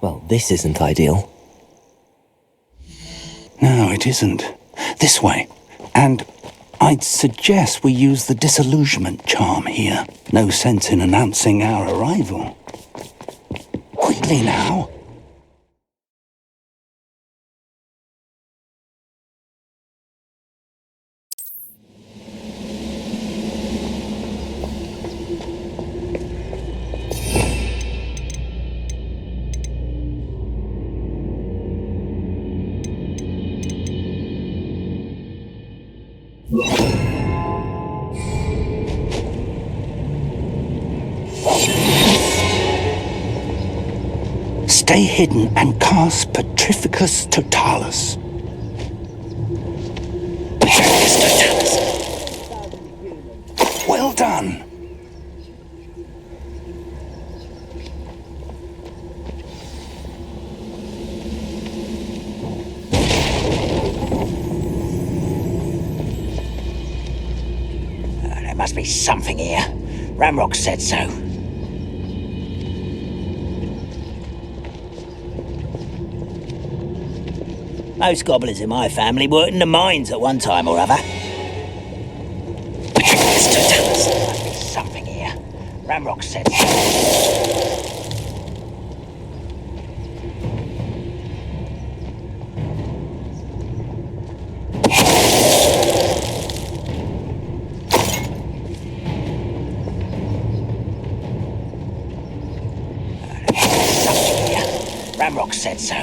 Well, this isn't ideal. No, it isn't. This way. And I'd suggest we use the disillusionment charm here. No sense in announcing our arrival. Quickly now. Stay hidden and cast Petrificus Totalis. Petrificus Totalis. Well done. There must be something here. Ramrock said so. Most goblins in my family worked in the mines at one time or other. There must be something here. Ramrock said so. Ramrock said so.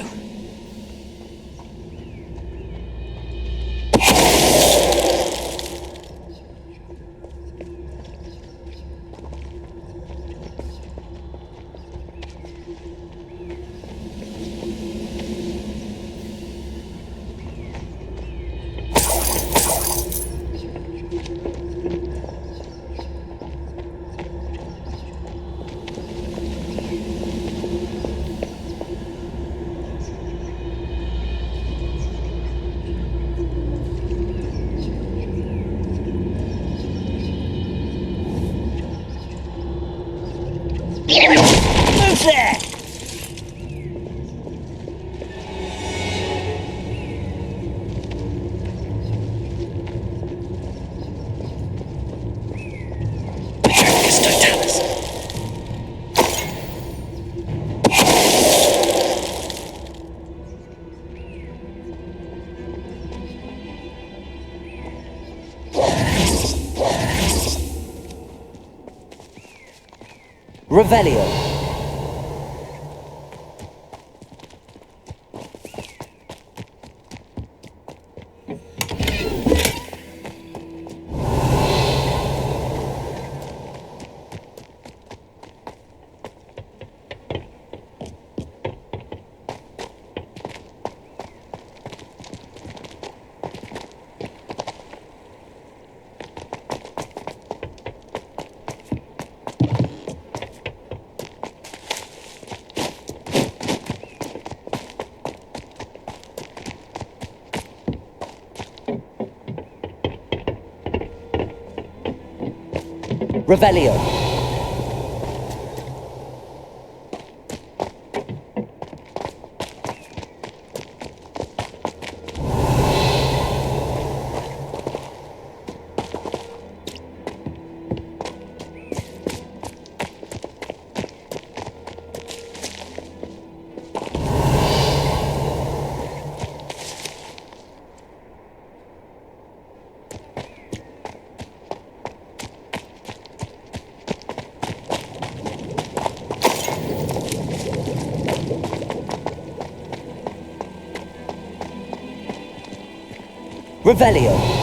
Move there! Petrificus Totalis. Revelio. Revelio. Revelio.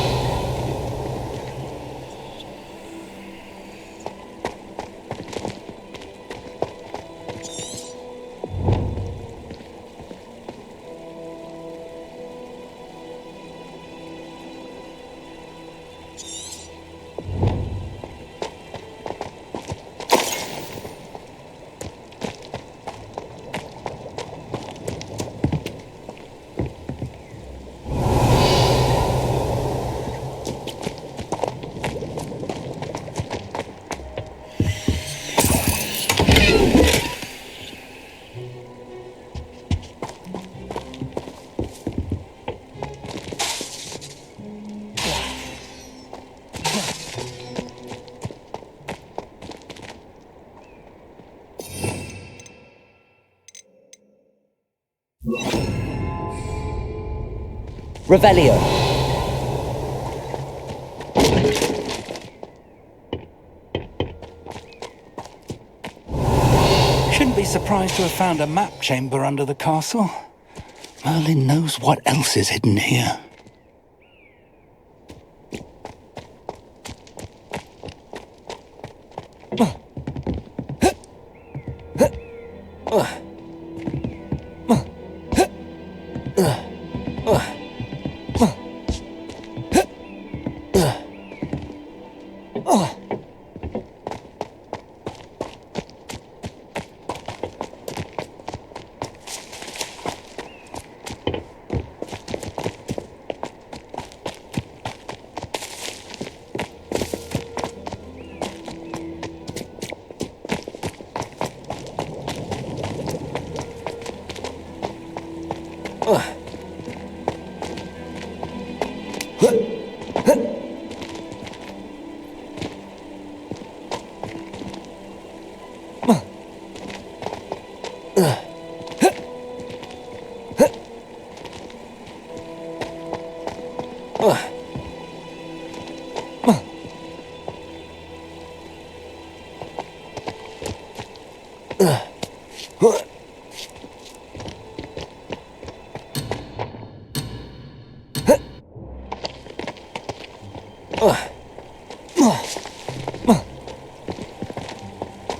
Revelio. Shouldn't be surprised to have found a map chamber under the castle. Merlin knows what else is hidden here.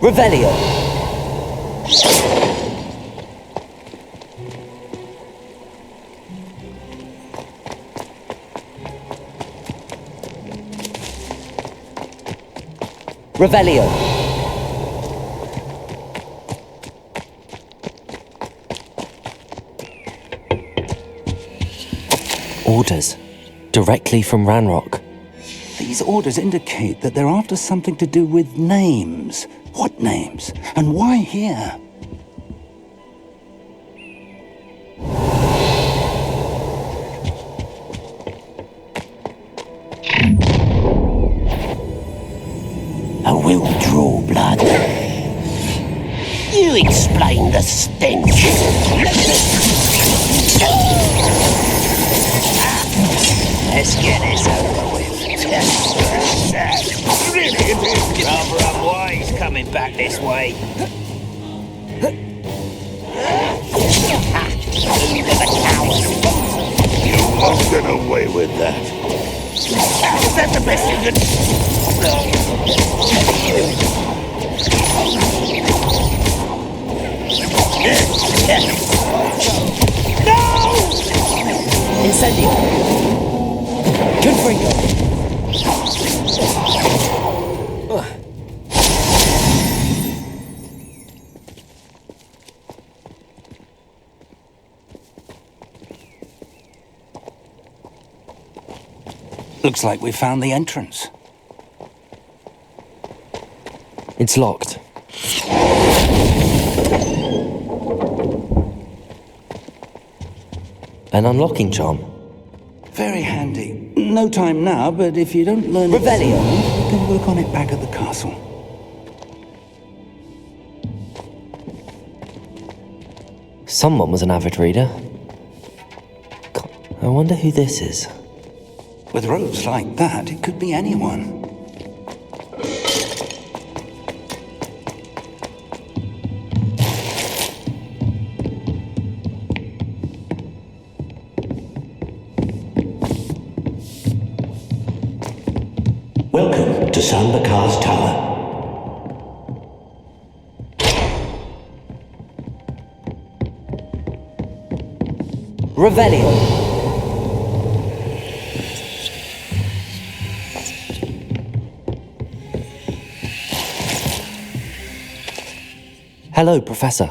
Revelio. Revelio. Orders. Directly from Ranrock. These orders indicate that they're after something to do with names. What names? And why here? I will draw blood. You explain the stench. Let's get this over with. Rather unwise coming back this way. Look at the coward. You won't get away with that. Is that the best you can... No! Incendio! Confringo! Looks like we found the entrance. It's locked. An unlocking charm. Very handy. No time now, but if you don't learn Revelio. we can work on it back at the castle. Someone was an avid reader. I wonder who this is. With robes like that, it could be anyone. Welcome to Sambakar's Tower. Revelio. Hello, Professor.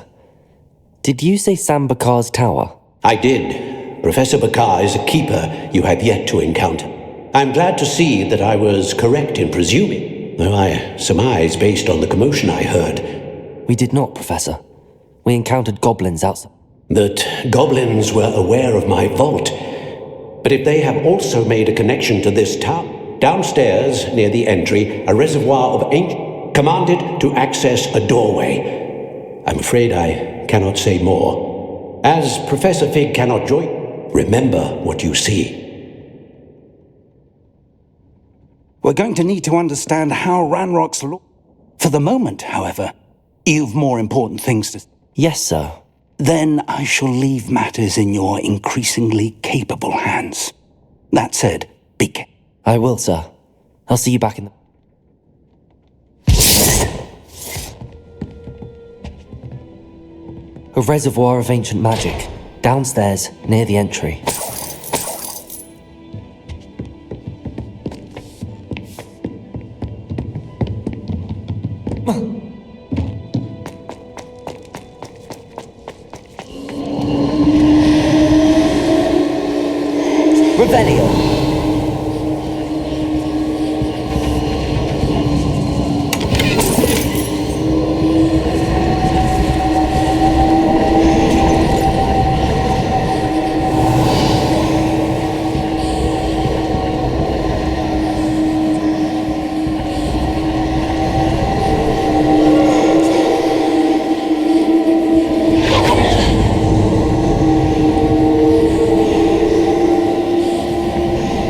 Did you say Sambakar's Tower? I did. Professor Bakar is a keeper you have yet to encounter. I'm glad to see that I was correct in presuming, though I surmise based on the commotion I heard. We did not, Professor. We encountered goblins outside. That goblins were aware of my vault. But if they have also made a connection to this tower, downstairs near the entry, a reservoir of ancient commanded to access a doorway. I'm afraid I cannot say more. As Professor Fig cannot join, Remember what you see. We're going to need to understand how Ranrock's law. For the moment, however, you've more important things to. Yes, sir. Then I shall leave matters in your increasingly capable hands. That said, be careful. I will, sir. I'll see you back in the... A reservoir of ancient magic, downstairs near the entry. Revelio!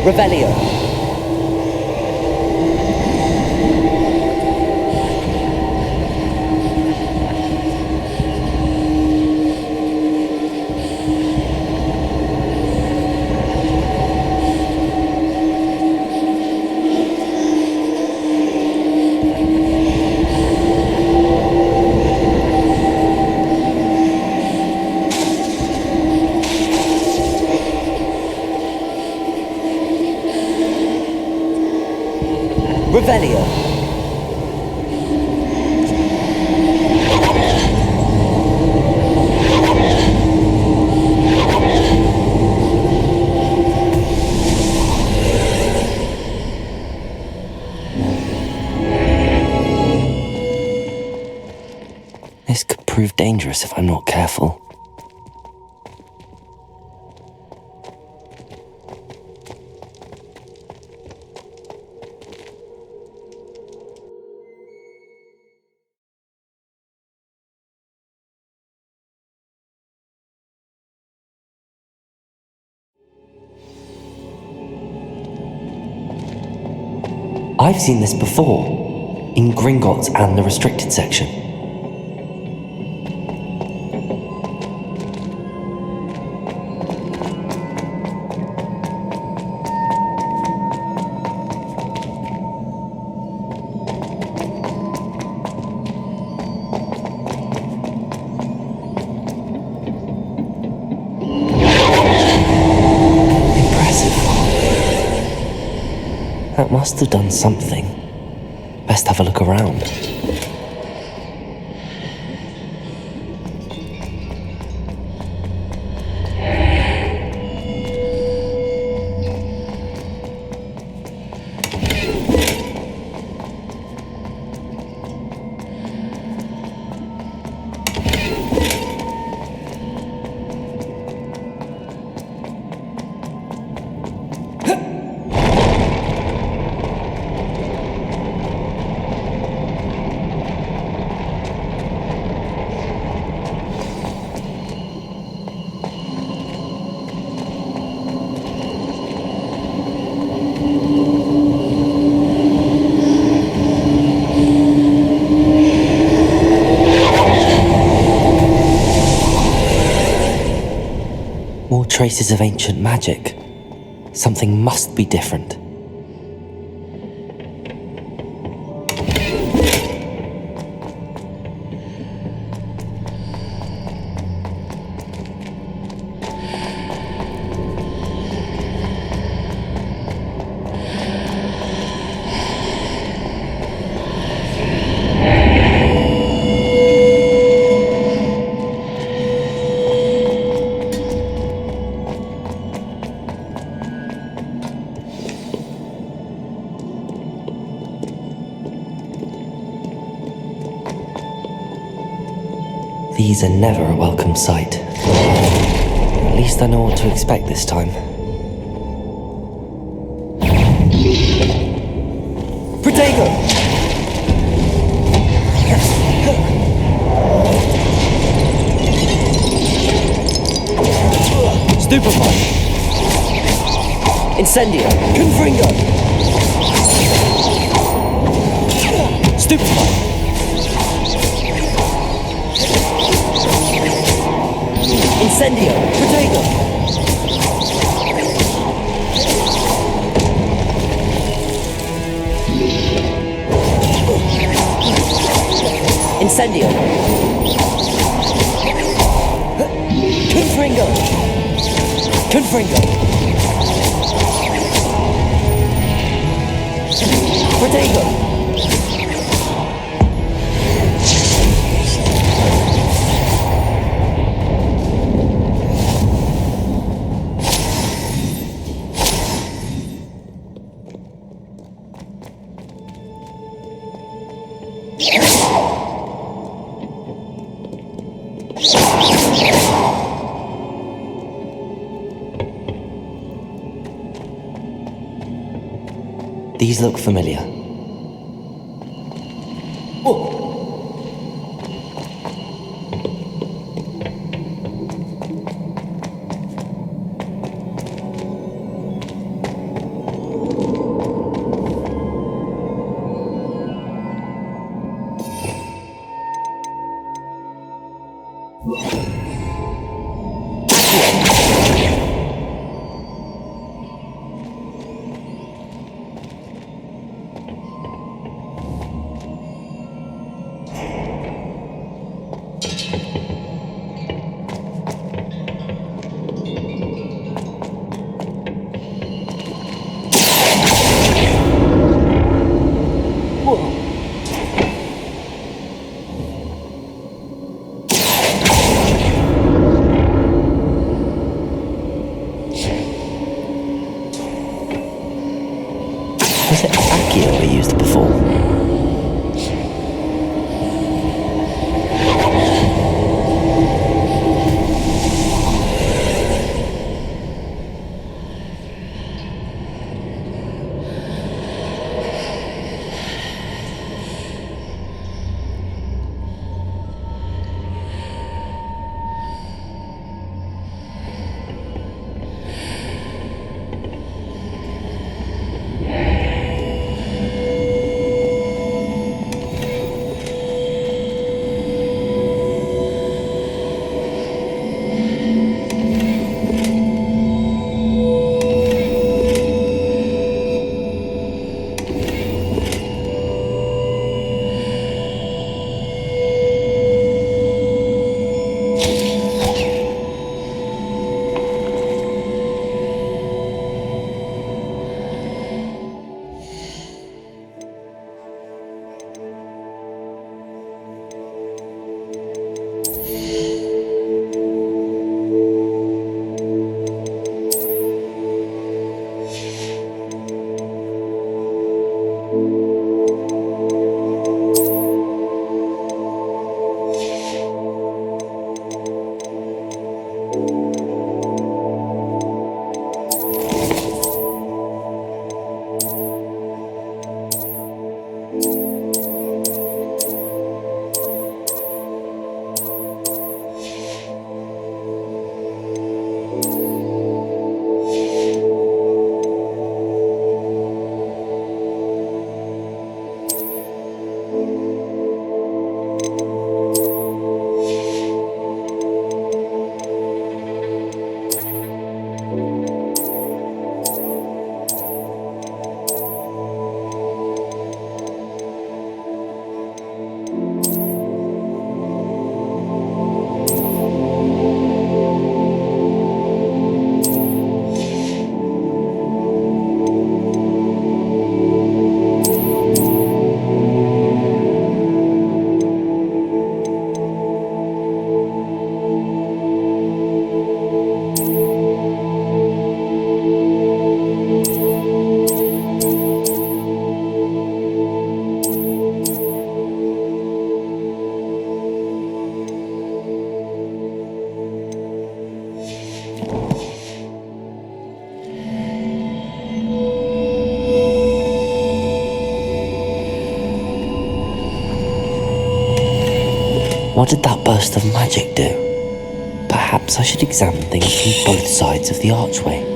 Revelio. Revelio. This could prove dangerous if I'm not careful. I've seen this before, in Gringotts and the restricted section. That must have done something. Best have a look around. More traces of ancient magic. Something must be different. These are never a welcome sight. At least I know what to expect this time. Protego! Stupefy. Incendio. Confringo. Stupefy. Incendio. Protego. Incendio. Confringo. Confringo. Protego. These look familiar. Was it Accio we used before? What did that burst of magic do? Perhaps Perhaps I should examine things from both sides of the archway.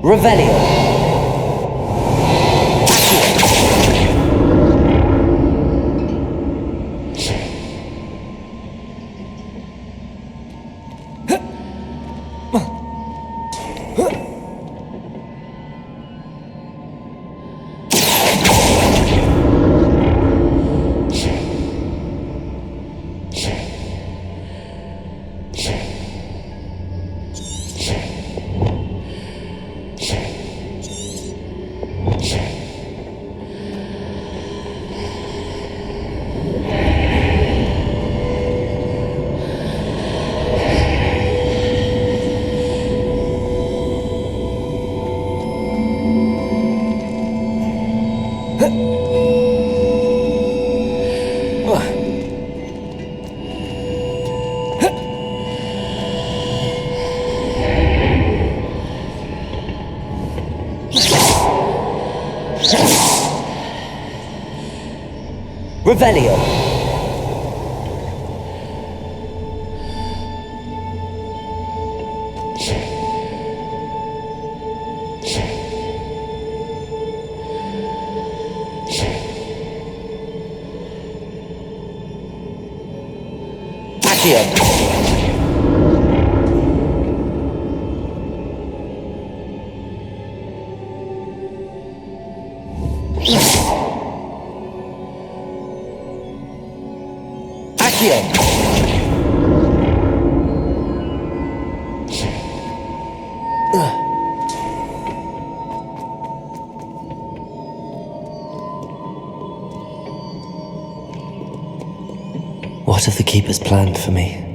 Revelio. Revelio. Accio. What have the Keepers planned for me?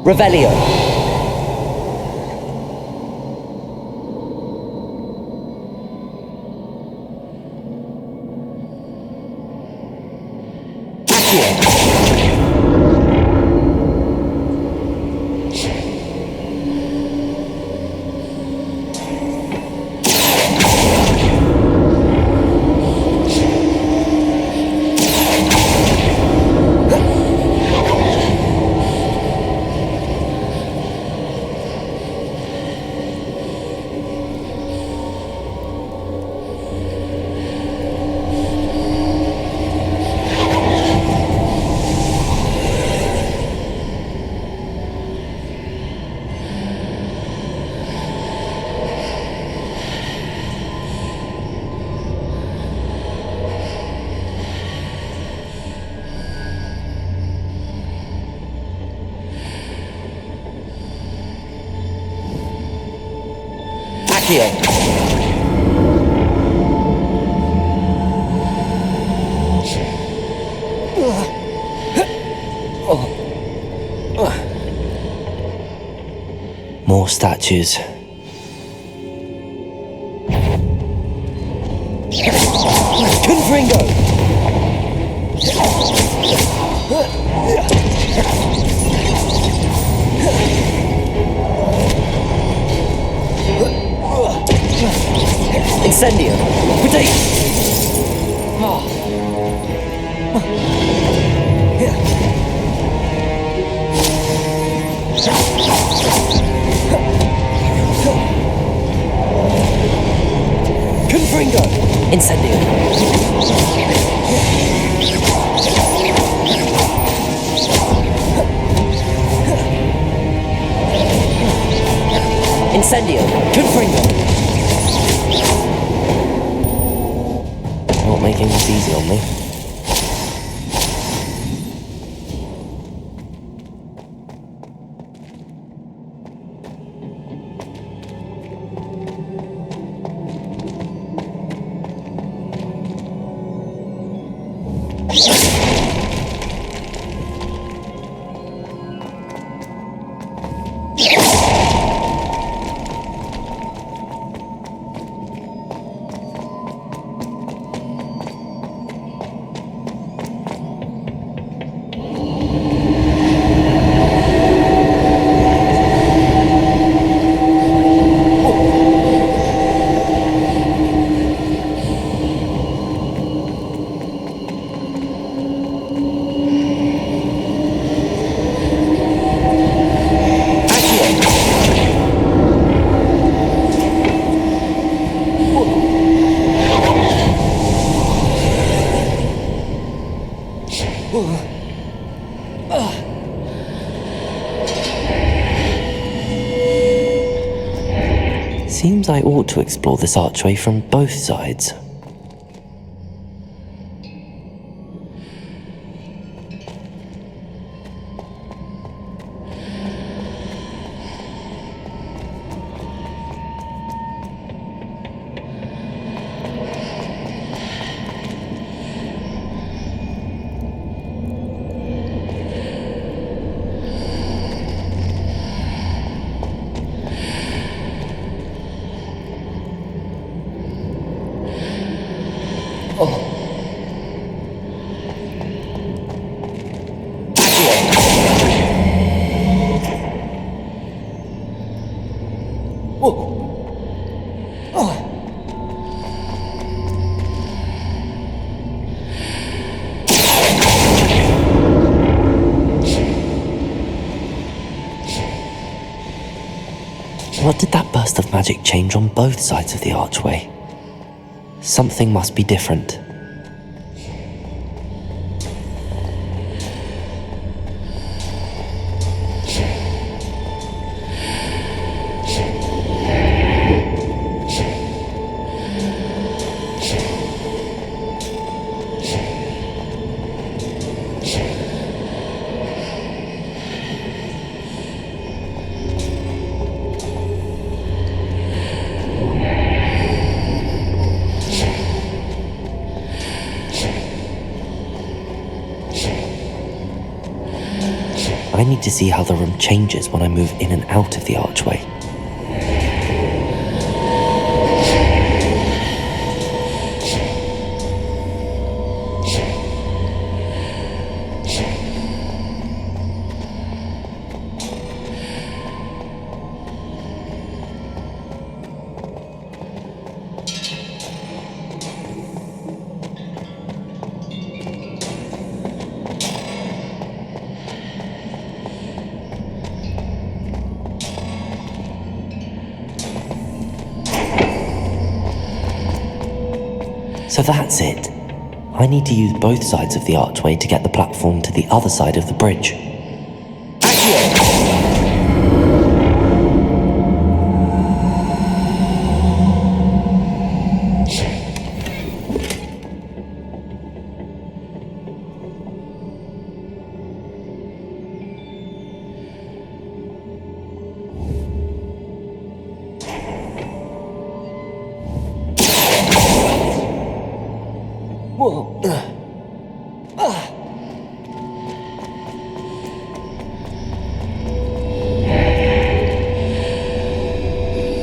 Revelio. More statues. Confringo! Incendio! Potato! Confringo! Incendio! Incendio! Confringo! Not making this easy on me. Seems I ought to explore this archway from both sides. What did that burst of magic change on both sides of the archway? Something must be different. I need to see how the room changes when I move in and out of the archway. So that's it. I need to use both sides of the archway to get the platform to the other side of the bridge.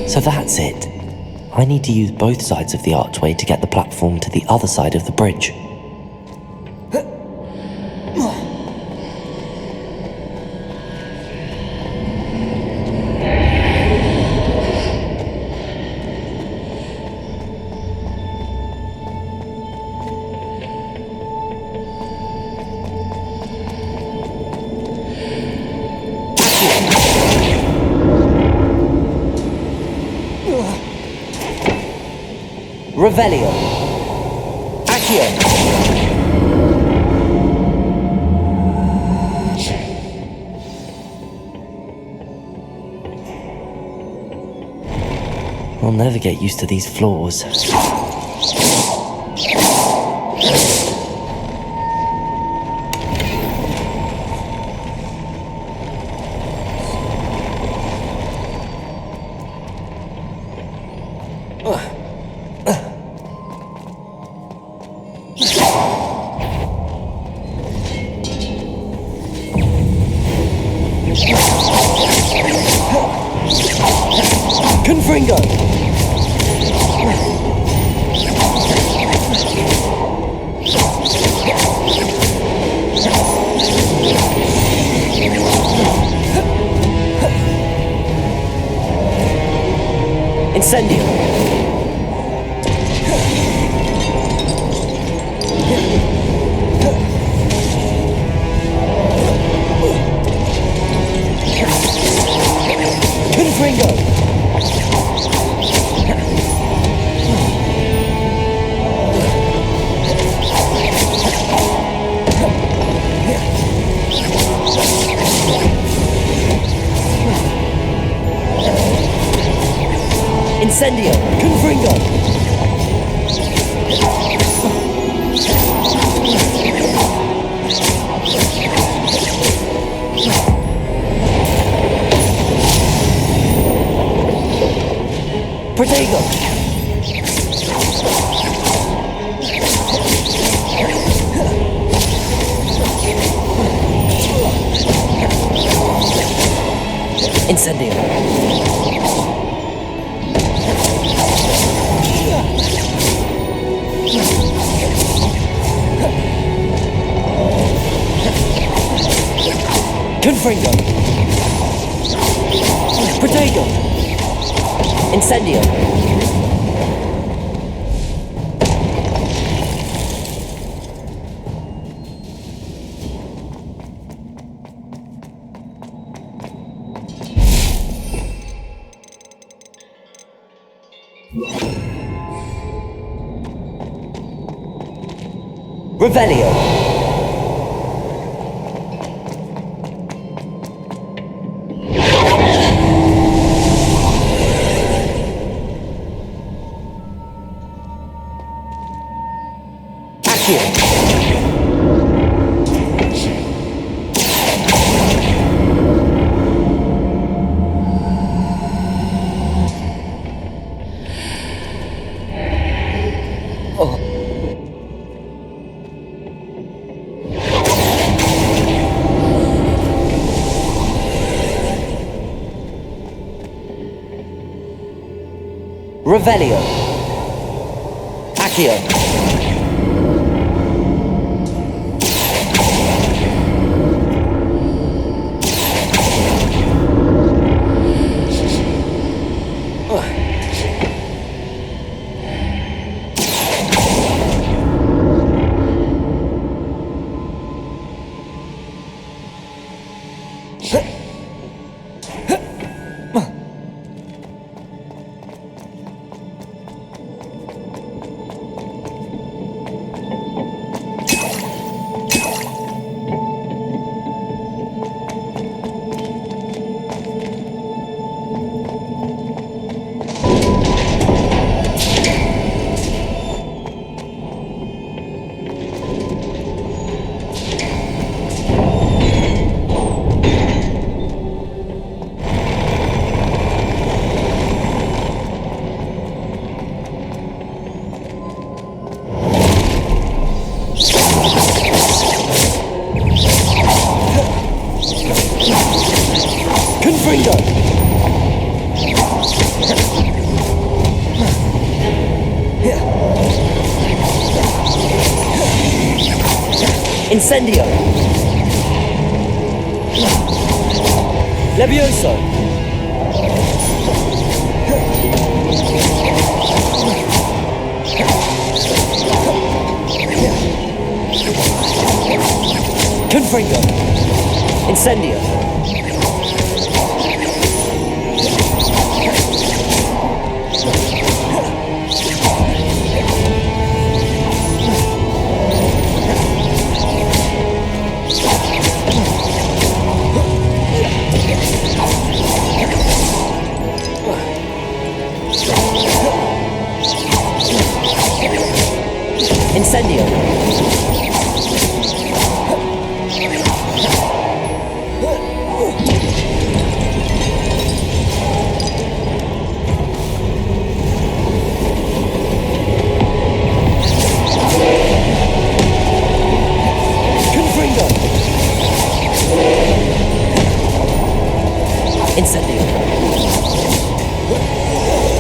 So that's it. I need to use both sides of the archway to get the platform to the other side of the bridge. Revelio. Accio. I'll never get used to these floors. Confringo! Incendio! Confringo! Incendio! Confringo! Protego! Incendio! Confringo! Protego! Incendio! Revelio! Revelio. Accio. Confringo! Incendio! Levioso! Confringo! Incendio! Incendio! Confringo! Incendio!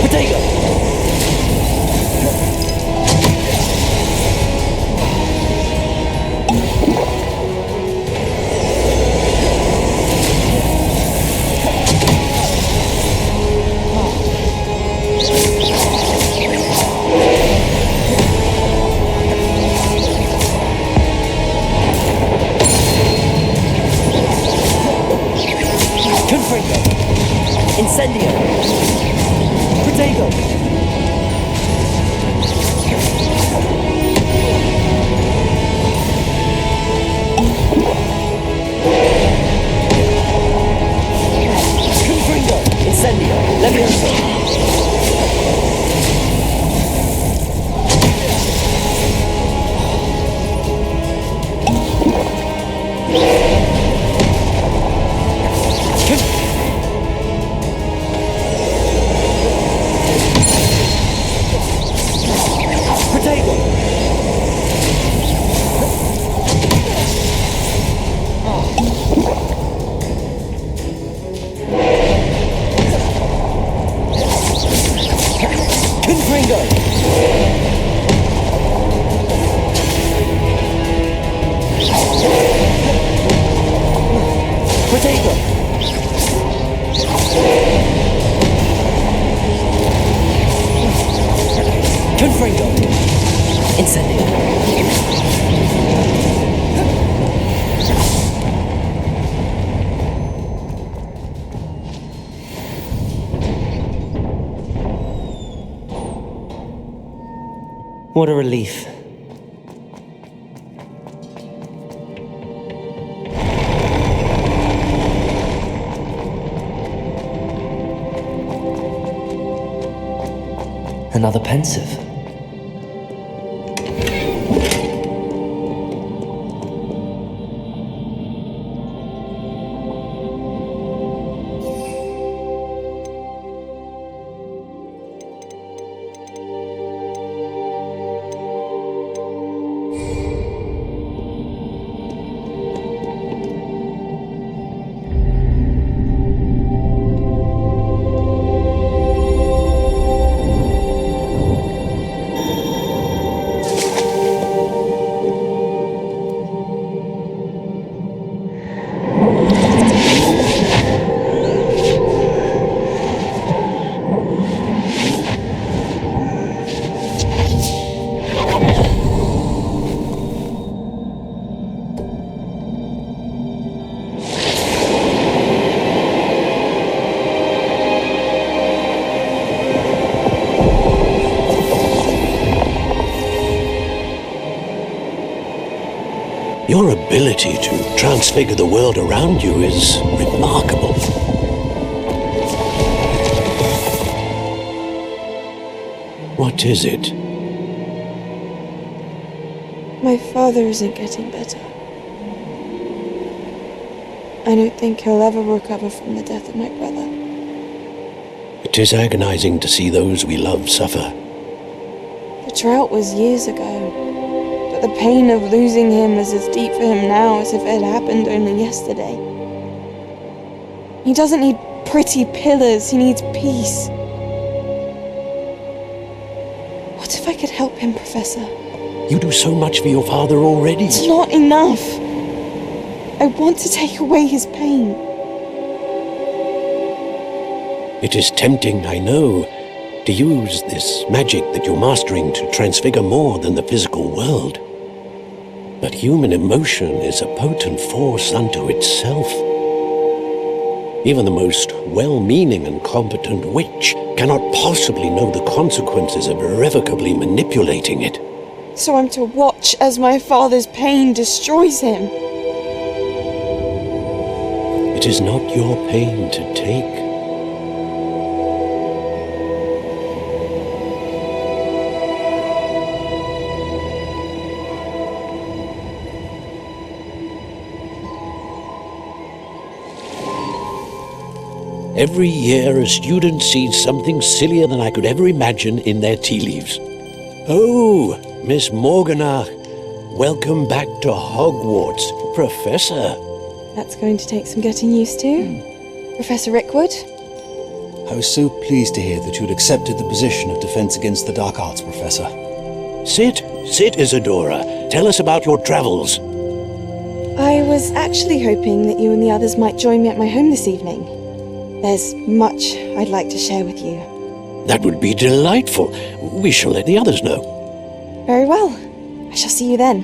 Potato! Confringo! Incendio! Potato! Confringo! Incendio! Levioso! Potato! Confringo! Potato! Confringo! Incendio! What a relief. Another pensive. Your ability to transfigure the world around you is remarkable. What is it? My father isn't getting better. I don't think he'll ever recover from the death of my brother. It is agonizing to see those we love suffer. The drought was years ago, but the pain of losing him is as deep for him now as if it had happened only yesterday. He doesn't need pretty pillars, he needs peace. What if I could help him, Professor? You do so much for your father already. It's not enough. I want to take away his pain. It is tempting, I know, to use this magic that you're mastering to transfigure more than the physical world. But human emotion is a potent force unto itself. Even the most well-meaning and competent witch cannot possibly know the consequences of irrevocably manipulating it. So I'm to watch as my father's pain destroys him. It is not your pain to take. Every year, a student sees something sillier than I could ever imagine in their tea leaves. Oh, Miss Morganach, welcome back to Hogwarts, Professor. That's going to take some getting used to. Professor Rickwood? I was so pleased to hear that you had accepted the position of Defense Against the Dark Arts, Professor. Sit, Isadora. Tell us about your travels. I was actually hoping that you and the others might join me at my home this evening. There's much I'd like to share with you. That would be delightful. We shall let the others know. Very well. I shall see you then.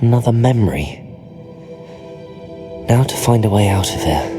Another memory. Now to find a way out of here.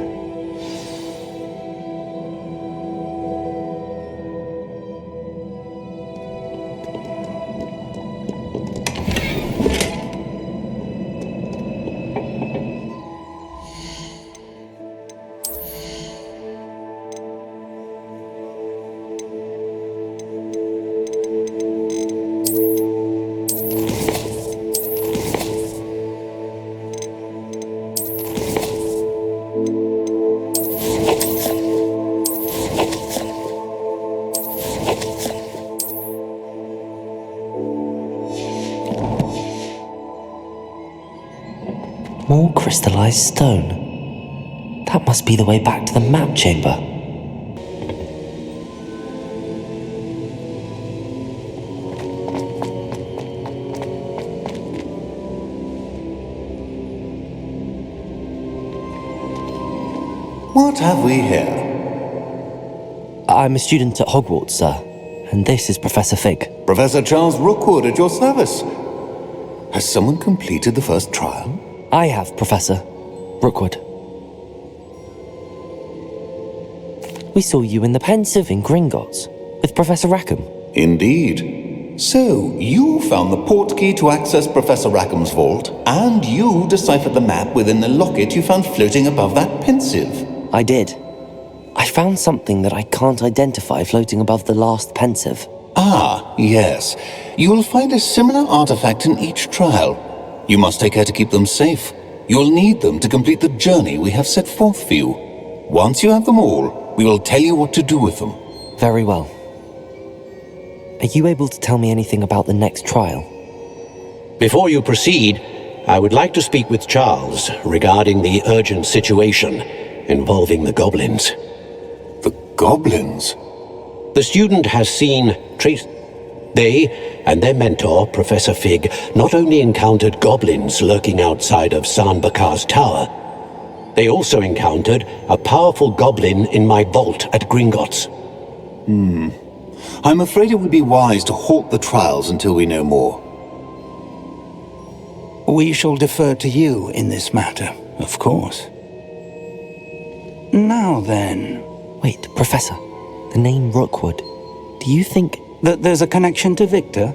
More crystallized stone. That must be the way back to the map chamber. What have we here? I'm a student at Hogwarts, sir, and this is Professor Fig. Professor Charles Rookwood at your service. Has someone completed the first trial? I have, Professor Rookwood. We saw you in the Pensive in Gringotts with Professor Rackham. Indeed. So, you found the portkey to access Professor Rackham's vault, and you deciphered the map within the locket you found floating above that Pensive. I did. I found something that I can't identify floating above the last Pensive. Ah, yes. You will find a similar artifact in each trial. You must take care to keep them safe. You'll need them to complete the journey we have set forth for you. Once you have them all, we will tell you what to do with them. Very well. Are you able to tell me anything about the next trial? Before you proceed, I would like to speak with Charles regarding the urgent situation involving the goblins. The goblins? The student has seen trace. They and their mentor, Professor Fig, not only encountered goblins lurking outside of Sanbakar's tower, they also encountered a powerful goblin in my vault at Gringotts. I'm afraid it would be wise to halt the trials until we know more. We shall defer to you in this matter, of course. Now then, Wait, Professor, the name Rookwood. Do you think... that there's a connection to Victor?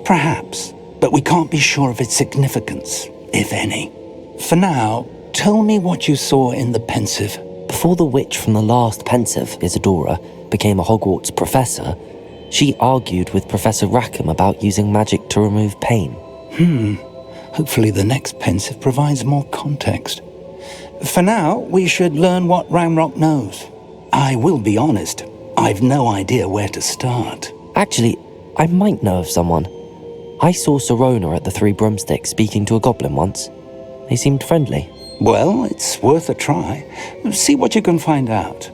Perhaps, but we can't be sure of its significance, if any. For now, tell me what you saw in the Pensive. Before the witch from the last Pensive, Isadora, became a Hogwarts professor, she argued with Professor Rackham about using magic to remove pain. Hopefully the next Pensive provides more context. For now, we should learn what Ramrock knows. I will be honest, I've no idea where to start. Actually, I might know of someone. I saw Serona at the Three Broomsticks speaking to a goblin once. They seemed friendly. Well, it's worth a try. See what you can find out.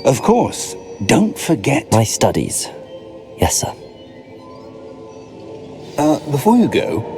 Of course, don't forget... My studies. Yes, sir. Before you go,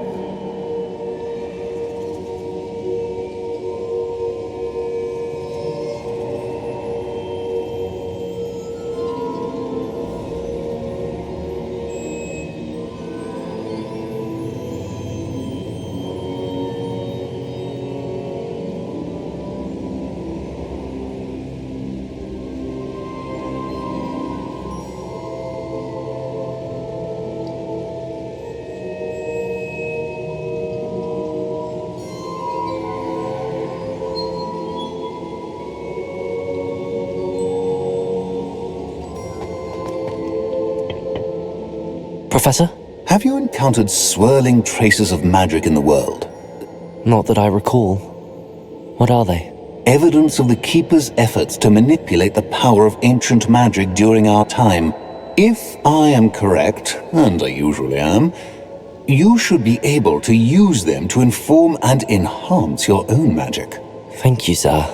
Professor? Have you encountered swirling traces of magic in the world? Not that I recall. What are they? Evidence of the Keeper's efforts to manipulate the power of ancient magic during our time. If I am correct, and I usually am, you should be able to use them to inform and enhance your own magic. Thank you, sir.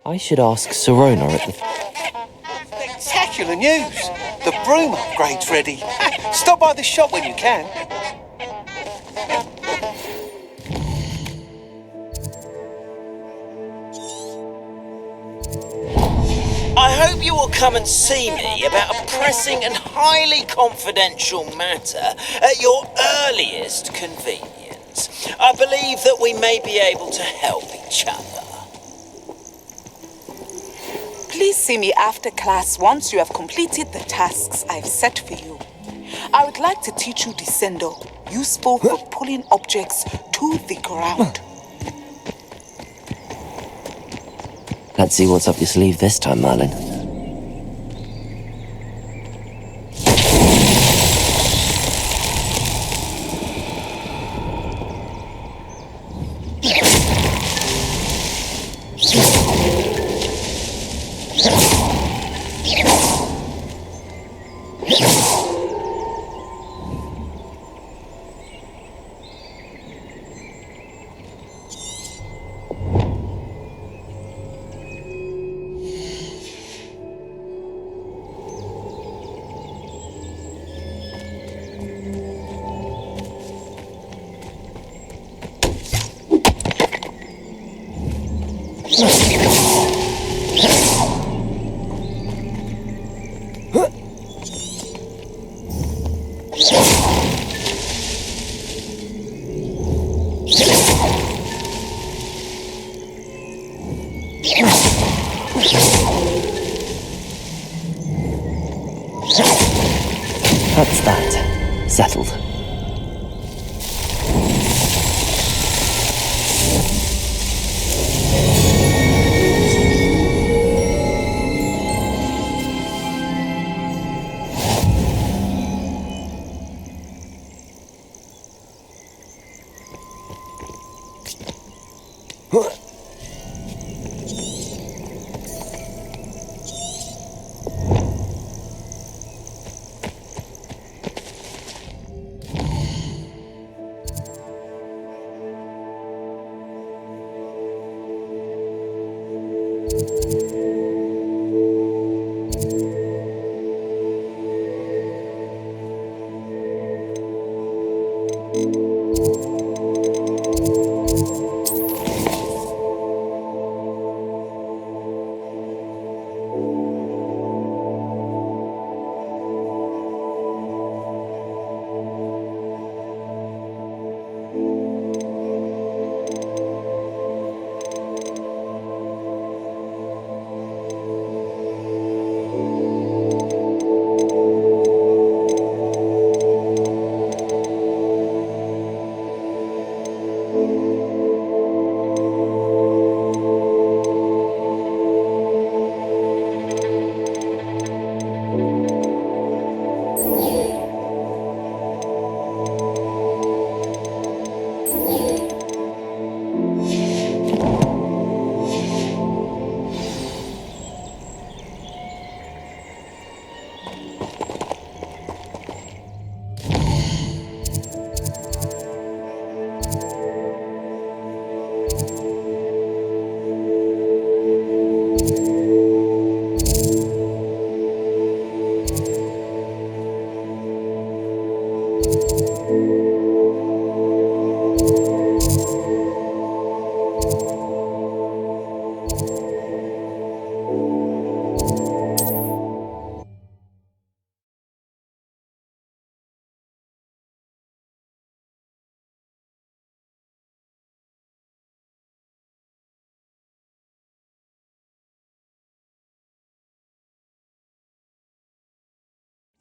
I should ask Serona at the... Spectacular news! The broom upgrade's ready. Stop by the shop when you can. I hope you will come and see me about a pressing and highly confidential matter at your earliest convenience. I believe that we may be able to help each other. Please see me after class once you have completed the tasks I've set for you. I would like to teach you Descendo, useful for pulling objects to the ground. Let's see what's up your sleeve this time, Merlin. That's that. Settled.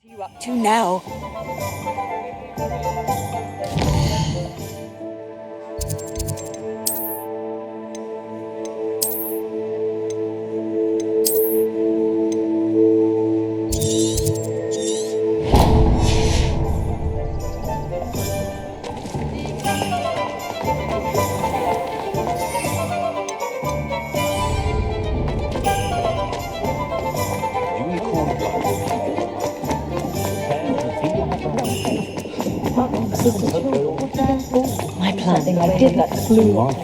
You up to now? My plan, I did that flew on.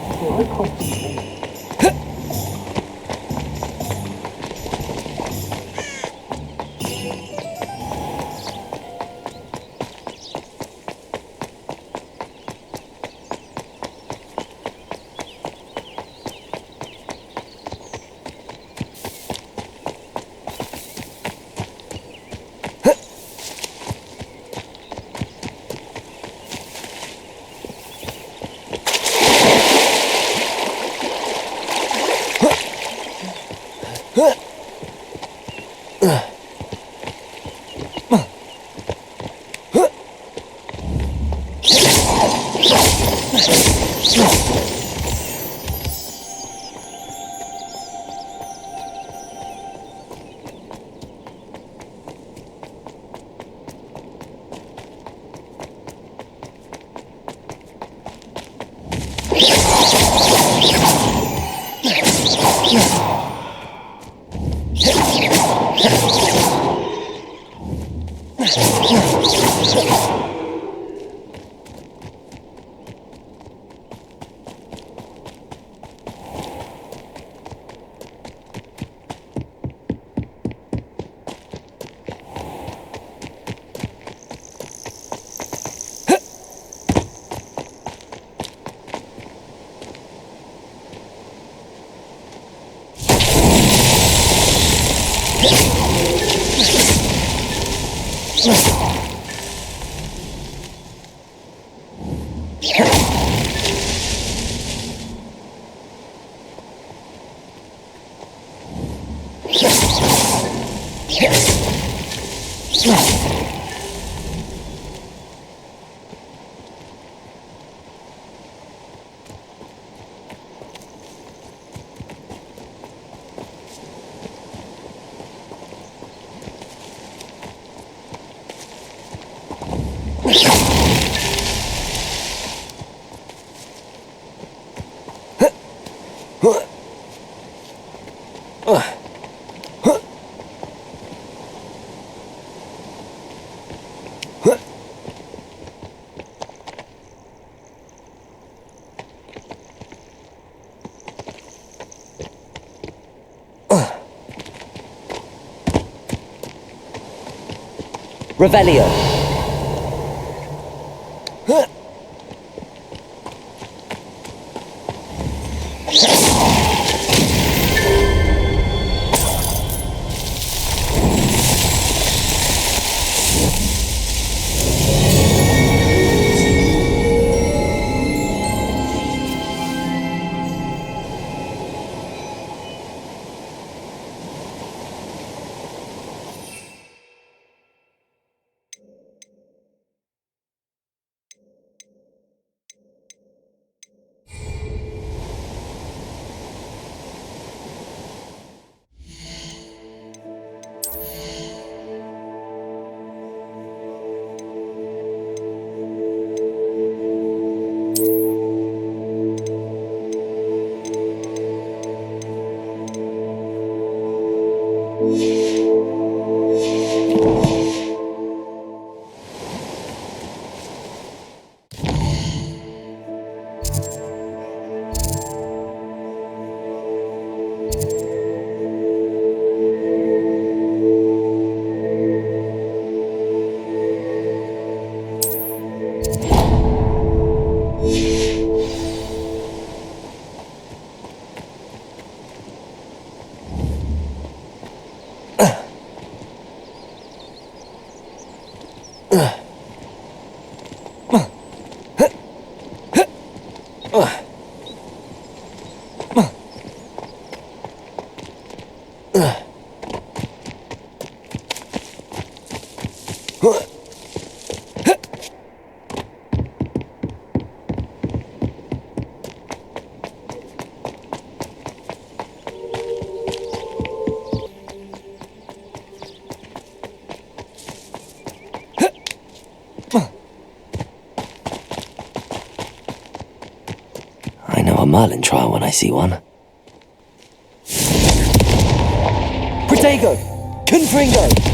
Revelio. Merlin trial when I see one. Protego! Confringo!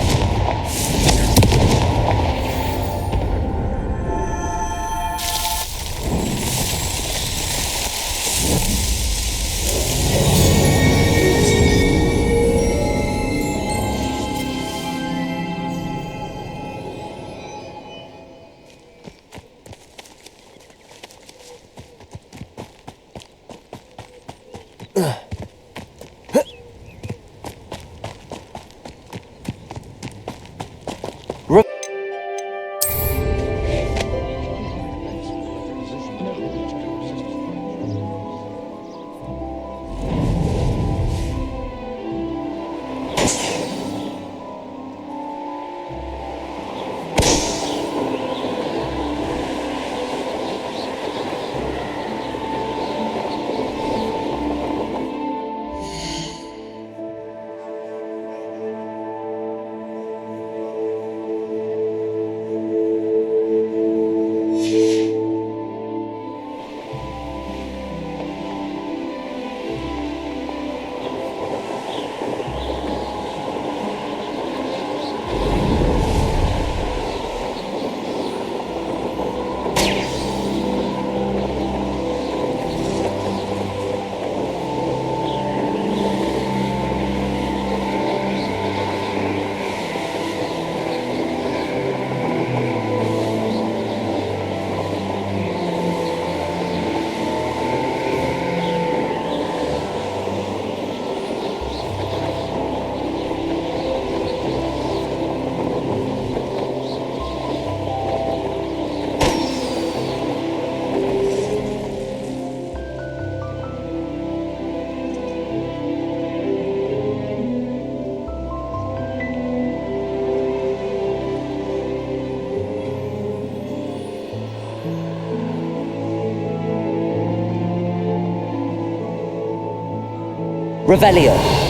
Revelio.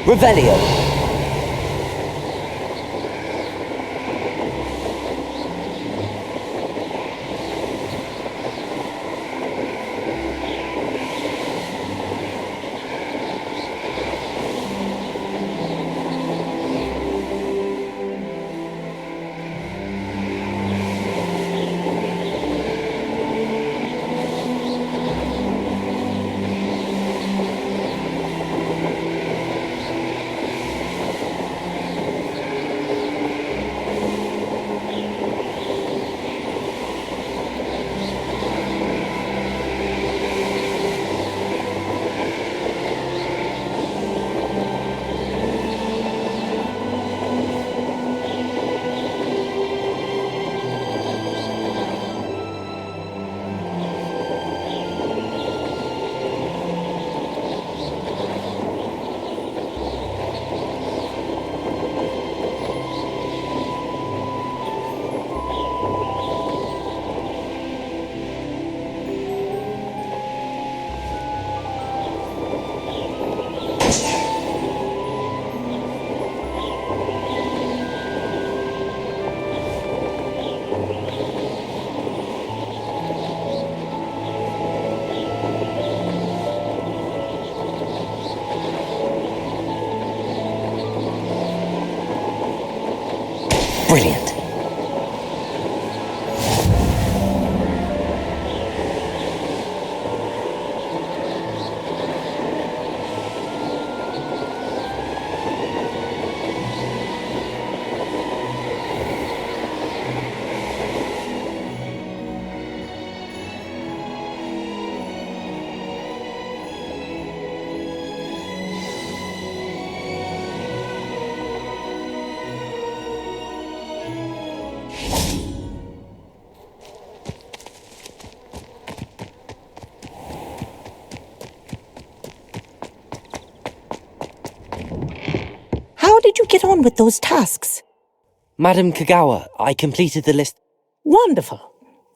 Revelio. Brilliant. How did you get on with those tasks? Madam Kagawa, I completed the list. Wonderful.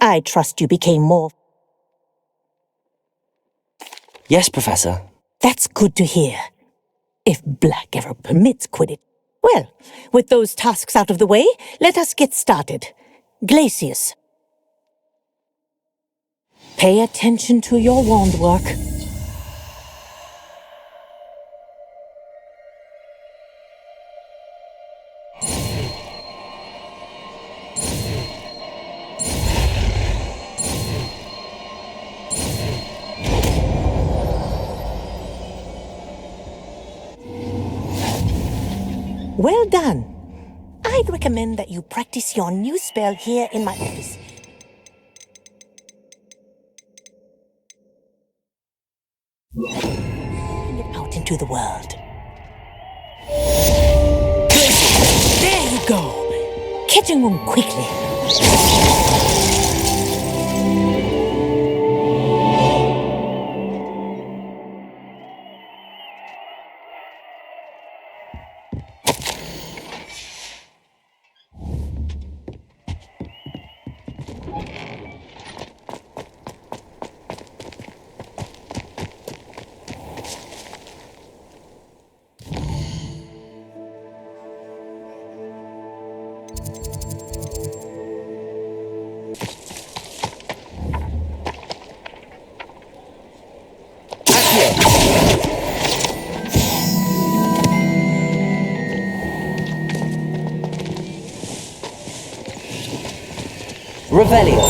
I trust you became more... Yes, Professor. That's good to hear. If Black ever permits Quidditch. Well, with those tasks out of the way, let us get started. Glacius. Pay attention to your wand work. Well done. I'd recommend that you practice your new spell here in my office. Bring it out into the world. There you go. Kitchen room quickly. Revelio.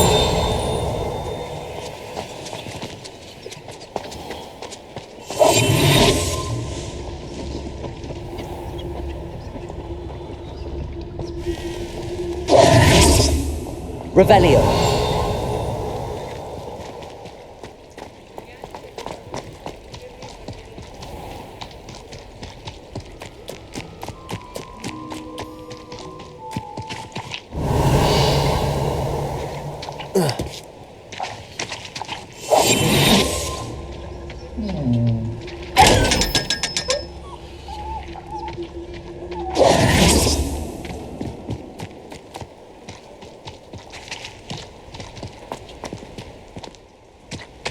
Revelio.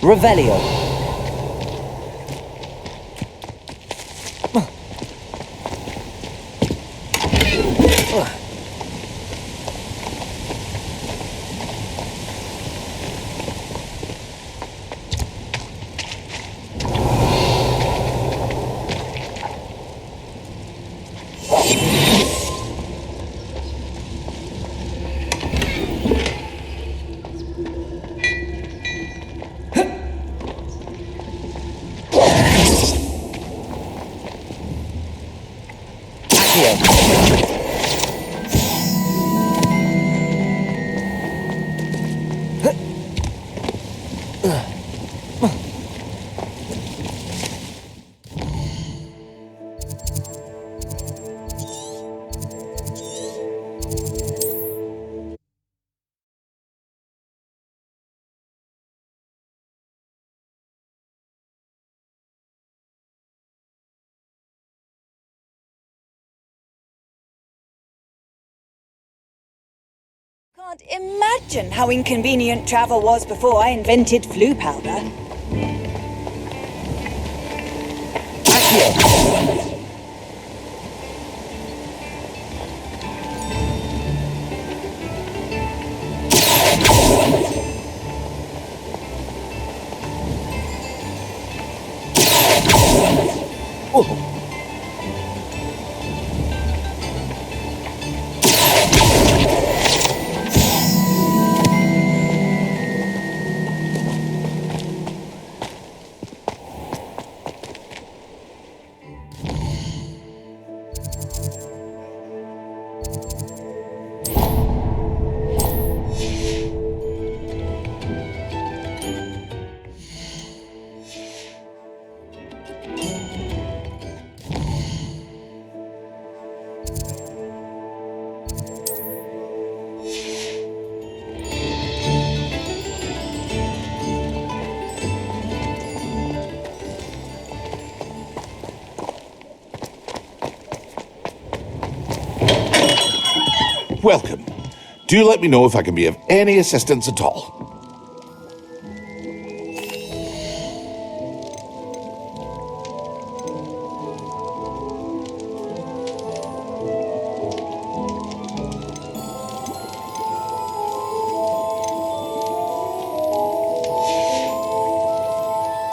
Revelio. Can't imagine how inconvenient travel was before I invented flu powder. Welcome. Do let me know if I can be of any assistance at all.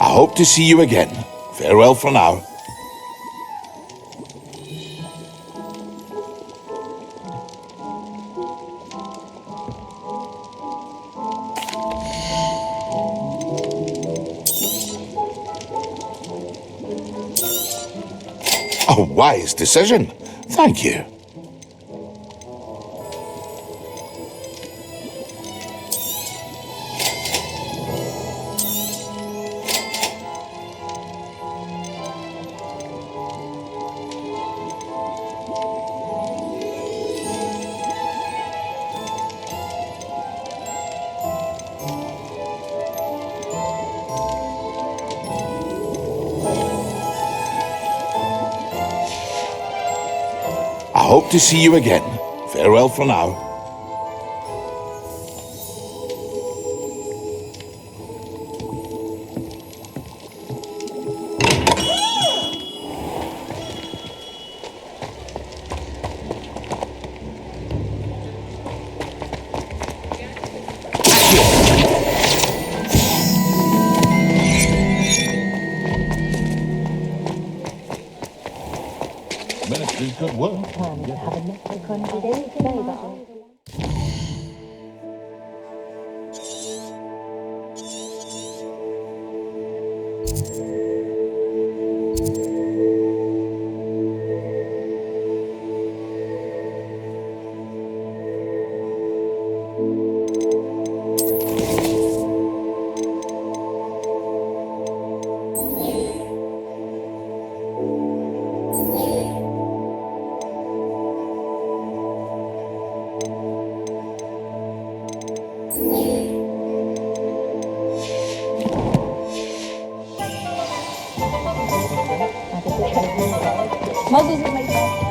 I hope to see you again. Farewell for now. A wise decision. Thank you. I hope to see you again. Farewell for now. Minister's good work. Muzzles will make sense.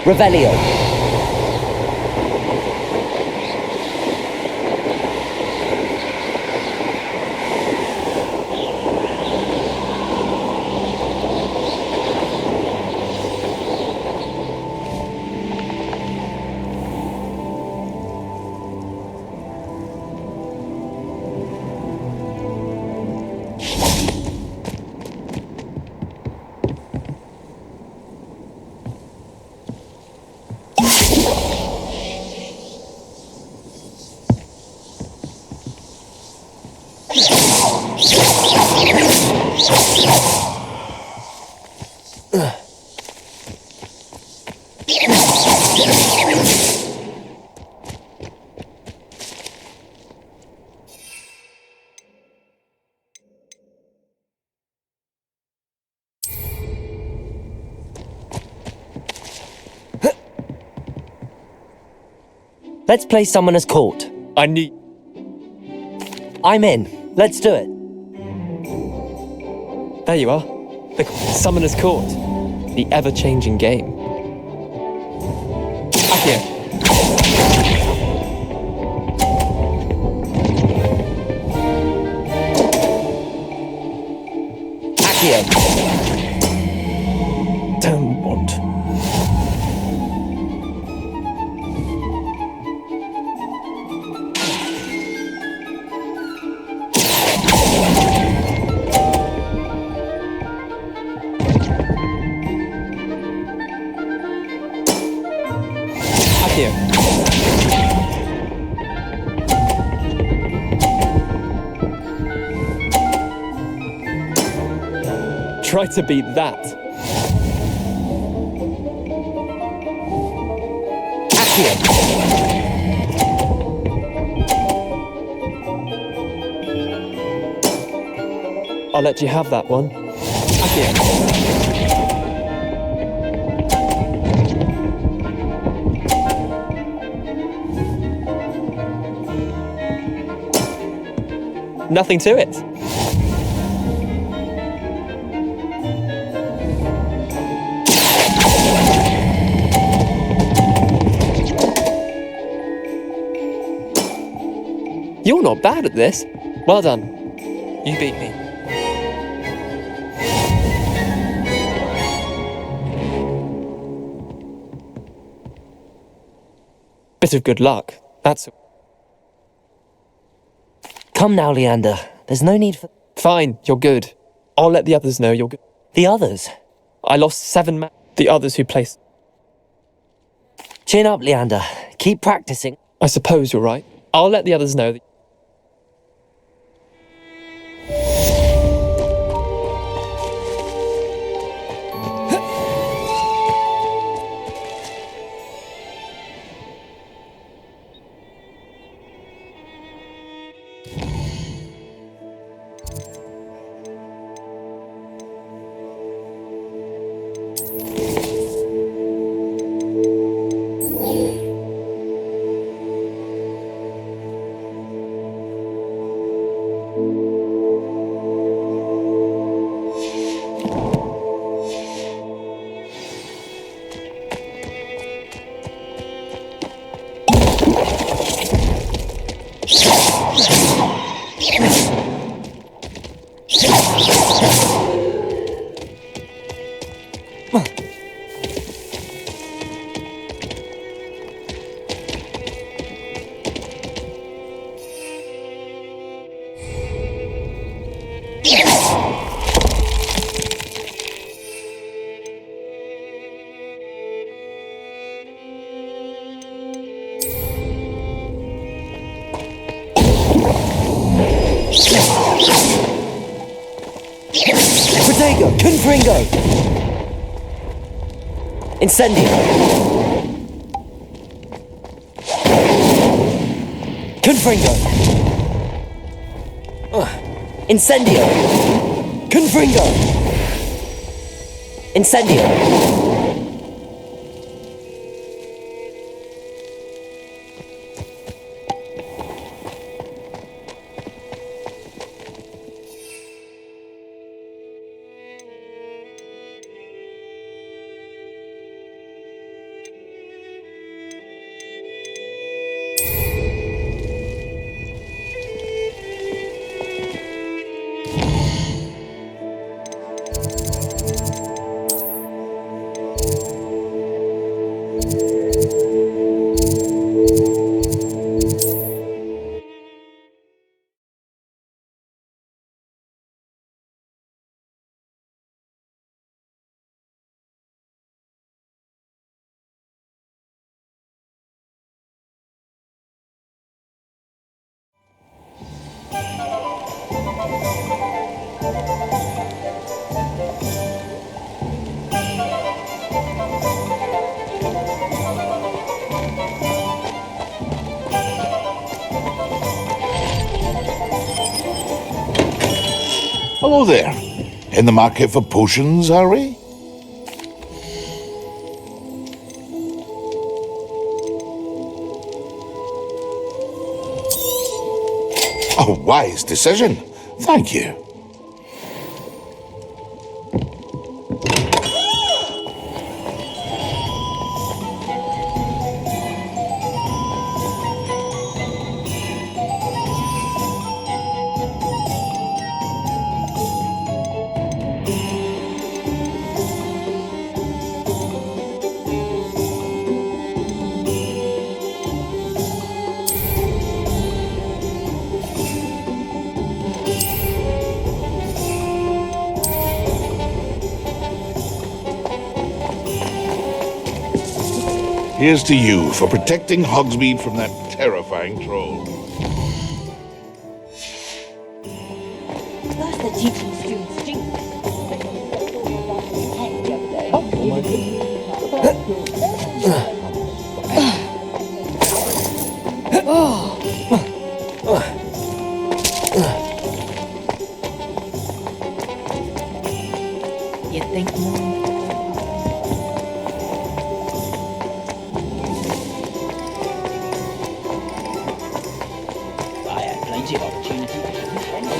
Revelio. Let's play Summoner's Court. I'm in. Let's do it. There you are. The Summoner's Court. The ever-changing game. Accio. Don't want. Try to beat that. I'll let you have that one. Nothing to it. You're not bad at this. Well done. You beat me. Bit of good luck, that's... Come now, Leander. There's no need for... Fine, you're good. I'll let the others know you're good. The others? I lost 7 the others who placed... Chin up, Leander. Keep practicing. I suppose you're right. I'll let the others know that... Protego! Confringo! Incendio! Confringo! Incendio! Confringo! Incendio! Hello there. In the market for potions, are we? A wise decision. Thank you. Here's to you for protecting Hogsmeade from that terrifying troll. That's the teaching students think. You think more? I had plenty of opportunity to make friends.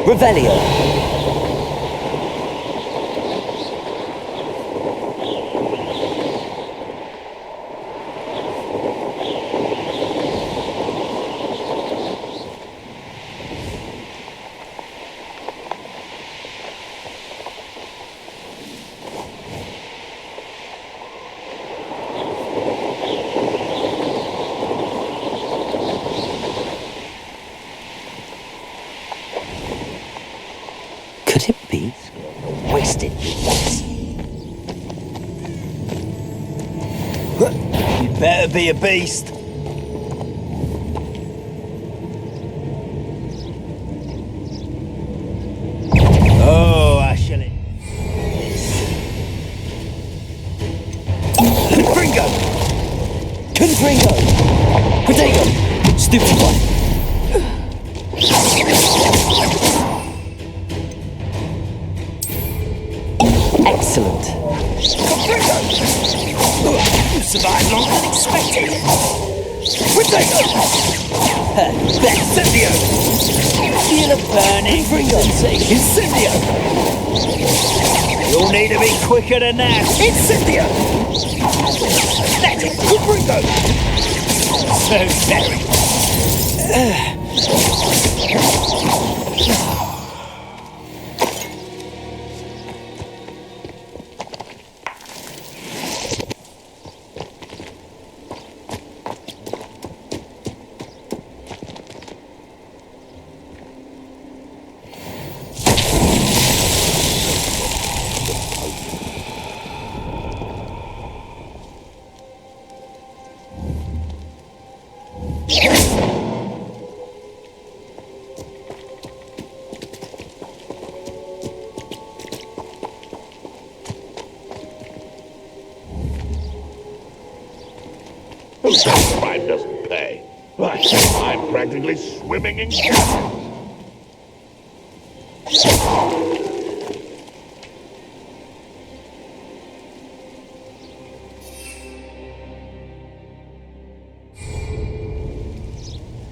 Revelio. Could it be? Wasted beats. You better be a beast. Oh, actually. Confringo! Confringo! Potato! Stupid one! Excellent. You survived longer than expected. Potato! Incendio! Feel a burning sensation. Incendio! You'll need to be quicker than that. Incendio! That's it. Confringo! So very. That crime doesn't pay. I'm practically swimming in cash.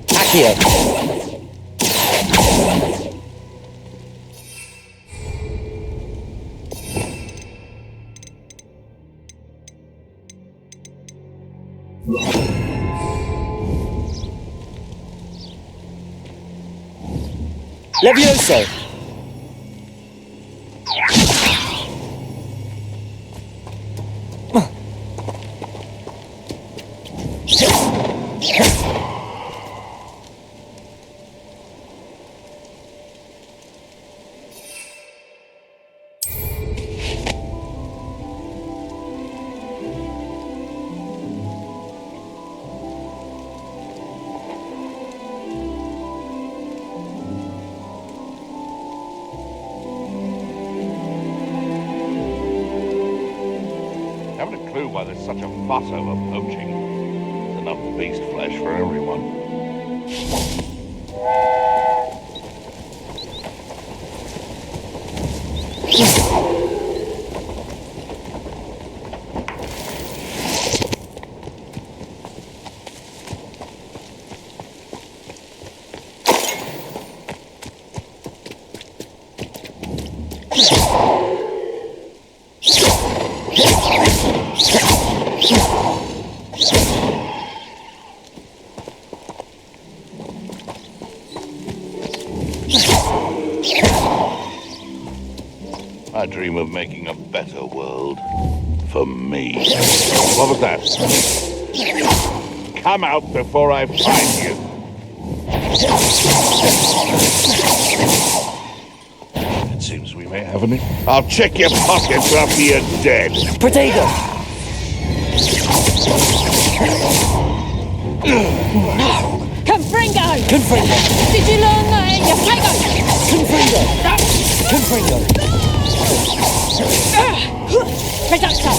Accio. Levioso! Haven't a clue why there's such a fuss over poaching. There's enough beast flesh for everyone. I dream of making a better world. For me. What was that? come out before I find you. It seems we may have an... I'll check your pockets after you're dead. Protego! Confringo! Confringo! Did you learn that in your Lego? Confringo! Confringo! Reductor!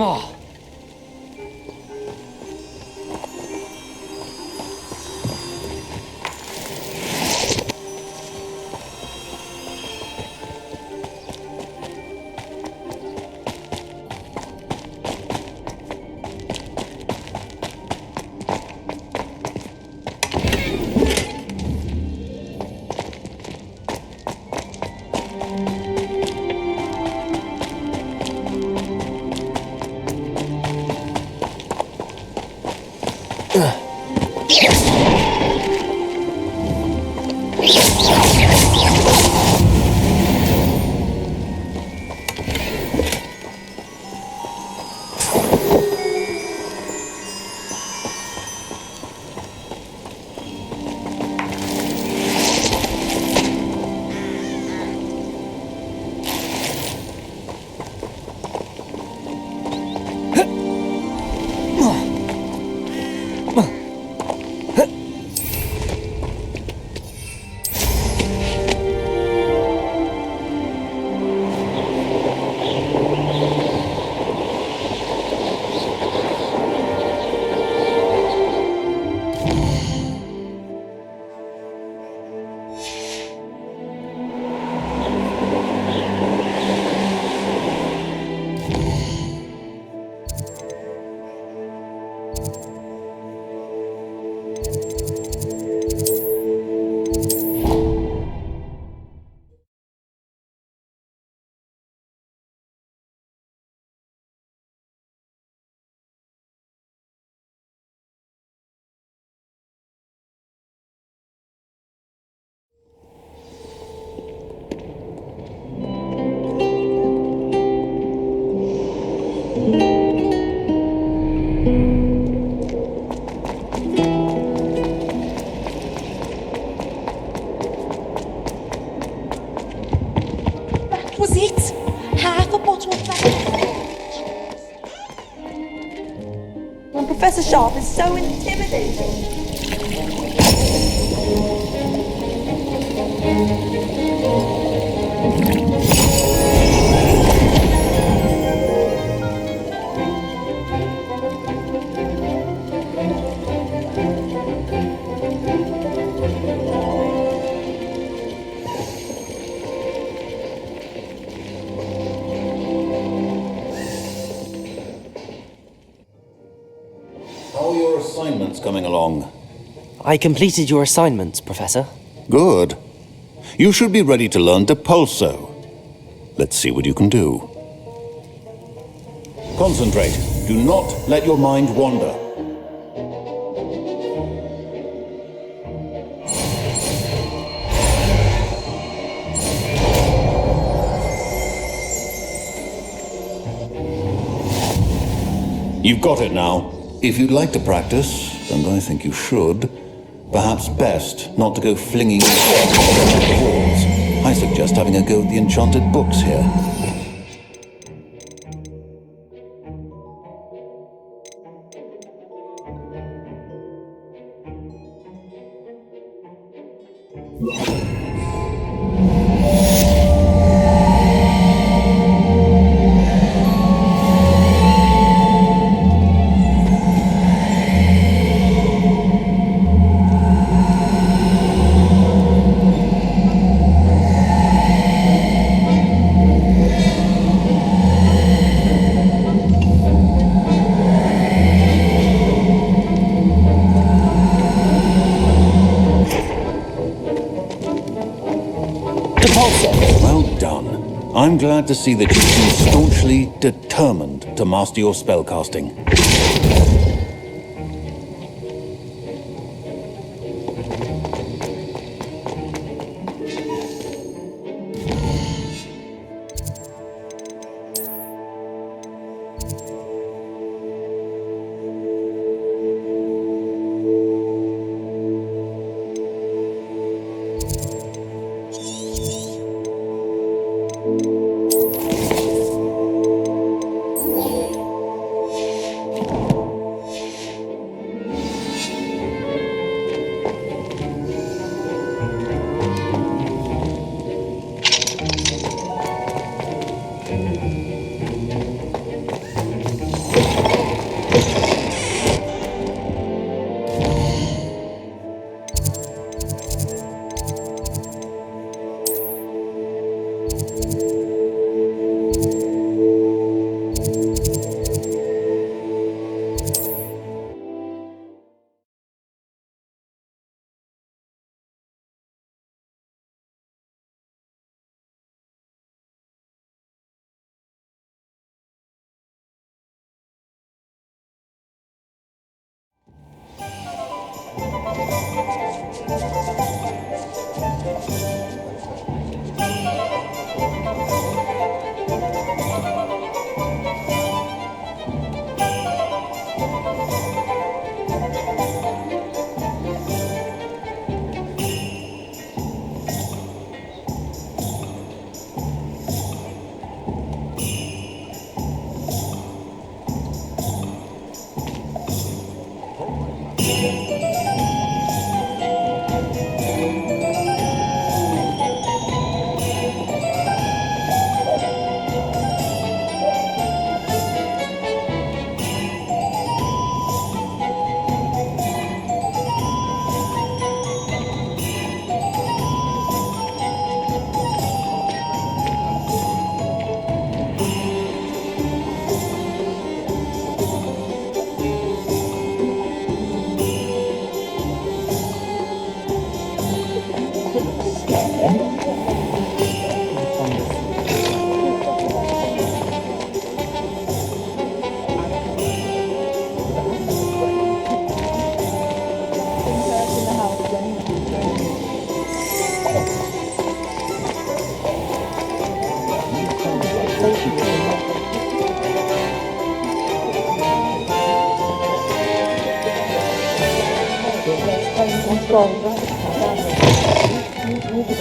Oh. Was it? Half a bottle of that. And Professor Sharp is so intimidating. How are your assignments coming along? I completed your assignments, Professor. Good. You should be ready to learn Depulso. Let's see what you can do. Concentrate. Do not let your mind wander. You've got it now. If you'd like to practice, and I think you should, perhaps best not to go flinging yourself around the walls. I suggest having a go at the enchanted books here. Well done. I'm glad to see that you seem staunchly determined to master your spellcasting.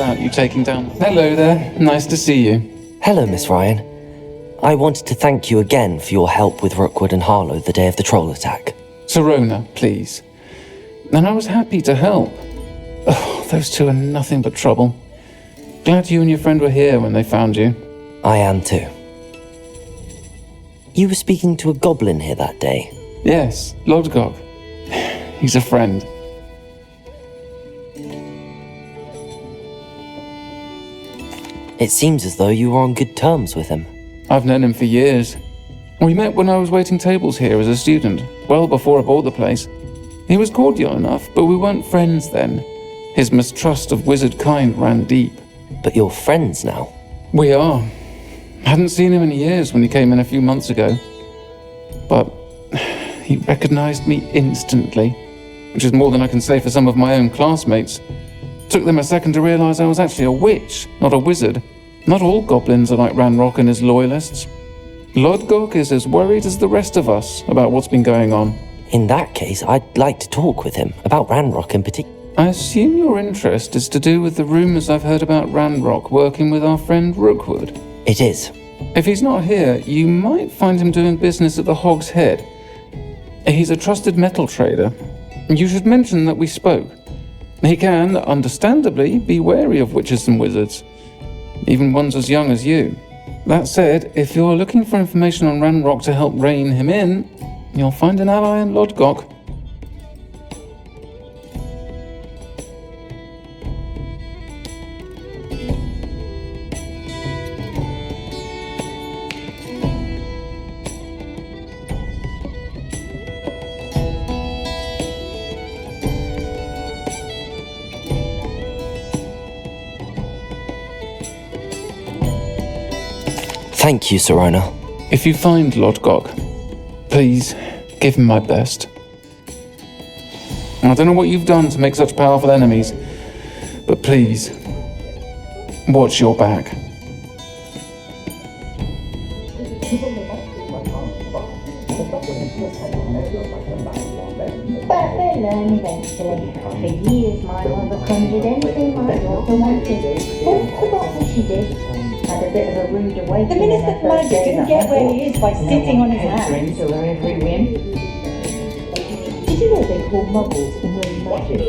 About you taking down. Hello there. Nice to see you. Hello, Miss Ryan. I wanted to thank you again for your help with Rookwood and Harlow the day of the troll attack. Serona, please. And I was happy to help. Oh, those two are nothing but trouble. Glad you and your friend were here when they found you. I am too. You were speaking to a goblin here that day. Yes, Lodgok. He's a friend. It seems as though you were on good terms with him. I've known him for years. We met when I was waiting tables here as a student, well before I bought the place. He was cordial enough, but we weren't friends then. His mistrust of wizard kind ran deep. But you're friends now? We are. Hadn't seen him in years when he came in a few months ago. But he recognized me instantly, which is more than I can say for some of my own classmates. Took them a second to realize I was actually a witch, not a wizard. Not all goblins are like Ranrock and his loyalists. Lodgok is as worried as the rest of us about what's been going on. In that case, I'd like to talk with him, about Ranrock in particular. I assume your interest is to do with the rumors I've heard about Ranrock working with our friend Rookwood. It is. If he's not here, you might find him doing business at the Hog's Head. He's a trusted metal trader. You should mention that we spoke. He can, understandably, be wary of witches and wizards, even ones as young as you. That said, if you're looking for information on Ranrock to help rein him in, you'll find an ally in Lodgok. Thank you, Serona. If you find Lodgok, please give him my best. I don't know what you've done to make such powerful enemies, but please, watch your back. But they learn eventually. For years my mother conjured anything my daughter wanted. Don't forget what she did. Had a bit of a rude awakening. The Minister for Magic didn't get where he is by sitting on his hands to her every whim. Did you know they call muggles almost magic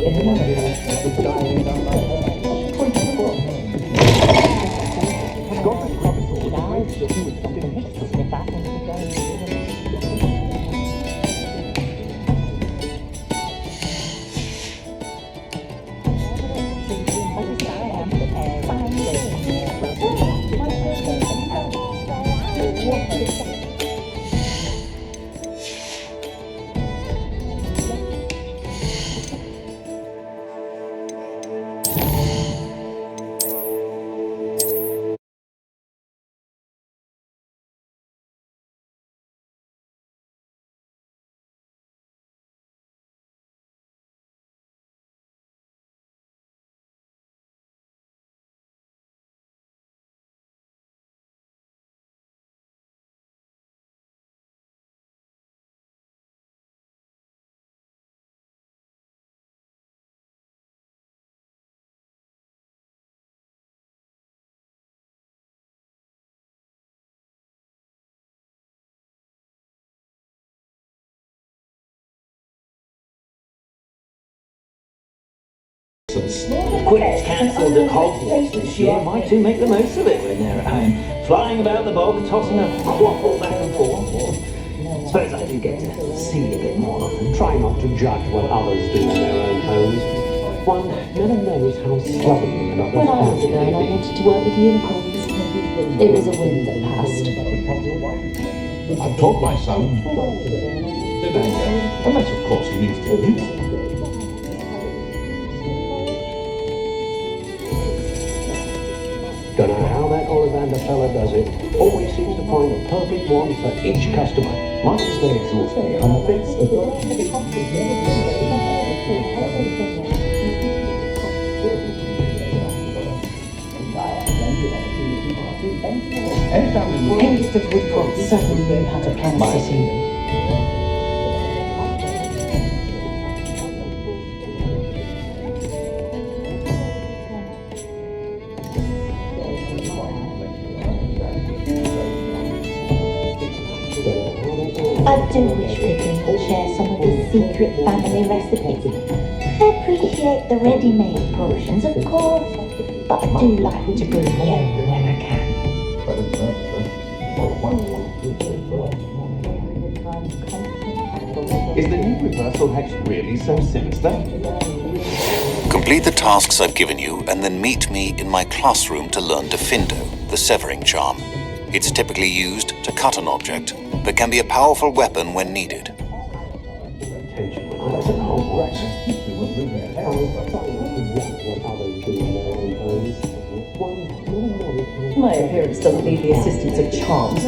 Quidditch cancelled at Hogwarts this year. Might too make the most of it when they're at home. Flying about the bog, tossing a quaffle back and forth. Suppose I do get to see a bit more of them. Try not to judge what others do in their own homes. One never knows how slovenly another When I was a girl, I wanted to work with unicorns. It was a wind that passed. I've taught my son the dagger, unless of course he needs to use it. Don't know how that Ollivander fella does it. Always seems to find a perfect one for each customer. Might as well exhaust me on the bits. Youngest of Woodcourt certainly knew how to plan a city. I do wish Pippin could share some of his secret family recipes. I appreciate the ready-made portions, of course, but I do like to bring my own when I can. Is the new reversal hex really so sinister? Complete the tasks I've given you and then meet me in my classroom to learn Diffindo, the severing charm. It's typically used to cut an object, but can be a powerful weapon when needed. My appearance doesn't need the assistance of charms.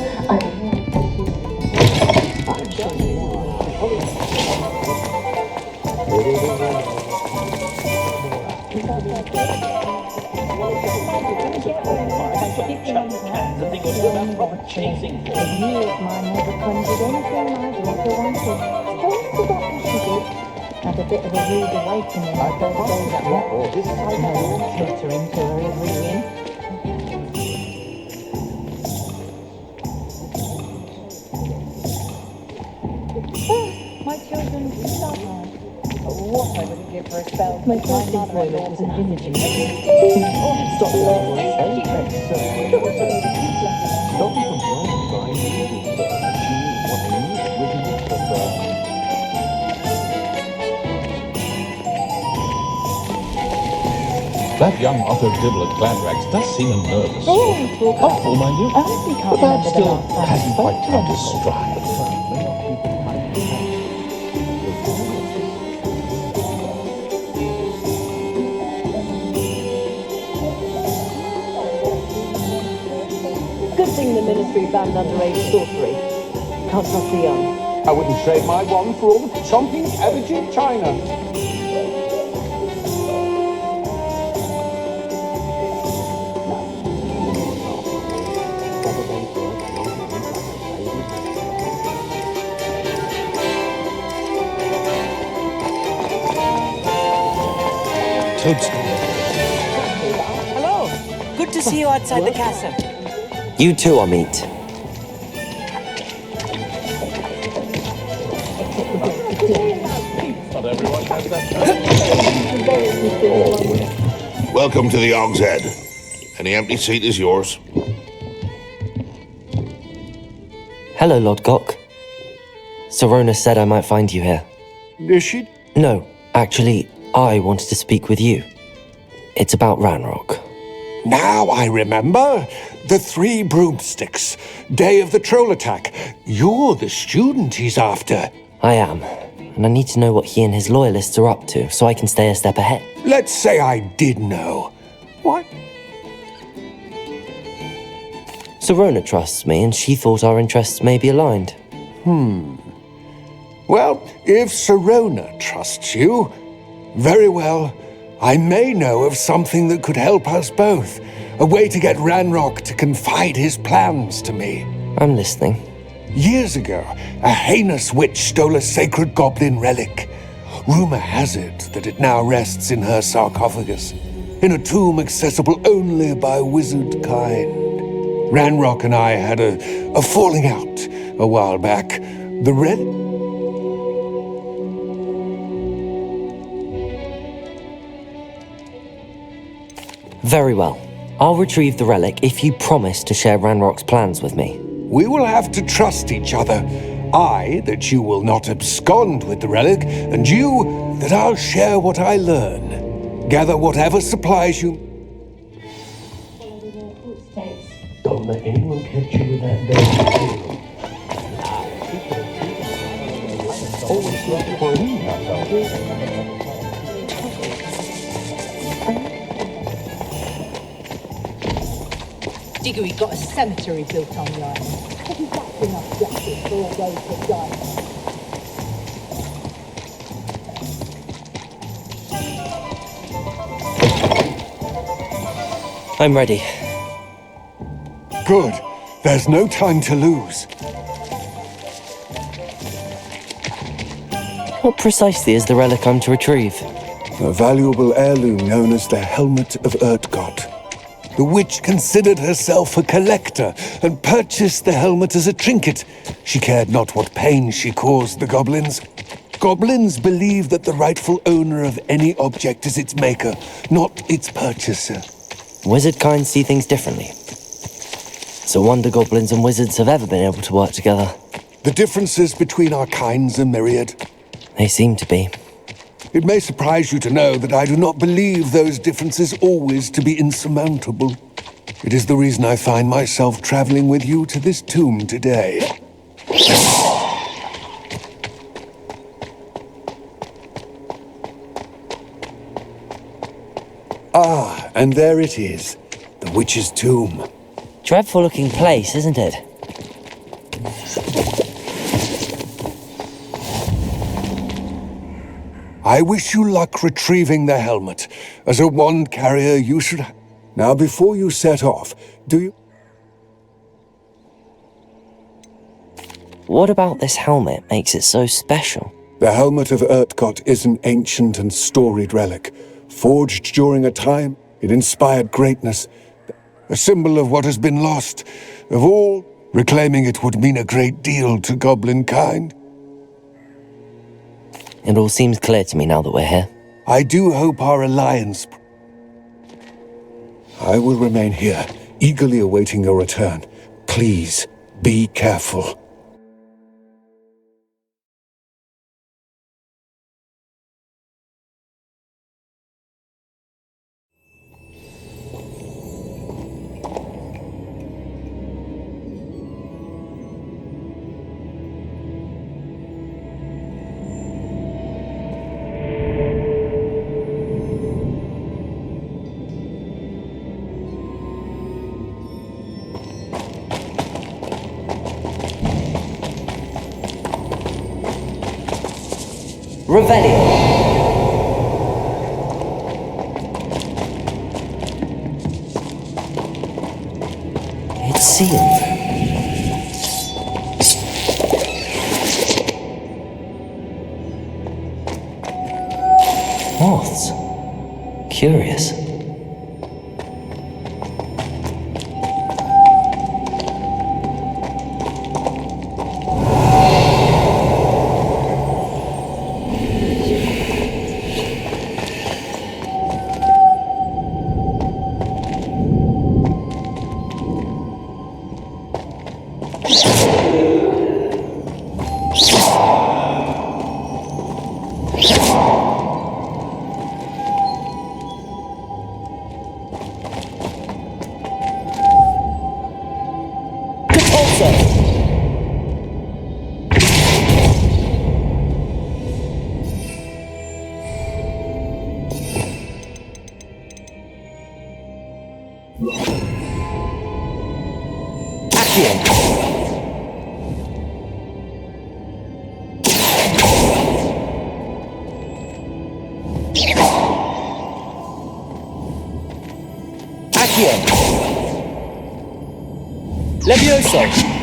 Chasing. For years, my mother conjured anything my daughter wanted. Almost forgot what she did. Had a bit of a rude awakening the first day that met. Catering to her every whim. My children do love her. What I wouldn't give for a spell. My first employment was envisaging her. Stop That young Otto Dibble at Gladrax does seem nervous. Helpful, mind you, but that still hasn't quite come to stride. Good thing the Ministry banned underage sorcery. Can't trust the young. I wouldn't trade my wand for all the chomping cabbage in China. Hello. Good to see you outside the castle. You too, Amit. Not everyone has that. Welcome to the Og's Head. Any empty seat is yours. Hello, Lodgok. Sorona said I might find you here. Is she? No, actually, I wanted to speak with you. It's about Ranrock. Now I remember. The 3 broomsticks. Day of the troll attack. You're the student he's after. I am, and I need to know what he and his loyalists are up to so I can stay a step ahead. Let's say I did know. What? Sorona trusts me, and she thought our interests may be aligned. Well, if Sorona trusts you, very well. I may know of something that could help us both. A way to get Ranrock to confide his plans to me. I'm listening. Years ago, a heinous witch stole a sacred goblin relic. Rumor has it that it now rests in her sarcophagus, in a tomb accessible only by wizard kind. Ranrock and I had a falling out a while back. The relic... Very well. I'll retrieve the relic if you promise to share Ranrock's plans with me. We will have to trust each other. I, that you will not abscond with the relic, and you, that I'll share what I learn. Gather whatever supplies you... Don't let anyone catch you with that dirty tool. Always love to find Diggory got a cemetery built on the island. I think that's enough justice for all those that died. I'm ready. Good. There's no time to lose. What precisely is the relic I'm to retrieve? A valuable heirloom known as the Helmet of Urtkot. The witch considered herself a collector and purchased the helmet as a trinket. She cared not what pain she caused the goblins. Goblins believe that the rightful owner of any object is its maker, not its purchaser. Wizard kind see things differently. It's a wonder goblins and wizards have ever been able to work together. The differences between our kinds are myriad. They seem to be. It may surprise you to know that I do not believe those differences always to be insurmountable. It is the reason I find myself traveling with you to this tomb today. Ah, and there it is, the witch's tomb. Dreadful looking place, isn't it? I wish you luck retrieving the helmet. As a wand carrier, you should... Now, before you set off, do you... What about this helmet makes it so special? The Helmet of Urtkot is an ancient and storied relic. Forged during a time, it inspired greatness. A symbol of what has been lost. Of all, reclaiming it would mean a great deal to goblin kind. It all seems clear to me now that we're here. I do hope our alliance... I will remain here, eagerly awaiting your return. Please, be careful. Revelio. It's sealed. Moths. Curious. Levioso!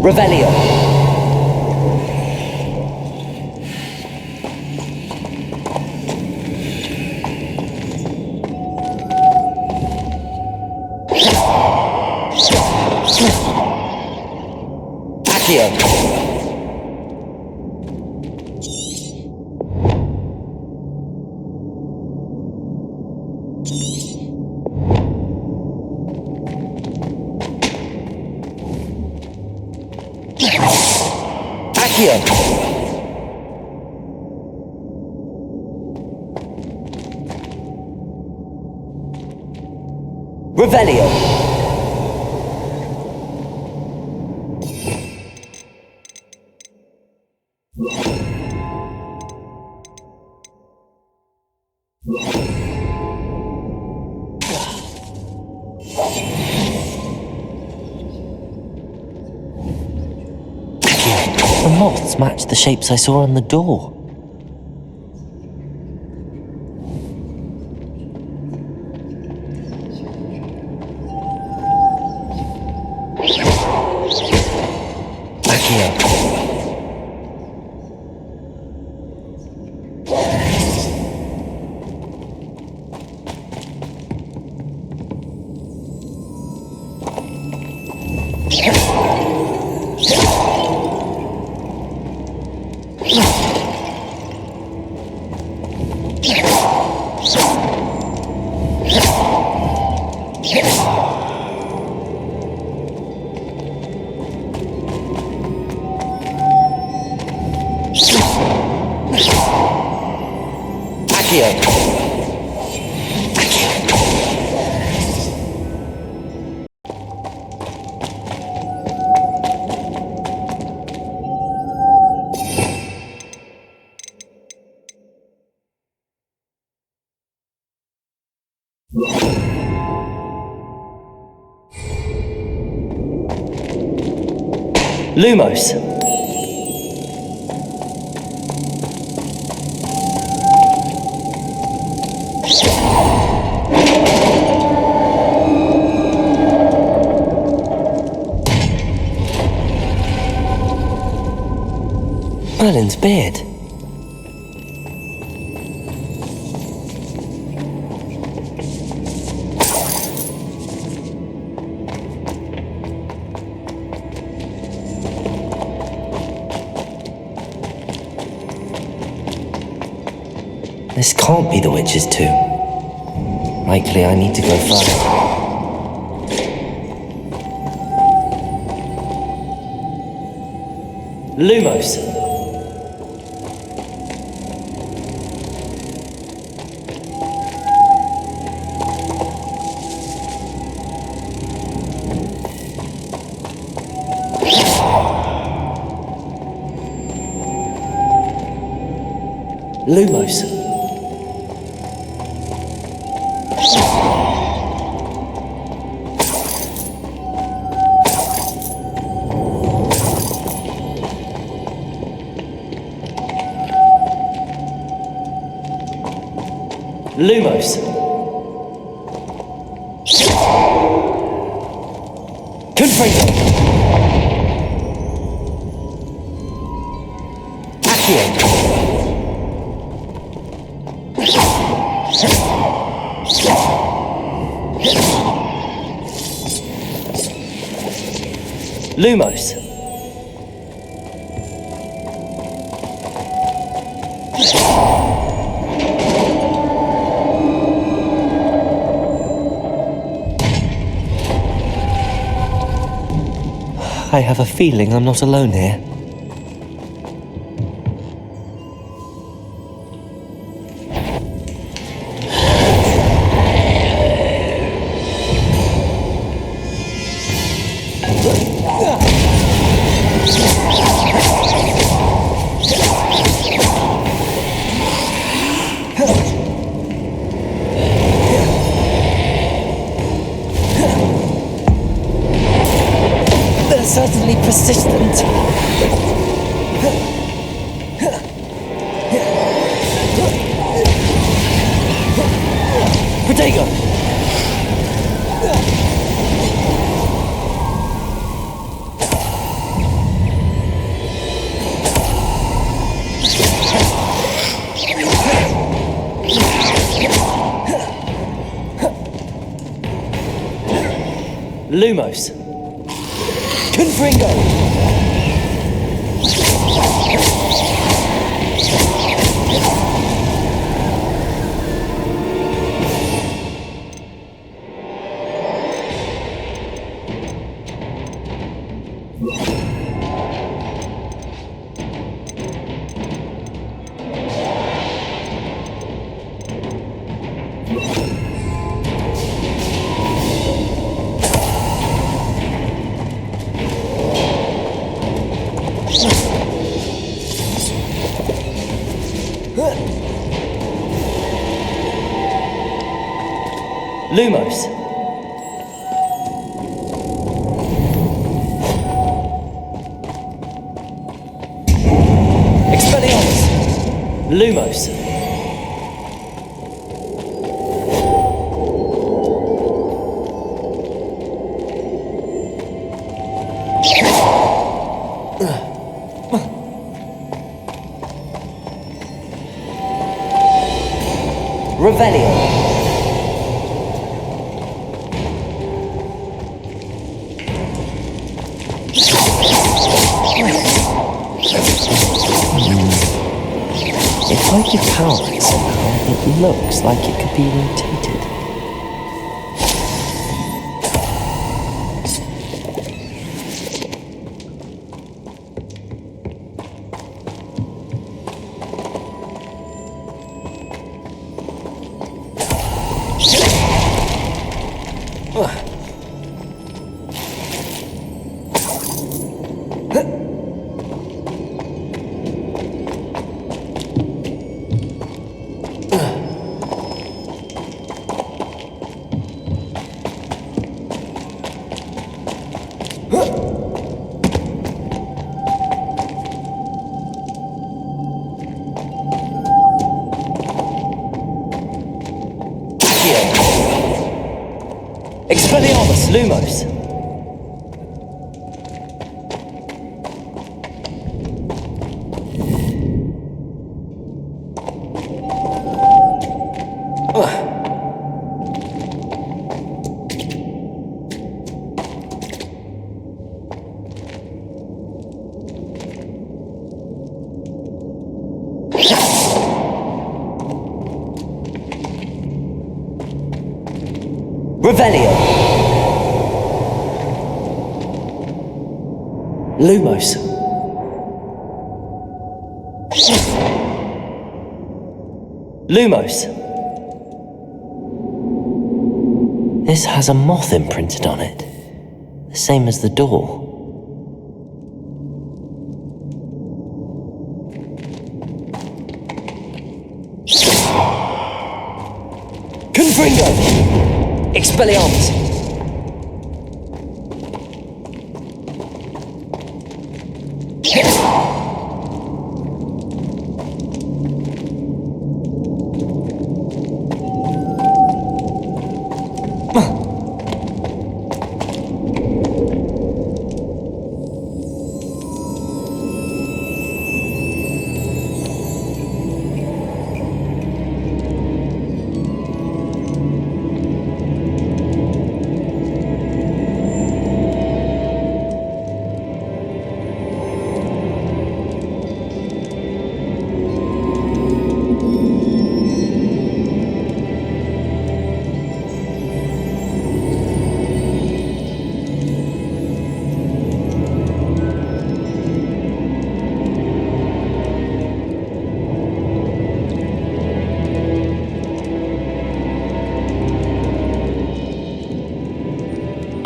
Revelio. Accio. Accio. Revelio. The moths match the shapes I saw on the door. Accio. Lumos. Merlin's beard. This can't be the witch's tomb. Likely I need to go further. Lumos. Lumos. Lumos. Confringo. Accio. Lumos. I have a feeling I'm not alone here. certainly persistent. Protego! Lumos. Confringo! Lumos. Expelliarmus. Lumos. Revelio. If I could power it somehow, it looks like it could be rotated. Expelliarmus Lumos. Revelio. Lumos. Lumos. This has a moth imprinted on it, the same as the door. Confringo! Expelliarmus!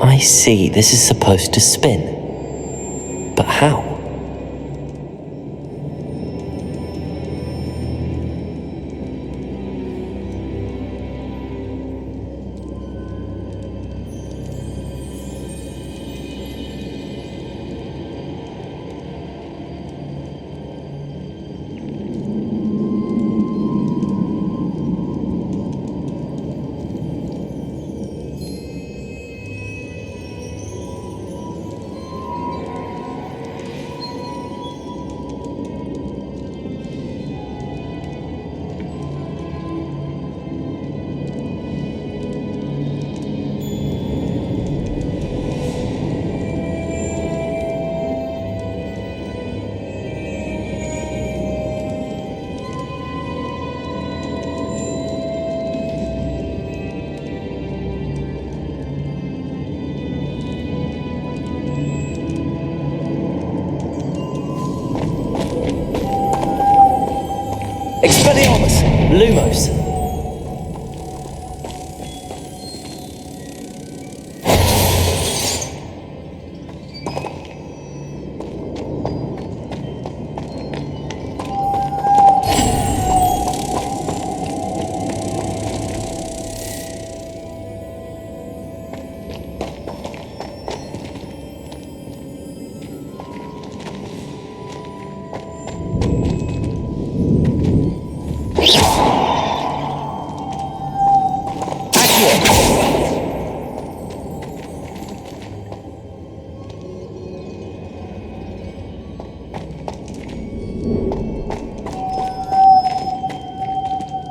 I see, this is supposed to spin. But how? Expelliarmus! Lumos!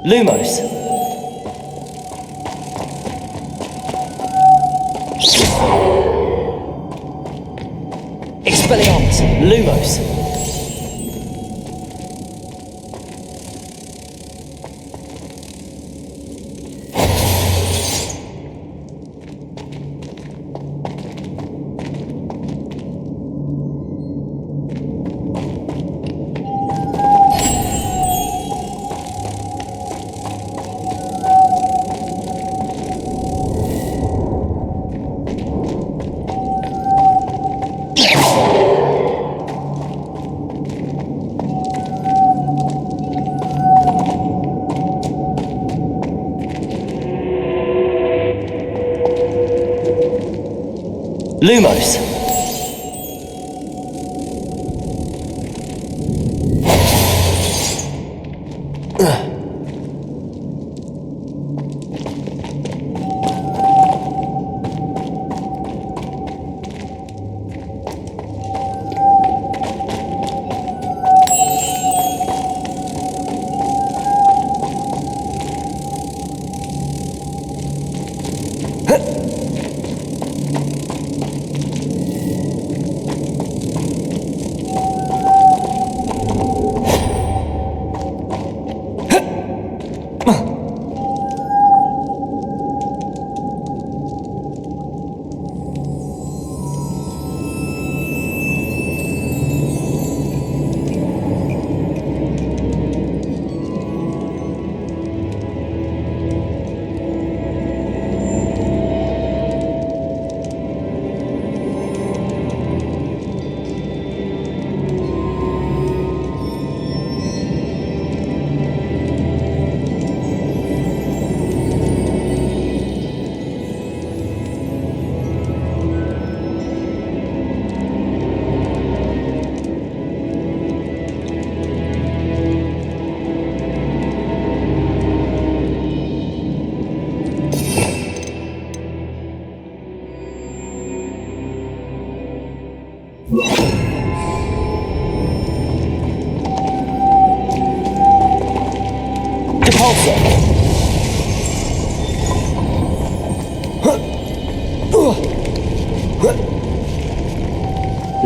Lumos! Expelliarmus! Lumos! Lumos!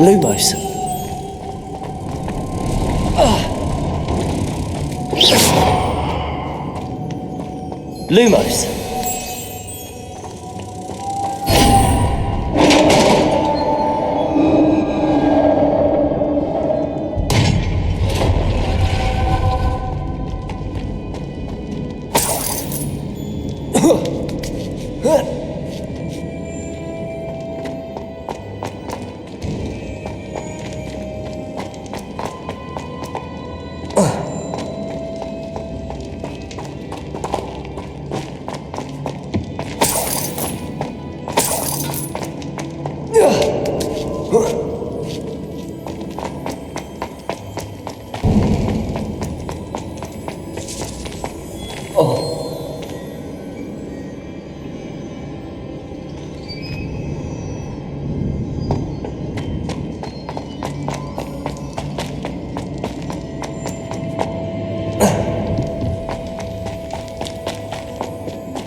Lumos. Lumos.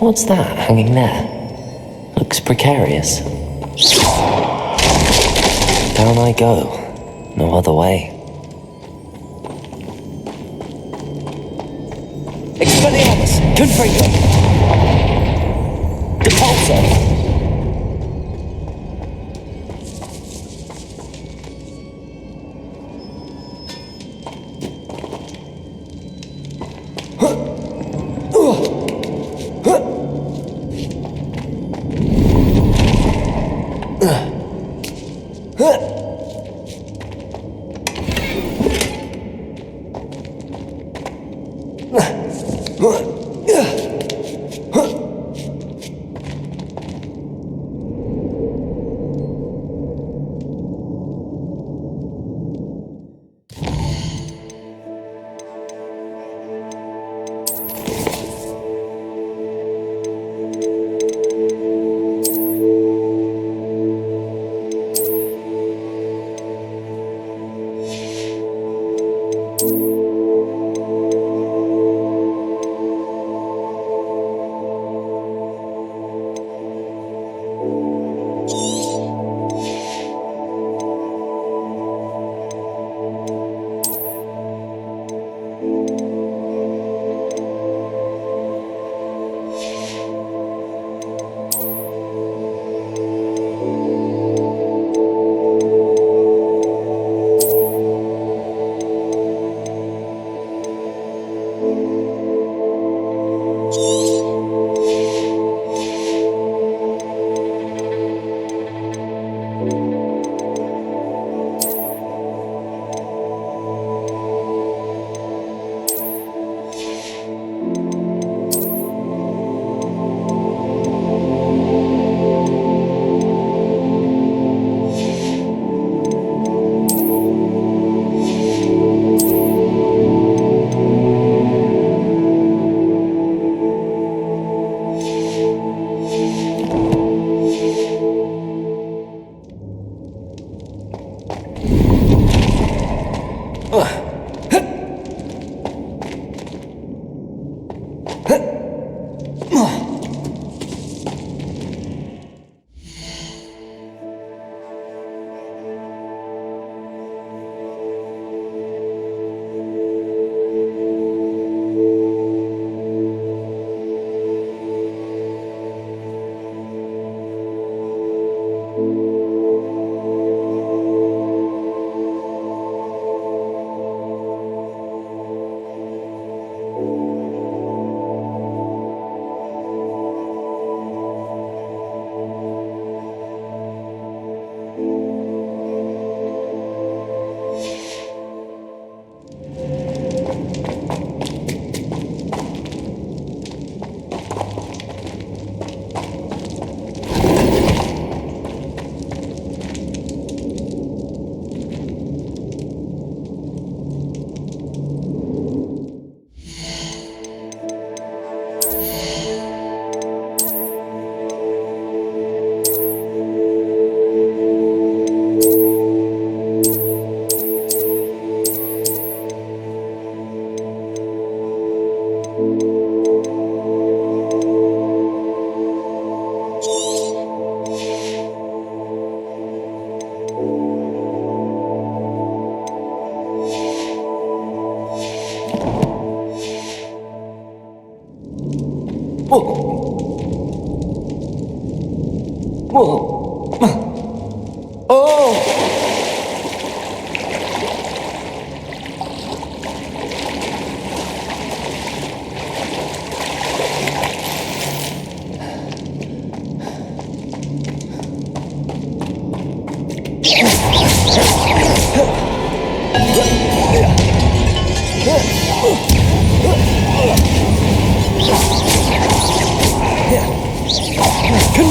What's that hanging there? Looks precarious. Down I go. No other way. Expelliarmus! Confringo! Depulso!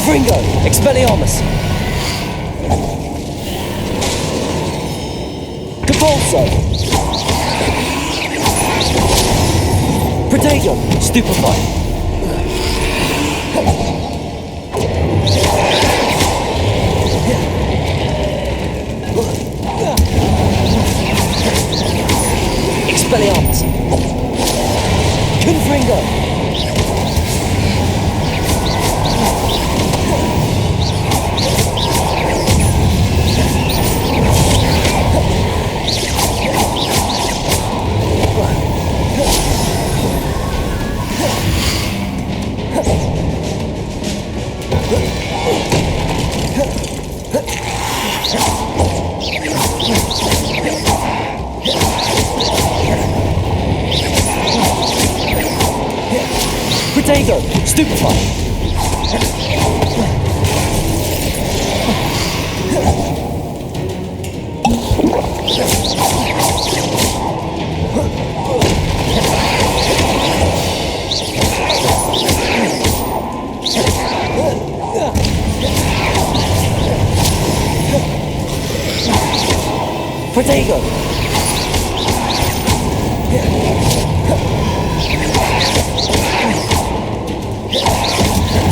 Confringo! Expelliarmus! Capulso! Protego! Stupefy! Expelliarmus! Confringo! Protego!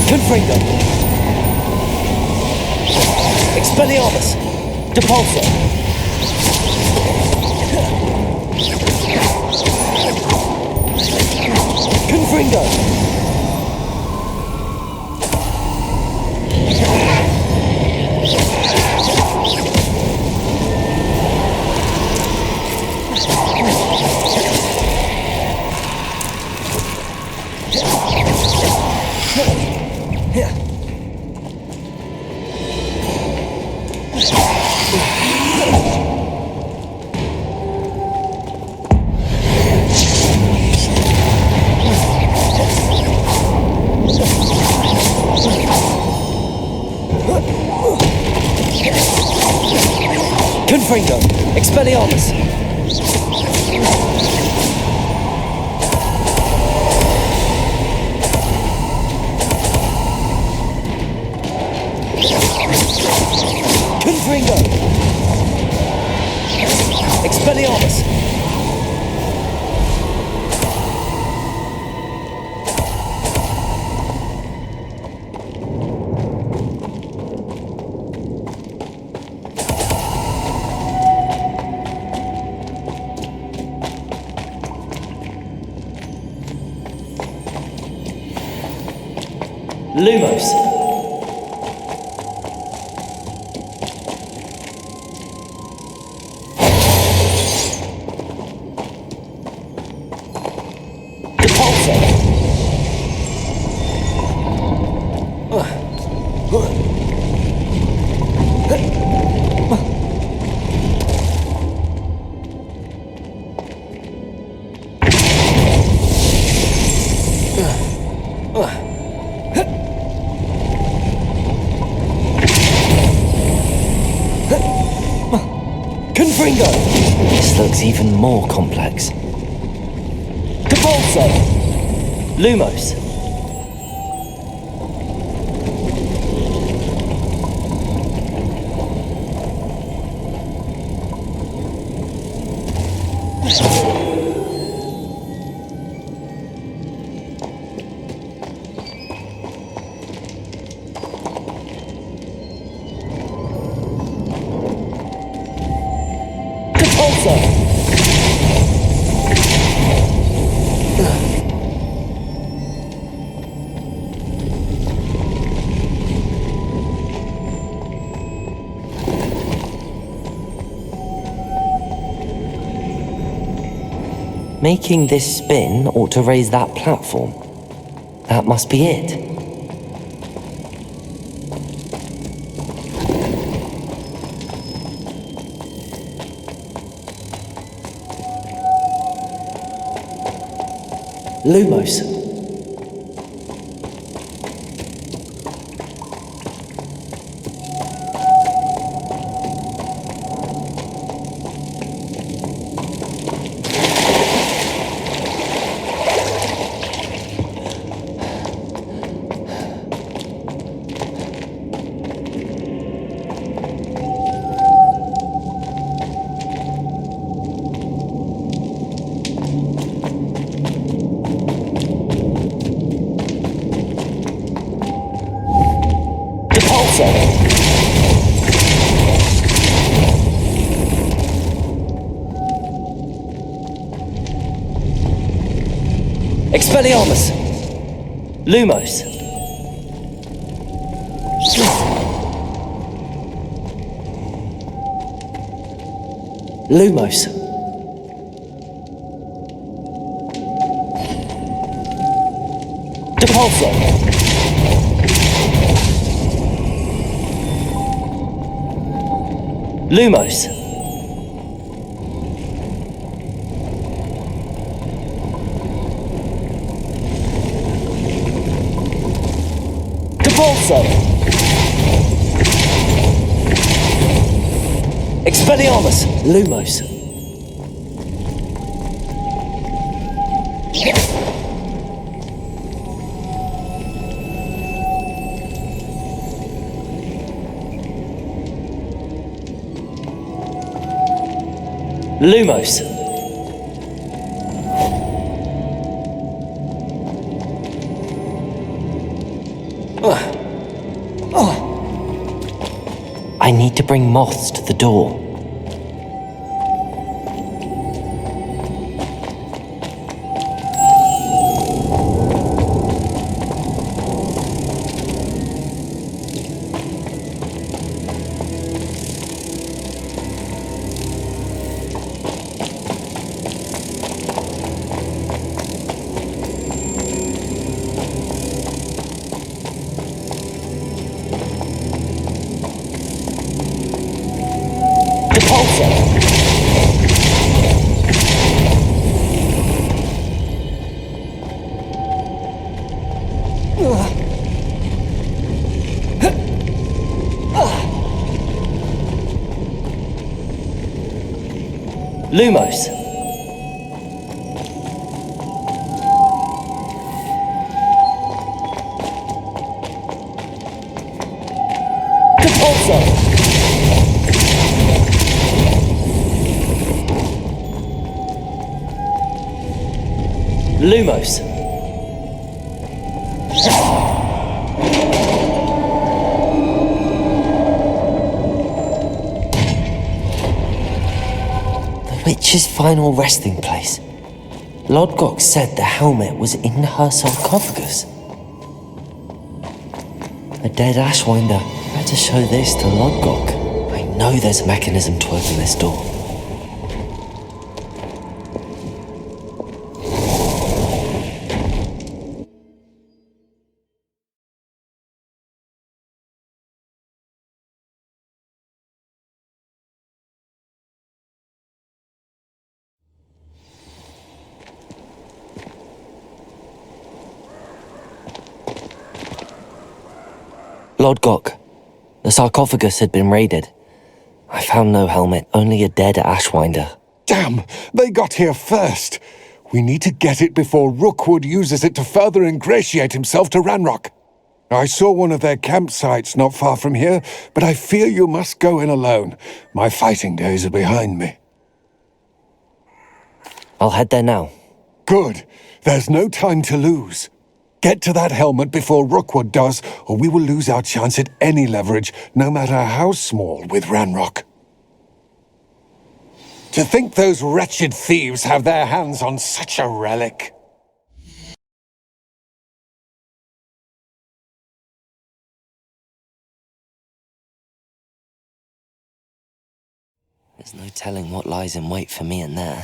Confringo! Expelliarmus! Depulso! Confringo! Confringo! Expelliarmus! Confringo! Expelliarmus! Lumos. Depulso. Confringo! This looks even more complex. Depulso! Lumos. Making this spin ought to raise that platform. That must be it. Lumos. Expelliarmus! Lumos! Lumos! Depulso! Lumos! Depulso! Expelliarmus! Lumos! Lumos. I need to bring moths to the door. Lumos. Compulso. Lumos. Witch's final resting place. Lodgok said the helmet was in her sarcophagus. A dead Ashwinder. Better show this to Lodgok. I know there's a mechanism to open this door. Lodgok. The sarcophagus had been raided. I found no helmet, only a dead Ashwinder. Damn! They got here first! We need to get it before Rookwood uses it to further ingratiate himself to Ranrock. I saw one of their campsites not far from here, but I fear you must go in alone. My fighting days are behind me. I'll head there now. Good. There's no time to lose. Get to that helmet before Rookwood does, or we will lose our chance at any leverage, no matter how small, with Ranrock. To think those wretched thieves have their hands on such a relic. There's no telling what lies in wait for me in there.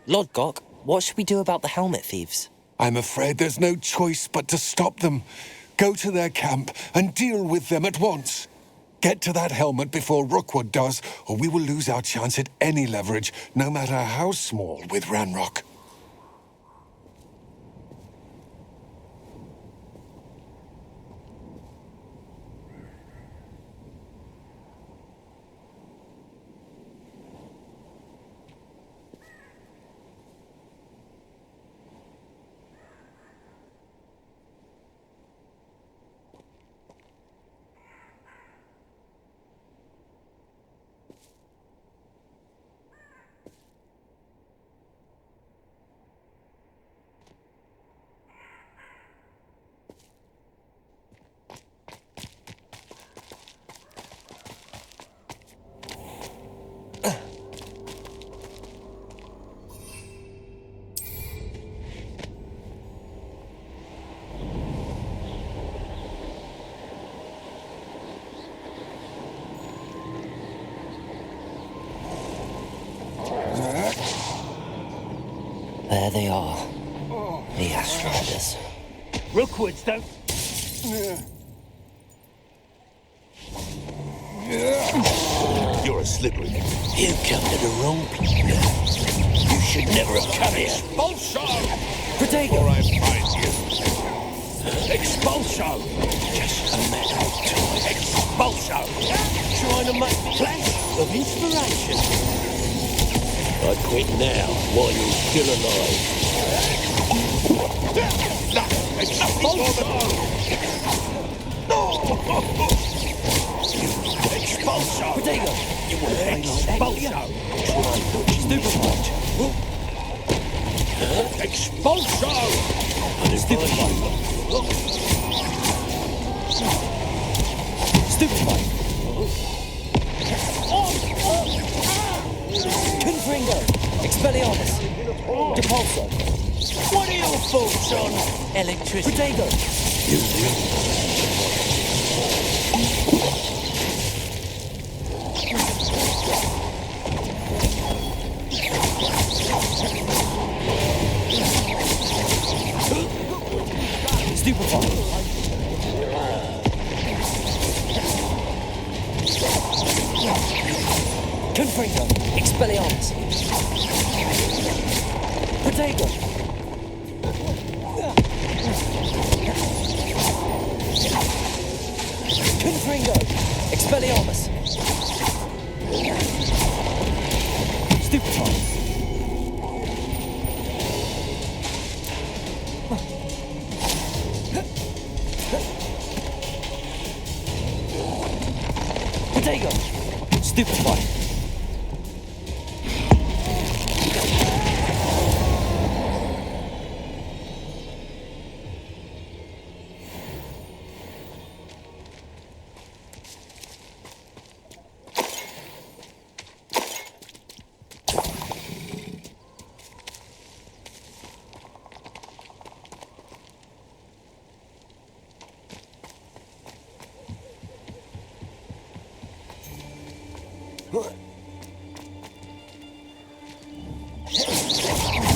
Lodgok, what should we do about the helmet thieves? I'm afraid there's no choice but to stop them. Go to their camp and deal with them at once. Get to that helmet before Rookwood does, or we will lose our chance at any leverage, no matter how small, with Ranrock. There they are. The Ashriders. Rookwoods don't... You're a slippery. You come to the wrong people. You should never have come here. Expulso! Protego! Or I find you. Expulso! Just a matter of time. Expulso! Trying to make flash of inspiration. I quit now while you're still alive. Expulso! Expulso! Protego! You want to play like Expulso! Stupefy! Expulso! Stupefy! Stupefy! Confringo! Expelliarmus! Depulso! What are your thoughts on electricity? Protego! Stupefy! Confringo! Expelliarmus! Protego! Confringo! Expelliarmus! Stupefy! Protego! Stupefy!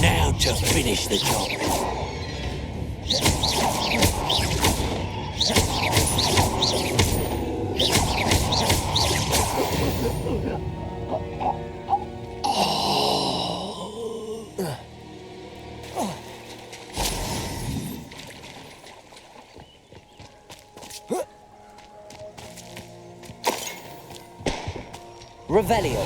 Now to finish the job. Revelio.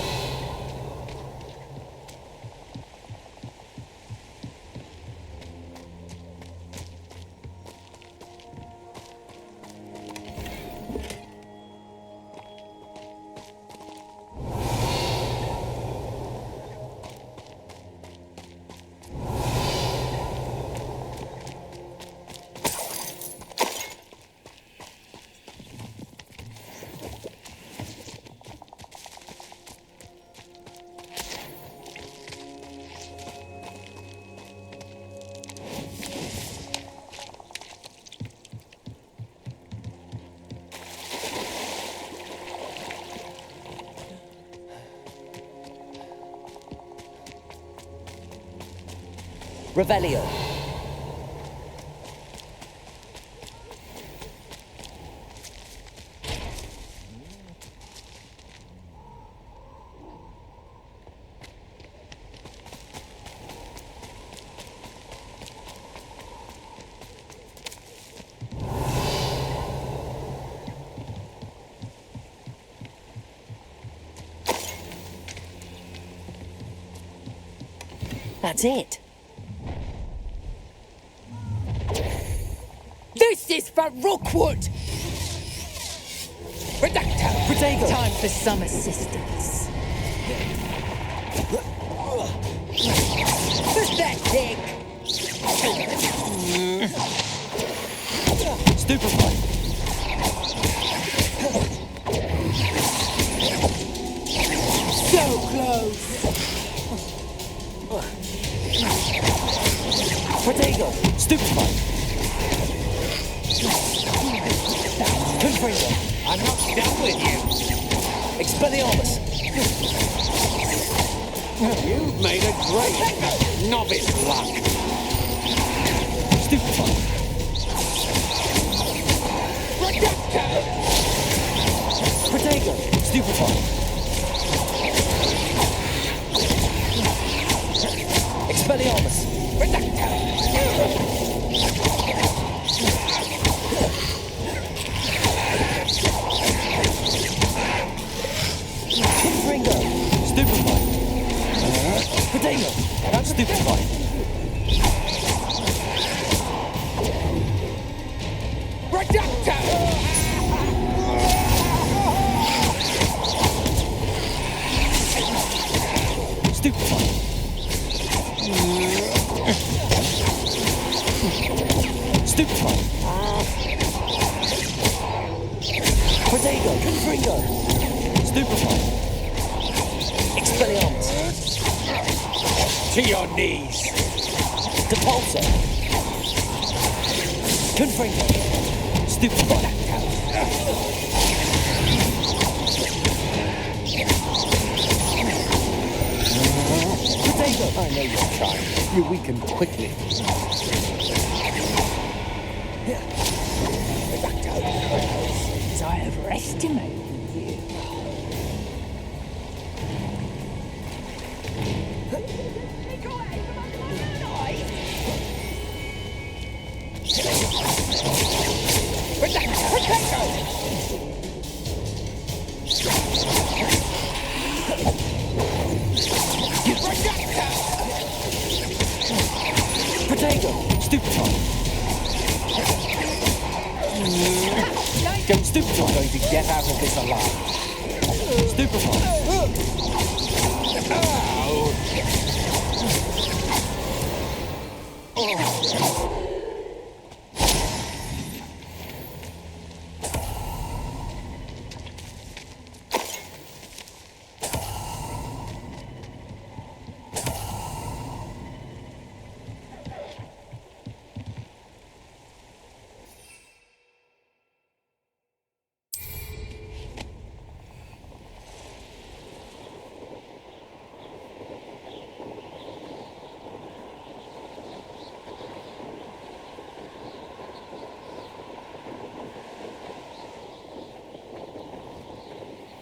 Revelio. That's it. This is for Rookwood! Redactor! Protego! Time for some assistance. Pathetic! Stupefy! So close! Protego! Stupefy! Confringo! I'm not done with you! Expelliarmus! You've made a great novice luck! Stupefy! Redactor! Protego! Stupefy! Potato! That's stupefying. Stupefying. Stupefying. Potato! Confringo! Stupefying. Expelliarmus. To your knees. Depulso. Confringo. Stupefying. Potato! I know you're trying. You weaken quickly. So I overestimated you. Potato! Stupefying. Don't Stupefying going to get out of this alive. Stupefying.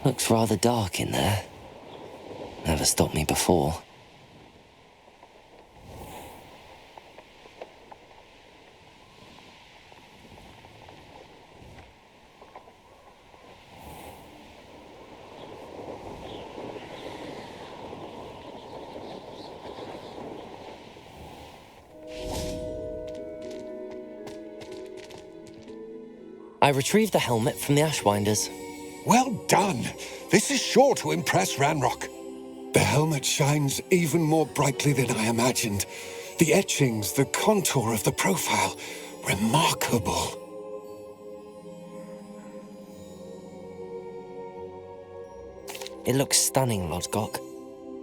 Looks rather dark in there. Never stopped me before. I retrieved the helmet from the Ashwinders. Well done. This is sure to impress Ranrock. The helmet shines even more brightly than I imagined. The etchings, the contour of the profile, remarkable. It looks stunning, Lodgok.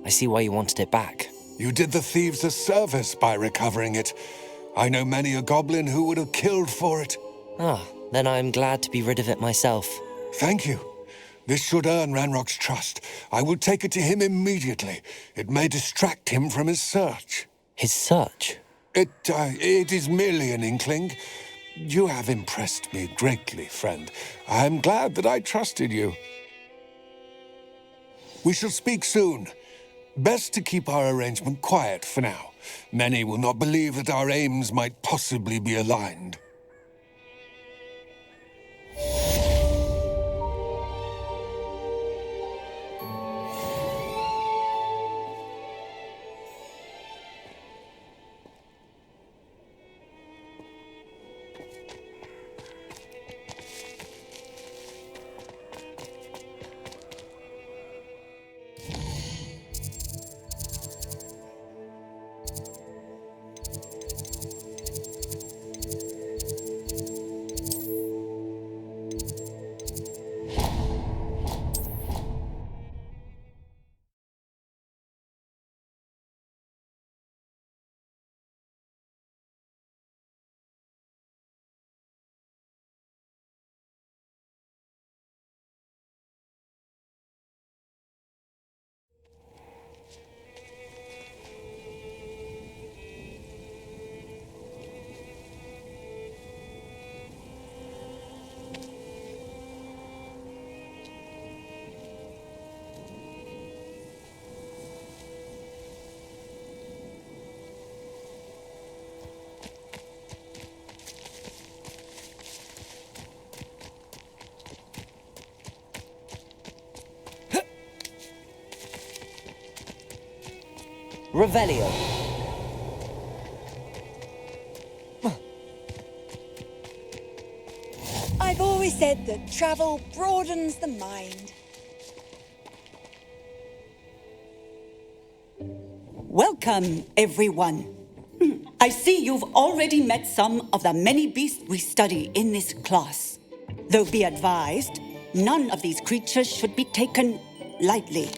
I see why you wanted it back. You did the thieves a service by recovering it. I know many a goblin who would have killed for it. Ah, then I'm glad to be rid of it myself. Thank you. This should earn Ranrock's trust. I will take it to him immediately. It may distract him from his search. His search? It is merely an inkling. You have impressed me greatly, friend. I'm glad that I trusted you. We shall speak soon. Best to keep our arrangement quiet for now. Many will not believe that our aims might possibly be aligned. Revelio. I've always said that travel broadens the mind. Welcome, everyone. I see you've already met some of the many beasts we study in this class. Though be advised, none of these creatures should be taken lightly.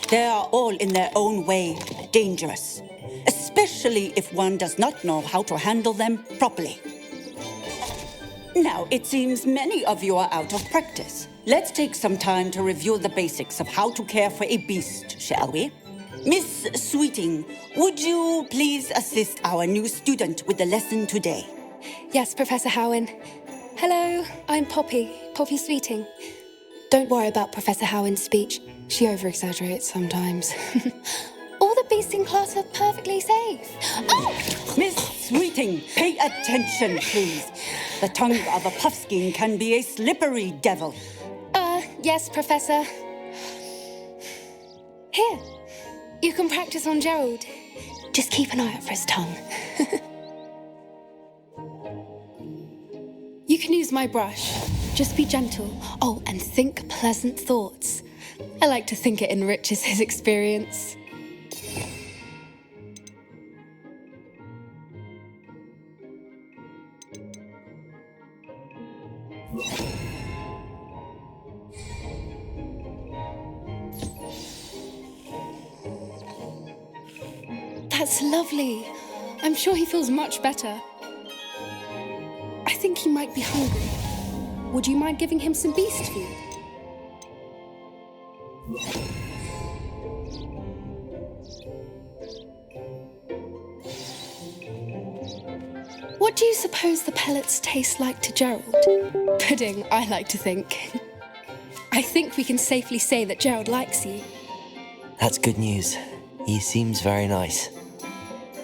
They are all in their own way dangerous, especially if one does not know how to handle them properly. Now, it seems many of you are out of practice. Let's take some time to review the basics of how to care for a beast, shall we? Miss Sweeting, would you please assist our new student with the lesson today? Yes, Professor Howen. Hello, I'm Poppy Sweeting. Don't worry about Professor Howen's speech. She over-exaggerates sometimes. All the beasts in class are perfectly safe. Oh! Miss Sweeting, pay attention, please. The tongue of a puffskein can be a slippery devil. Yes, Professor. Here, you can practice on Gerald. Just keep an eye out for his tongue. You can use my brush. Just be gentle. Oh, and think pleasant thoughts. I like to think it enriches his experience. That's lovely. I'm sure he feels much better. I think he might be hungry. Would you mind giving him some beast food? What do you suppose the pellets taste like to Gerald? Pudding, I like to think. I think we can safely say that Gerald likes you. That's good news. He seems very nice.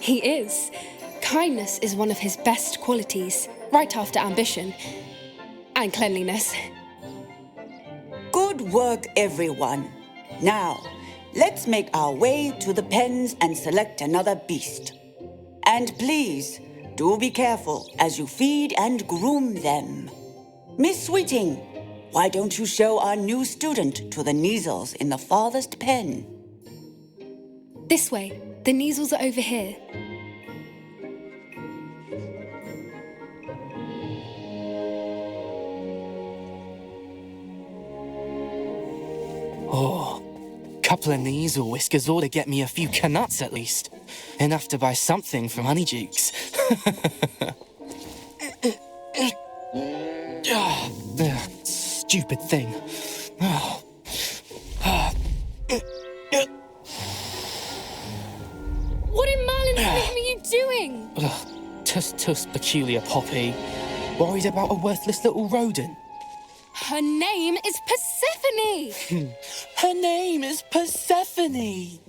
He is. Kindness is one of his best qualities, right after ambition. And cleanliness. Good work, everyone. Now, let's make our way to the pens and select another beast. And please, do be careful as you feed and groom them. Miss Sweeting, why don't you show our new student to the Neasels in the farthest pen? This way. The Neasels are over here. Oh, couple of Neasel whiskers ought to get me a few canuts at least. Enough to buy something from Honeydukes. Stupid thing. What in Merlin's name are you doing? Tuss, peculiar Poppy. Worried about a worthless little rodent. Her name is Persephone! Her name is Persephone!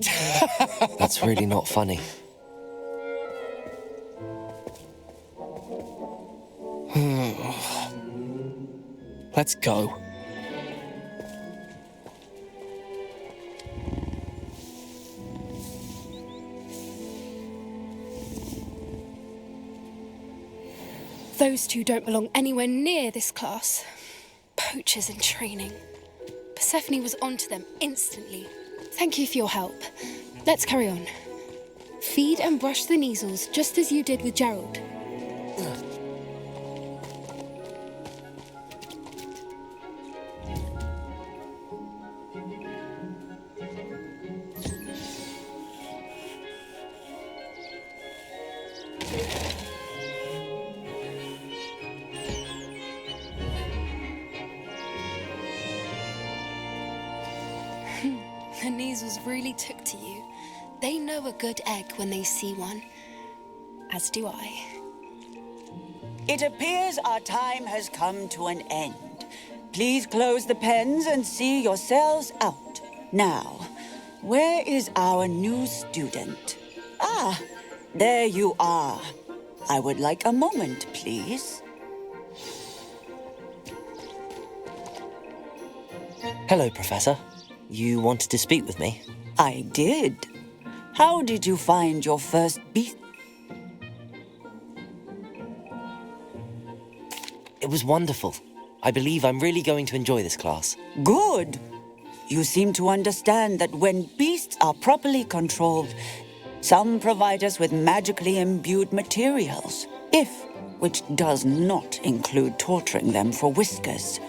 That's really not funny. Let's go. Those two don't belong anywhere near this class. Poachers in training. Persephone was onto them instantly. Thank you for your help. Let's carry on. Feed and brush the Neasels just as you did with Gerald. The Neasels really took to you. They know a good egg when they see one. As do I. It appears our time has come to an end. Please close the pens and see yourselves out. Now, where is our new student? Ah, there you are. I would like a moment, please. Hello, Professor. You wanted to speak with me? I did. how did you find your first beast? It was wonderful. I believe I'm really going to enjoy this class. Good. You seem to understand that when beasts are properly controlled, some provide us with magically imbued materials, which does not include torturing them for whiskers.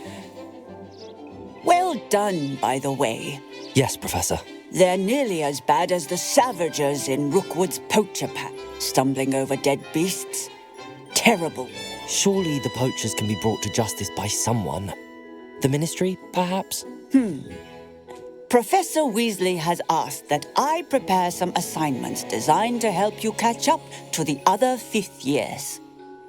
Well done, by the way. Yes, Professor. They're nearly as bad as the Savagers in Rookwood's poacher pack, stumbling over dead beasts. Terrible. Surely the poachers can be brought to justice by someone. The Ministry, perhaps? Professor Weasley has asked that I prepare some assignments designed to help you catch up to the other 5th years.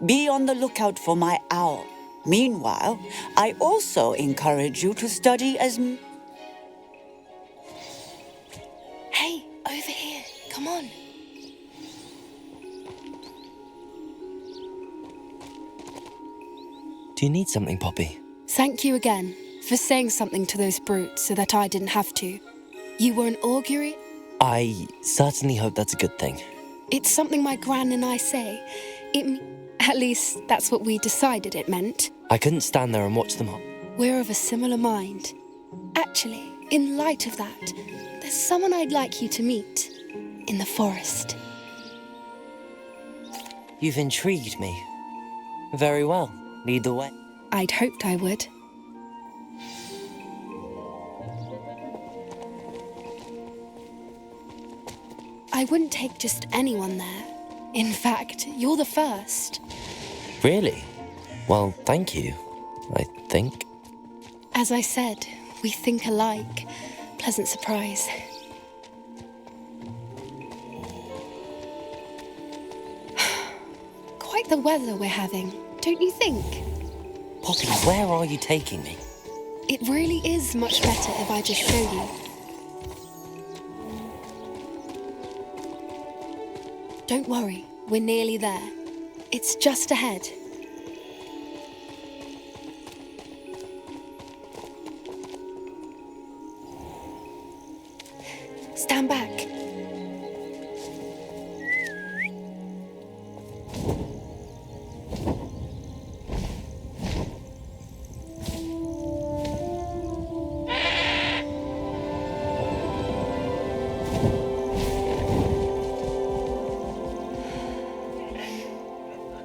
Be on the lookout for my owl. Meanwhile, I also encourage you to study as... Hey, over here. Come on. Do you need something, Poppy? Thank you again for saying something to those brutes so that I didn't have to. You were an augury? I certainly hope that's a good thing. It's something my gran and I say. At least, that's what we decided it meant. I couldn't stand there and watch them hop. We're of a similar mind. Actually, in light of that, there's someone I'd like you to meet in the forest. You've intrigued me. Very well. Lead the way. I'd hoped I would. I wouldn't take just anyone there. In fact, you're the first. Really? Well, thank you, I think. As I said, we think alike. Pleasant surprise. Quite the weather we're having, don't you think? Poppy, where are you taking me? It really is much better if I just show you. Don't worry, we're nearly there. It's just ahead. Stand back.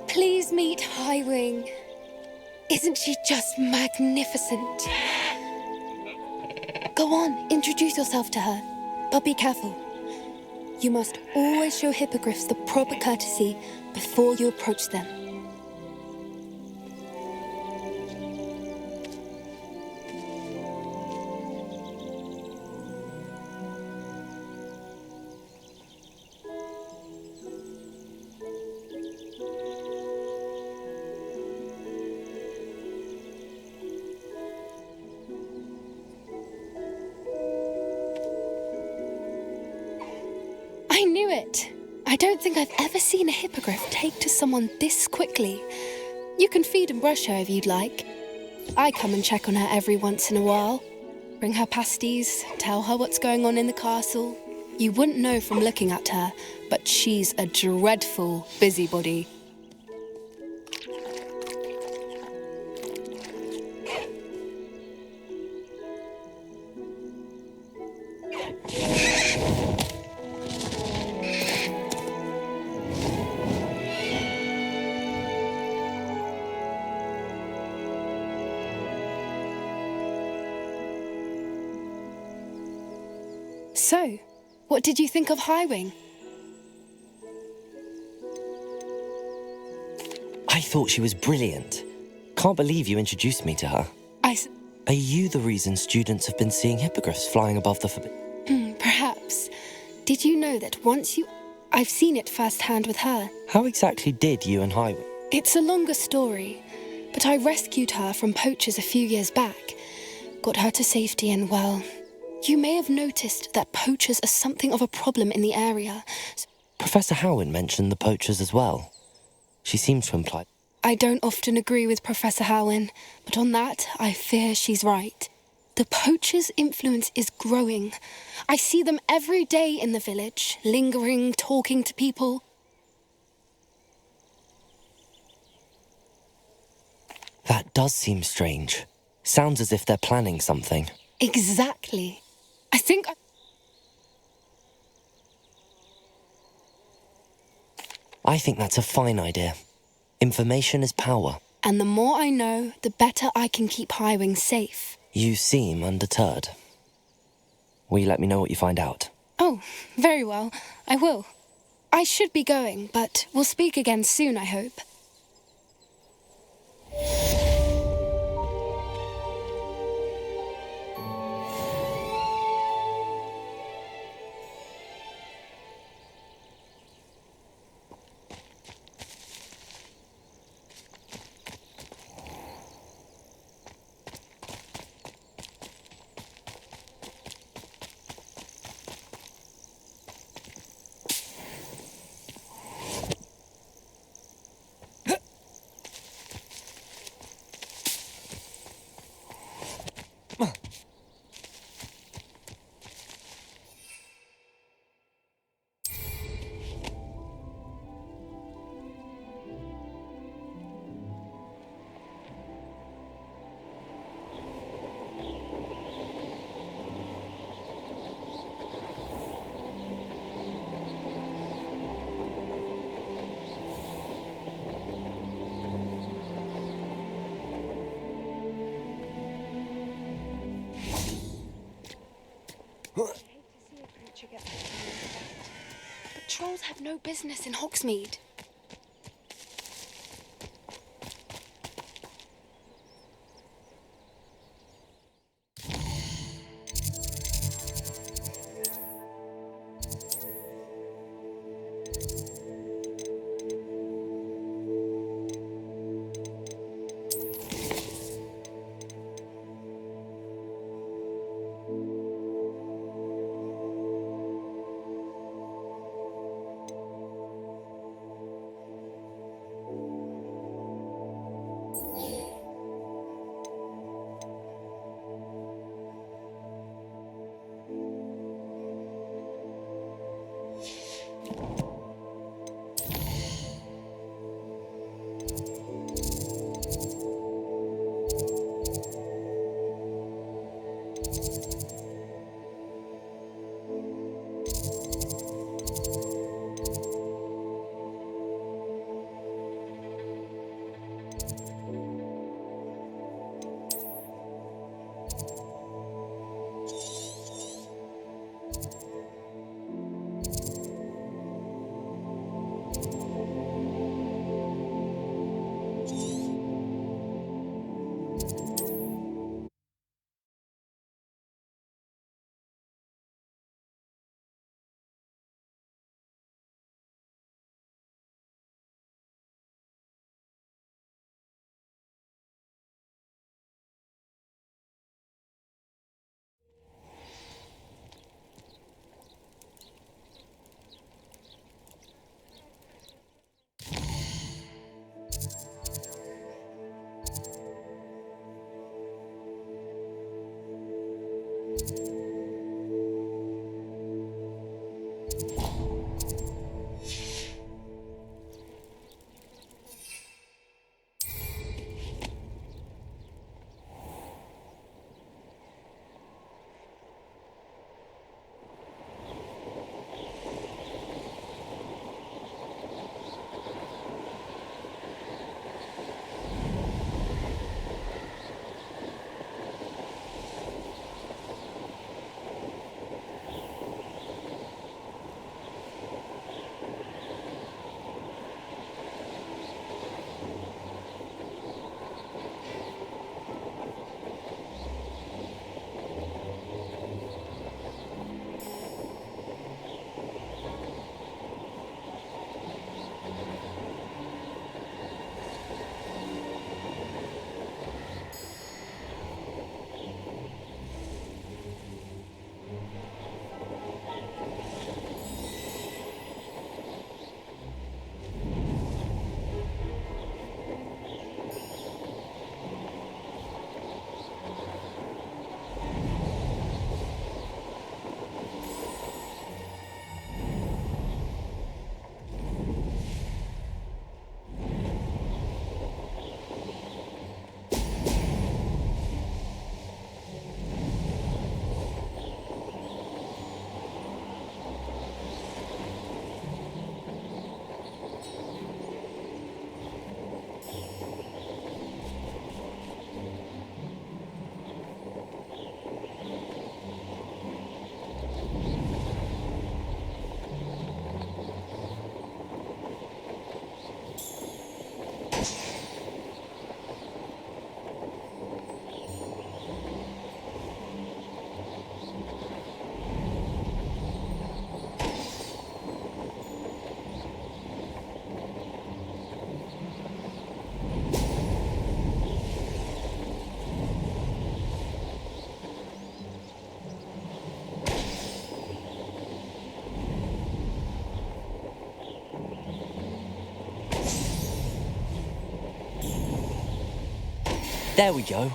Please meet Highwing. Isn't she just magnificent? Go on, introduce yourself to her. But be careful. You must always show hippogriffs the proper courtesy before you approach them. I knew it. I don't think I've ever seen a hippogriff take to someone this quickly. You can feed and brush her if you'd like. I come and check on her every once in a while. Bring her pasties, tell her what's going on in the castle. You wouldn't know from looking at her, but she's a dreadful busybody. So, what did you think of Highwing? I thought she was brilliant. Can't believe you introduced me to her. Are you the reason students have been seeing hippogriffs flying above the Perhaps. Did you know that I've seen it firsthand with her. How exactly did you and Highwing? It's a longer story, but I rescued her from poachers a few years back. Got her to safety and, well, you may have noticed that poachers are something of a problem in the area. Professor Howin mentioned the poachers as well. She seems to imply... I don't often agree with Professor Howin, but on that, I fear she's right. The poachers' influence is growing. I see them every day in the village, lingering, talking to people. That does seem strange. Sounds as if they're planning something. Exactly. I think I think that's a fine idea. Information is power. And the more I know, the better I can keep Highwing safe. You seem undeterred. Will you let me know what you find out? Oh, very well. I will. I should be going, but we'll speak again soon, I hope. But trolls have no business in Hogsmeade. There we go.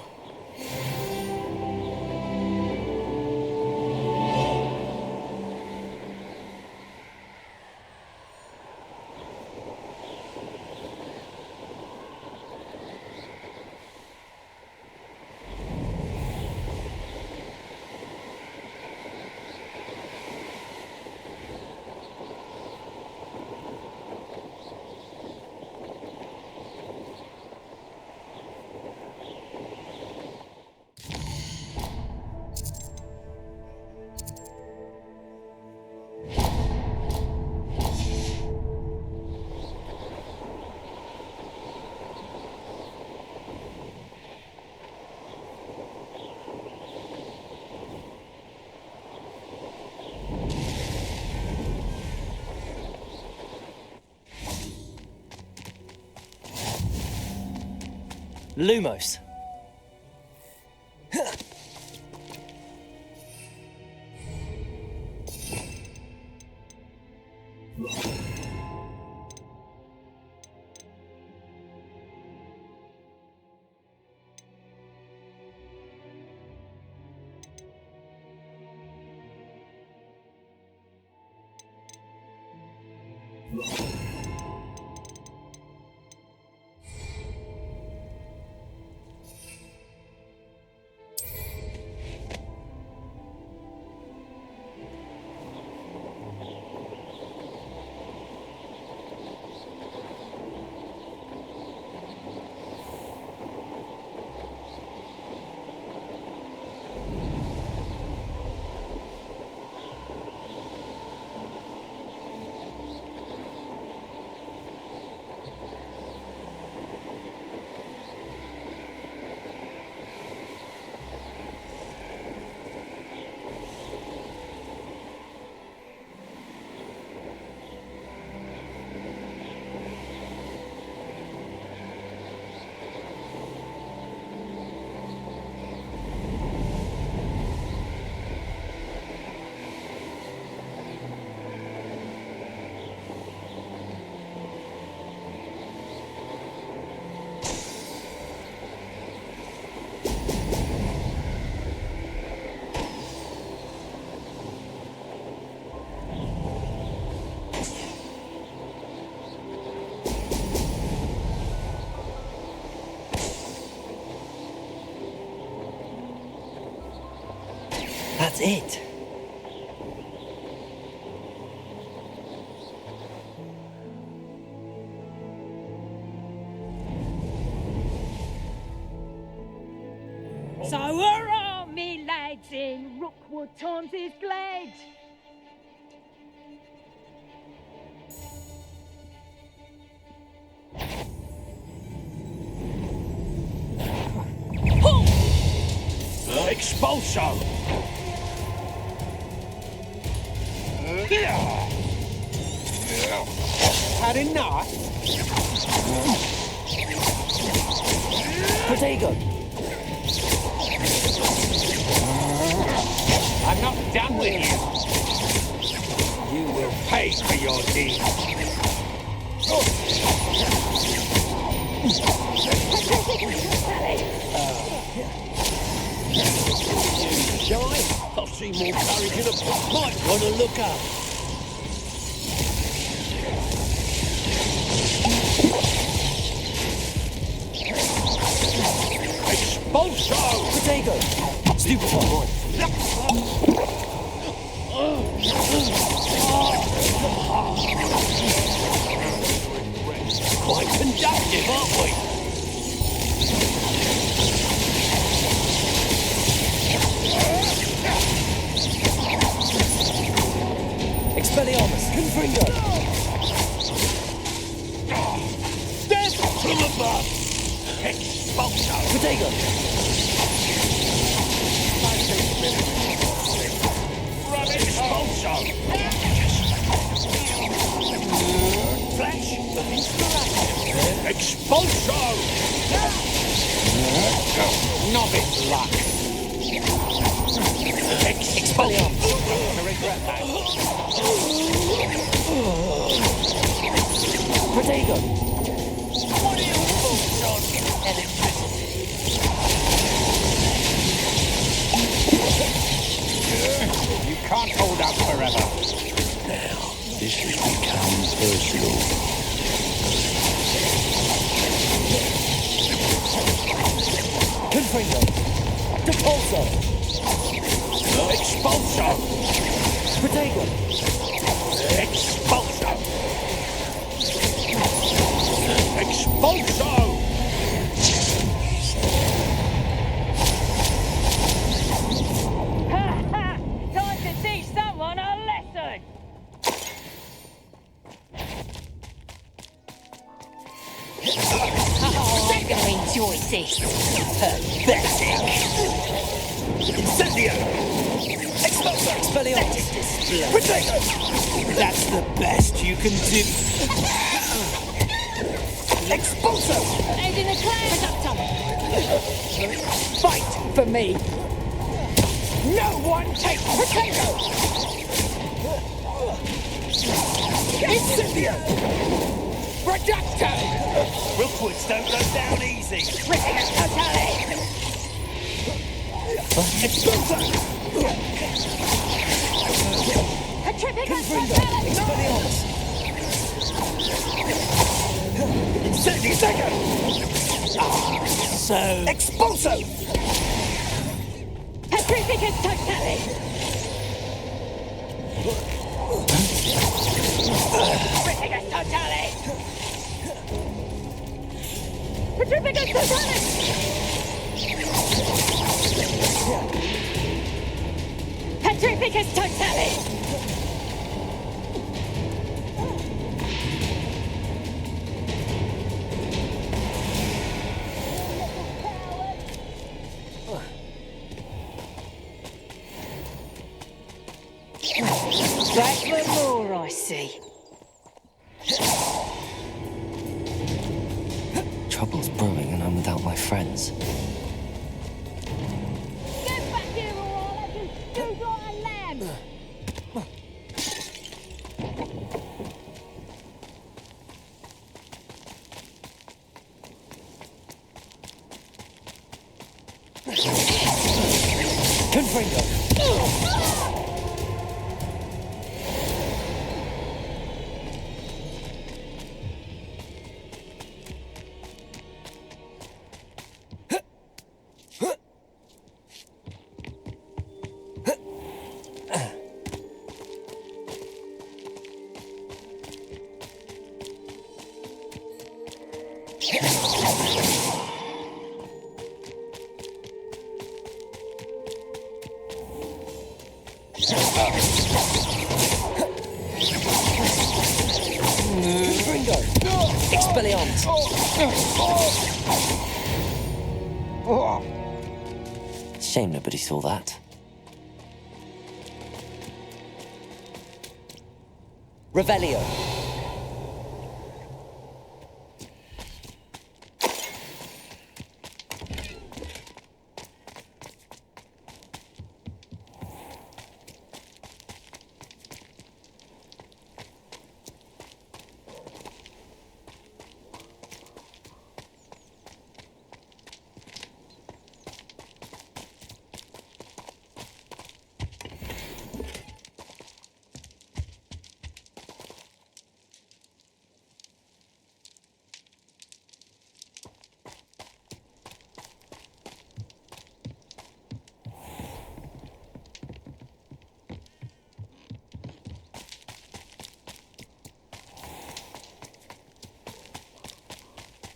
Lumos. That's it. So hurrah, me lads, in Rookwood times is glad. Expulso! Had enough? Protego! I'm not done with you. You will pay for your deed. Shy? I'll see more courage in a book. Might want to look up. Expulso! Protego! Stupefy boy. Quite conductive, aren't we? Expelliarmus! Confringo! Death from above! Expulso! Protego! Expulso! Flash of inspiration! Expulso! Novice luck! Expelliarmus! I regret that. Protego! What are your thoughts on electricity? forever. Now, this has become personal. Confringo! Depulso! Expulso! Protego! Expulso! Expulso! Time to teach someone a lesson! Oh, I'm gonna enjoy this. Pathetic! Incendio! Expulso! Expelliarmus! Protego! That's the best you can do. Expulso! And in the clan! Fight for me! No one takes Protego! Incendio! Reducto! Rookwoods don't go down easy. Expulso! Expelliarmus! Incendio! So... Expulso! Petrificus totale! Petrificus totale! Petrificus totale! Petrificus totale! Back for more, I see. Trouble's brewing and I'm without my friends. Get back here or I'll have you stewed like a lamb! Confringo! Expelliarmus! Shame nobody saw that. Revelio!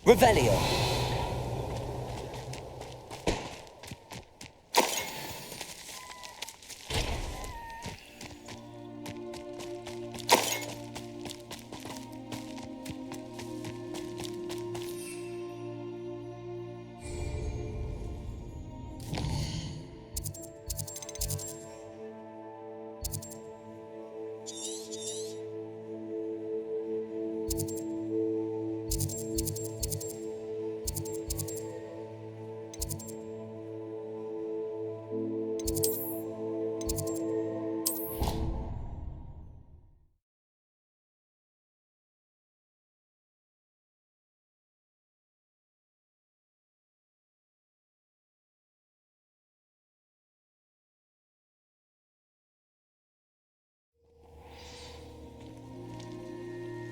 Revelio!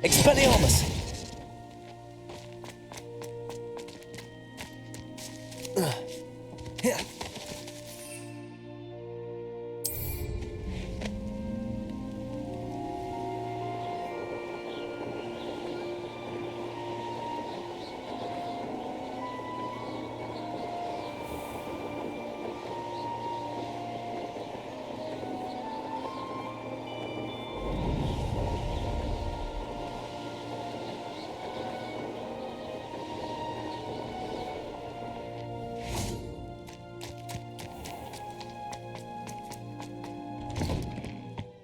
Expelliarmus! Here.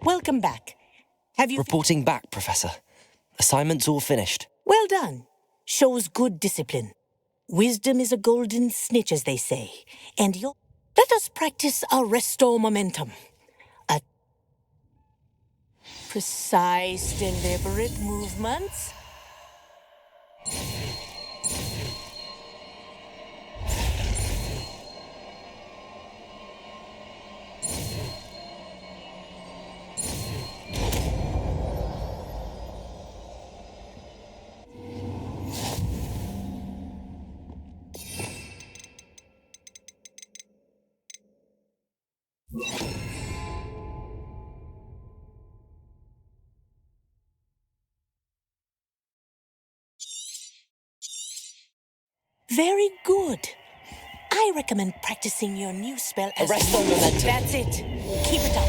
Welcome back. Have you... Reporting back, Professor. Assignment's all finished. Well done. Shows good discipline. Wisdom is a golden snitch, as they say. And you'll... Let us practice our restore momentum. A precise, deliberate movements. Very good. I recommend practicing your new spell as... Arrest on momentum. That's it. Keep it up.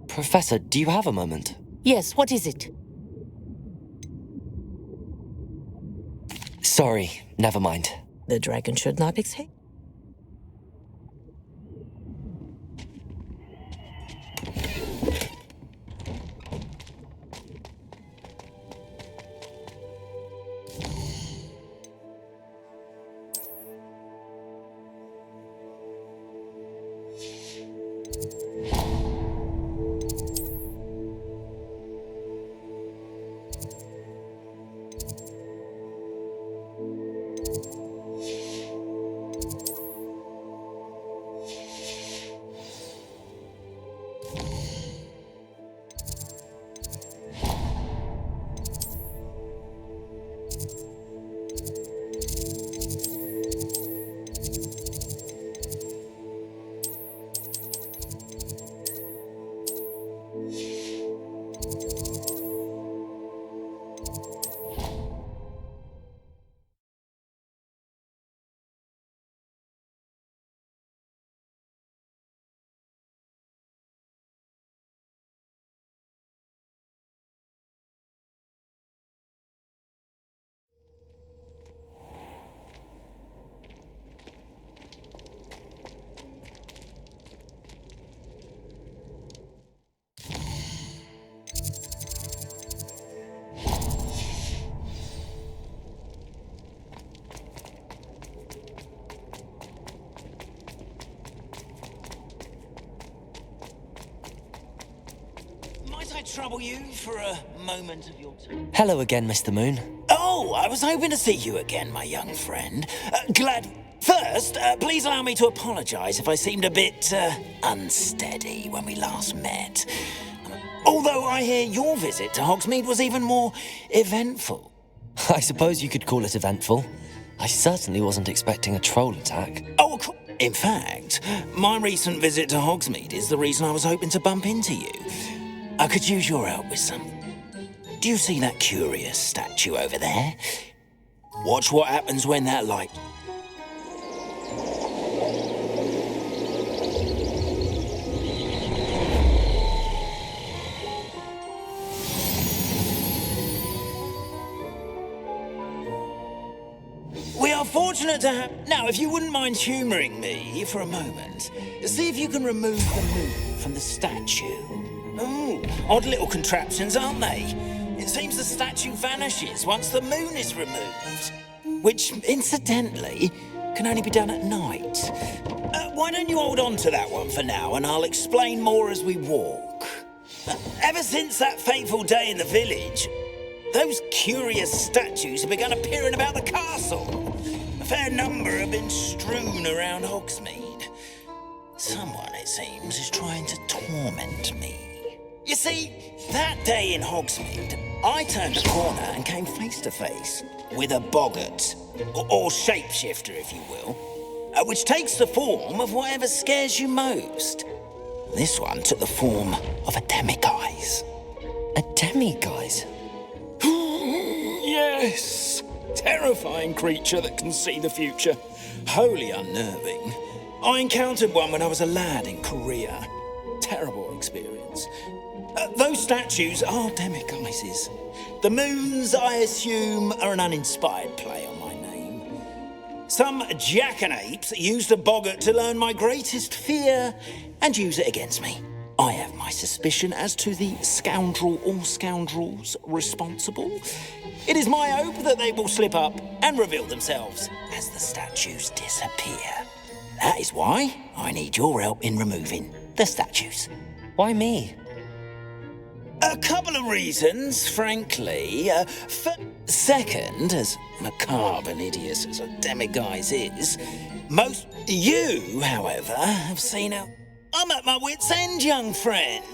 Professor, do you have a moment? Yes, what is it? Sorry, never mind. The dragon should not exhale. Trouble you for a moment of your time? Hello again, Mr. Moon. Oh, I was hoping to see you again, my young friend. Glad... First, please allow me to apologize if I seemed a bit, unsteady when we last met. Although I hear your visit to Hogsmeade was even more eventful. I suppose you could call it eventful. I certainly wasn't expecting a troll attack. Oh, of course. In fact, my recent visit to Hogsmeade is the reason I was hoping to bump into you. I could use your help with some. Do you see that curious statue over there? Watch what happens when that light... We are fortunate to have... Now, if you wouldn't mind humouring me for a moment, see if you can remove the moon from the statue. Oh, odd little contraptions, aren't they? It seems the statue vanishes once the moon is removed. Which, incidentally, can only be done at night. Why don't you hold on to that one for now, and I'll explain more as we walk. Ever since that fateful day in the village, those curious statues have begun appearing about the castle. A fair number have been strewn around Hogsmeade. Someone, it seems, is trying to torment me. You see, that day in Hogsmeade, I turned a corner and came face to face with a boggart, or shapeshifter, if you will, which takes the form of whatever scares you most. This one took the form of a demiguise. A demiguise? Yes! Terrifying creature that can see the future. Wholly unnerving. I encountered one when I was a lad in Korea. Terrible experience. Those statues are demiguises. The moons, I assume, are an uninspired play on my name. Some jackanapes used a boggart to learn my greatest fear and use it against me. I have my suspicion as to the scoundrel or scoundrels responsible. It is my hope that they will slip up and reveal themselves as the statues disappear. That is why I need your help in removing the statues. Why me? A couple of reasons, frankly. Second, as macabre and hideous as a demiguise is, most you, however, have seen how I'm at my wit's end, young friend.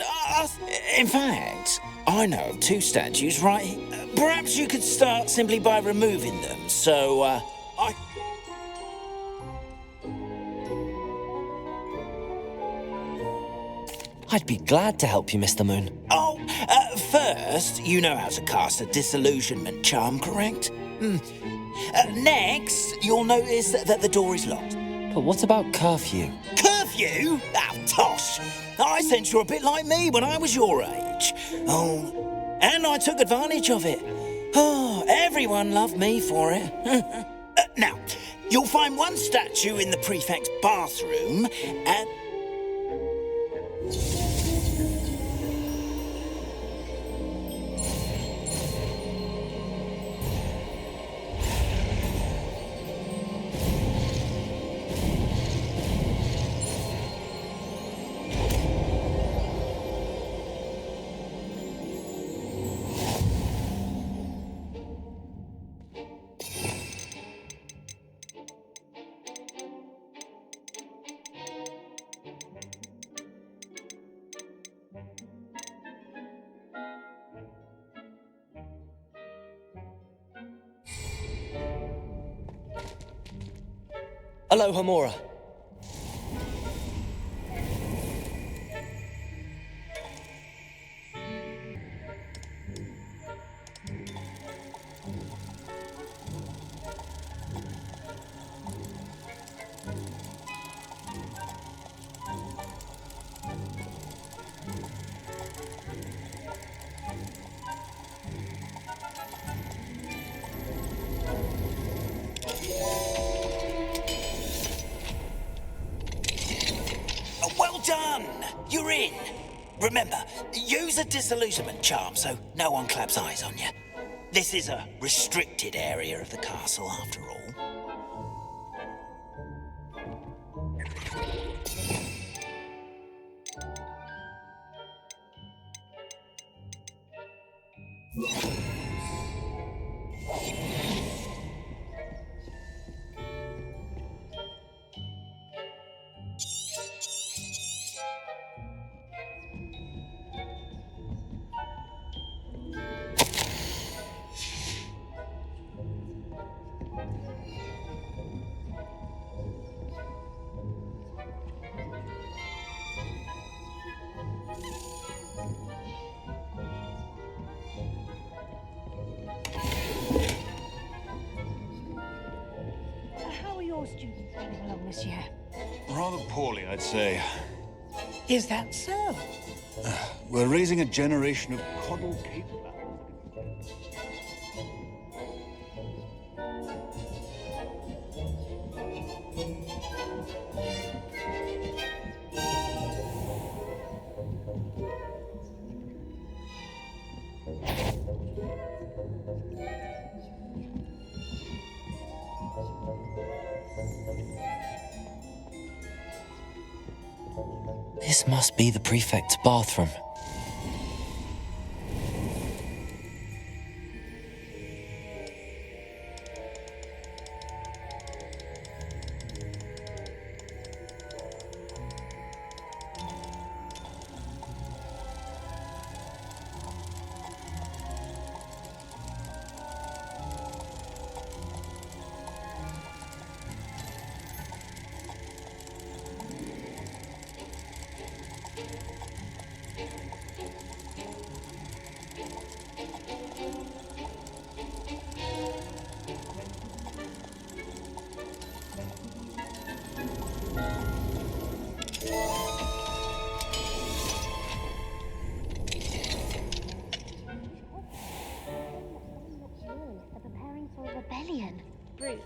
In fact, I know of two statues right here. Perhaps you could start simply by removing them, so, I'd be glad to help you, Mr. Moon. First, you know how to cast a disillusionment charm, correct? Next, you'll notice that the door is locked. But what about curfew? Curfew? Oh, tosh! I sense you're a bit like me when I was your age. Oh, and I took advantage of it. Oh, everyone loved me for it. Now, you'll find one statue in the prefect's bathroom, and... Hello, Homura. Done! You're in. Remember, use a disillusionment charm so no one claps eyes on you. This is a restricted area of the castle, after all. How are your students getting along this year? Rather poorly, I'd say. Is that so? We're raising a generation of coddle capable. This must be the prefect's bathroom. brute.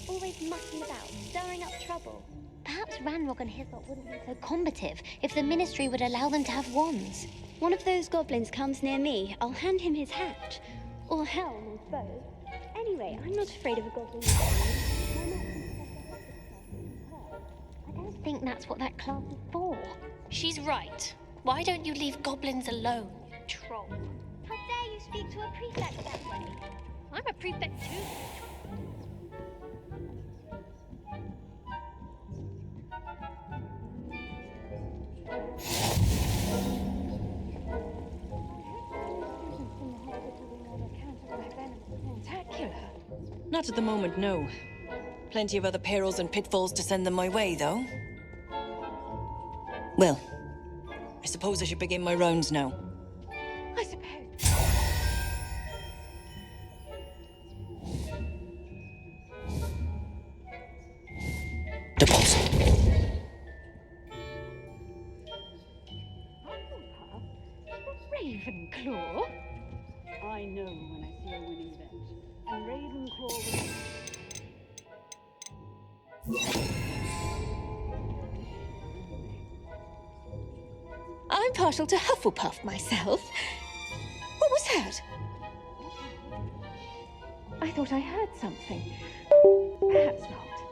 Always mucking about, stirring up trouble. Perhaps Ranrock and his lot wouldn't be so combative if the Ministry would allow them to have wands. One of those goblins comes near me, I'll hand him his hat. Or helm, I suppose. Anyway, I'm not afraid of a goblin. I don't think that's what that class is for. She's right. Why don't you leave goblins alone, you troll? How dare you speak to a prefect that way? I'm a prefect too. Not at the moment, no. Plenty of other perils and pitfalls to send them my way, though. Well, I suppose I should begin my rounds now. I suppose. Ravenclaw? I know when I see a winning bet. And Ravenclaw I'm partial to Hufflepuff myself. What was that? I thought I heard something. Perhaps not.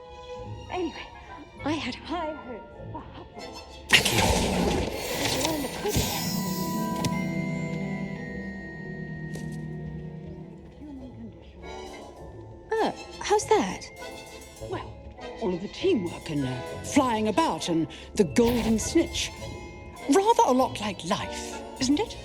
Anyway, I had high hopes for Hufflepuff. Learn the pudding. How's that? Well, all of the teamwork and flying about and the golden snitch. Rather a lot like life, isn't it?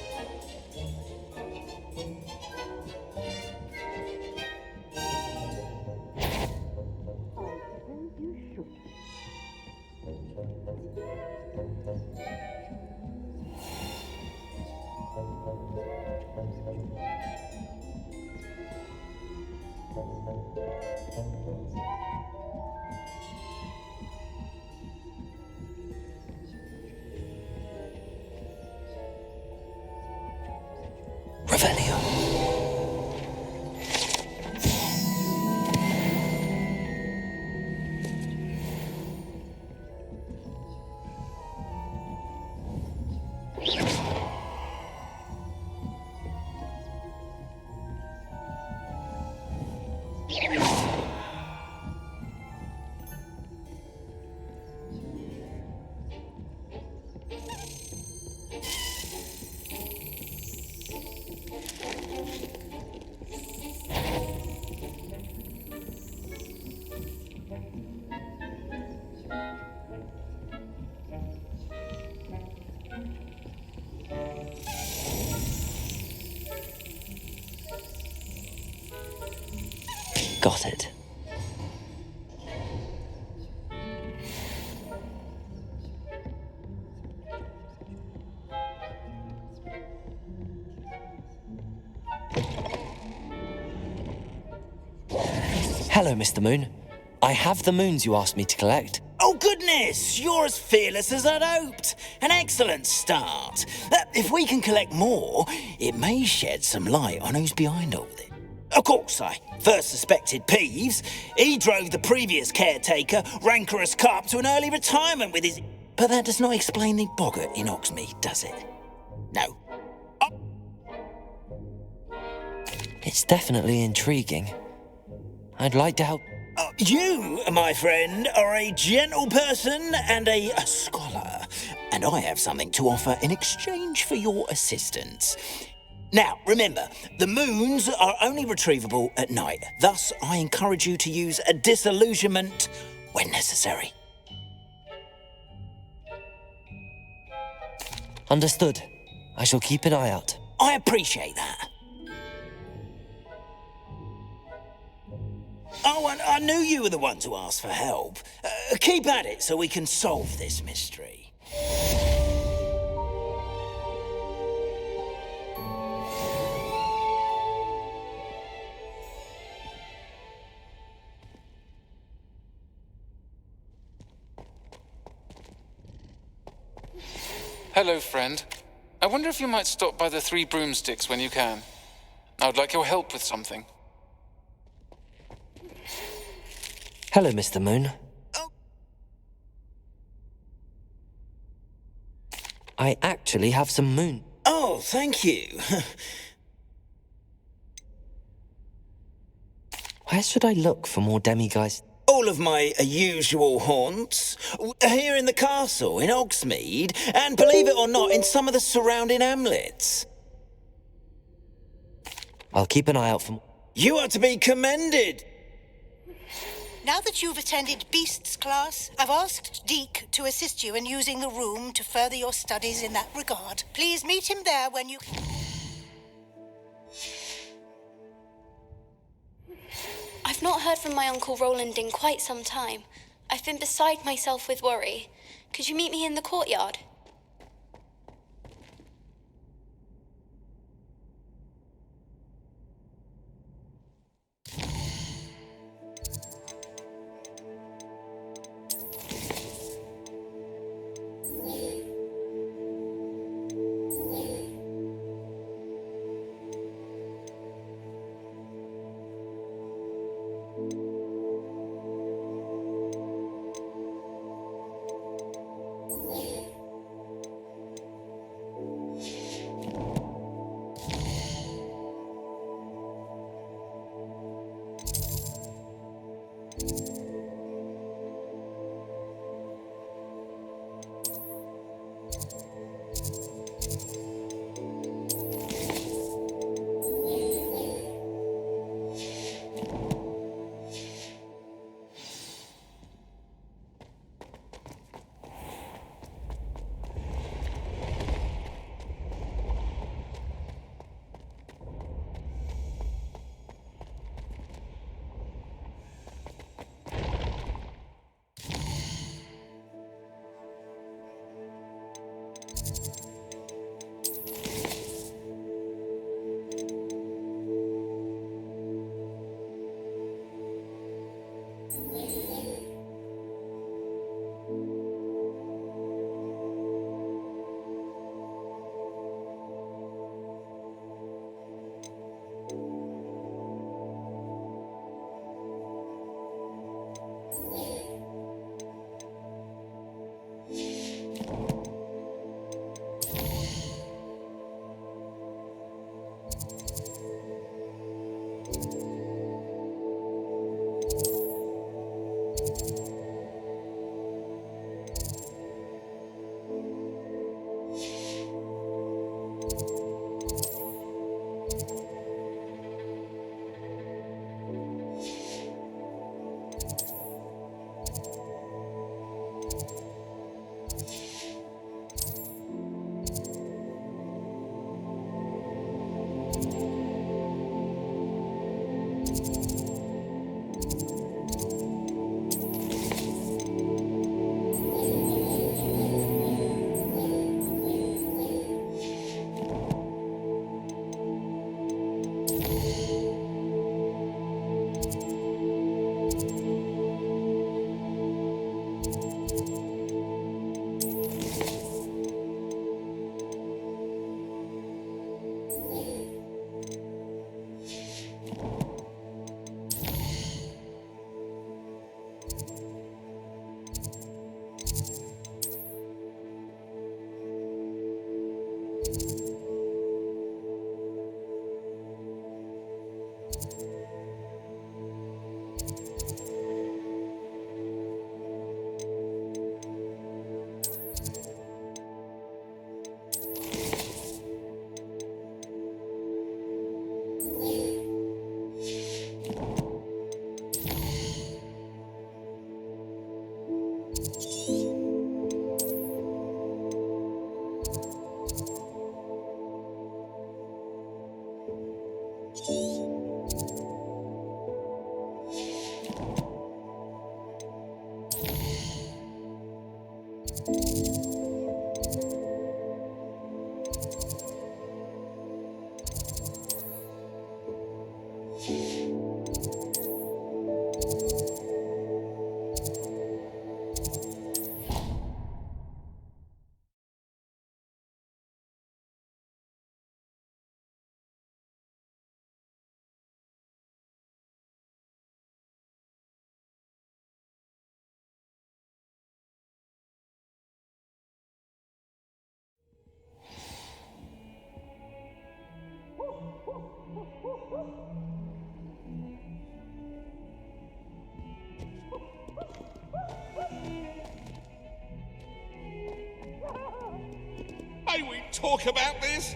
Got it. Hello, Mr. Moon. I have the moons you asked me to collect. Oh, goodness! You're as fearless as I'd hoped. An excellent start. If we can collect more, it may shed some light on who's behind all this. Of course, I first suspected Peeves. He drove the previous caretaker, Rancorous Carp, to an early retirement with his... But that does not explain the boggart in Oxmead, does it? No. It's definitely intriguing. I'd like to help... You, my friend, are a gentle person and a scholar, and I have something to offer in exchange for your assistance. Now, remember, the moons are only retrievable at night. Thus, I encourage you to use a disillusionment when necessary. Understood. I shall keep an eye out. I appreciate that. Oh, and I knew you were the one to ask for help. Keep at it so we can solve this mystery. Hello, friend. I wonder if you might stop by the Three Broomsticks when you can. I would like your help with something. Hello, Mr. Moon. I actually have some moon. Oh, thank you. Where should I look for more demigods? All of my usual haunts. Here in the castle, in Hogsmeade, and believe it or not, in some of the surrounding hamlets. I'll keep an eye out for... You are to be commended. Now that you've attended Beasts class, I've asked Deke to assist you in using the room to further your studies in that regard. Please meet him there when you... I've not heard from my Uncle Roland in quite some time. I've been beside myself with worry. Could you meet me in the courtyard? talk about this?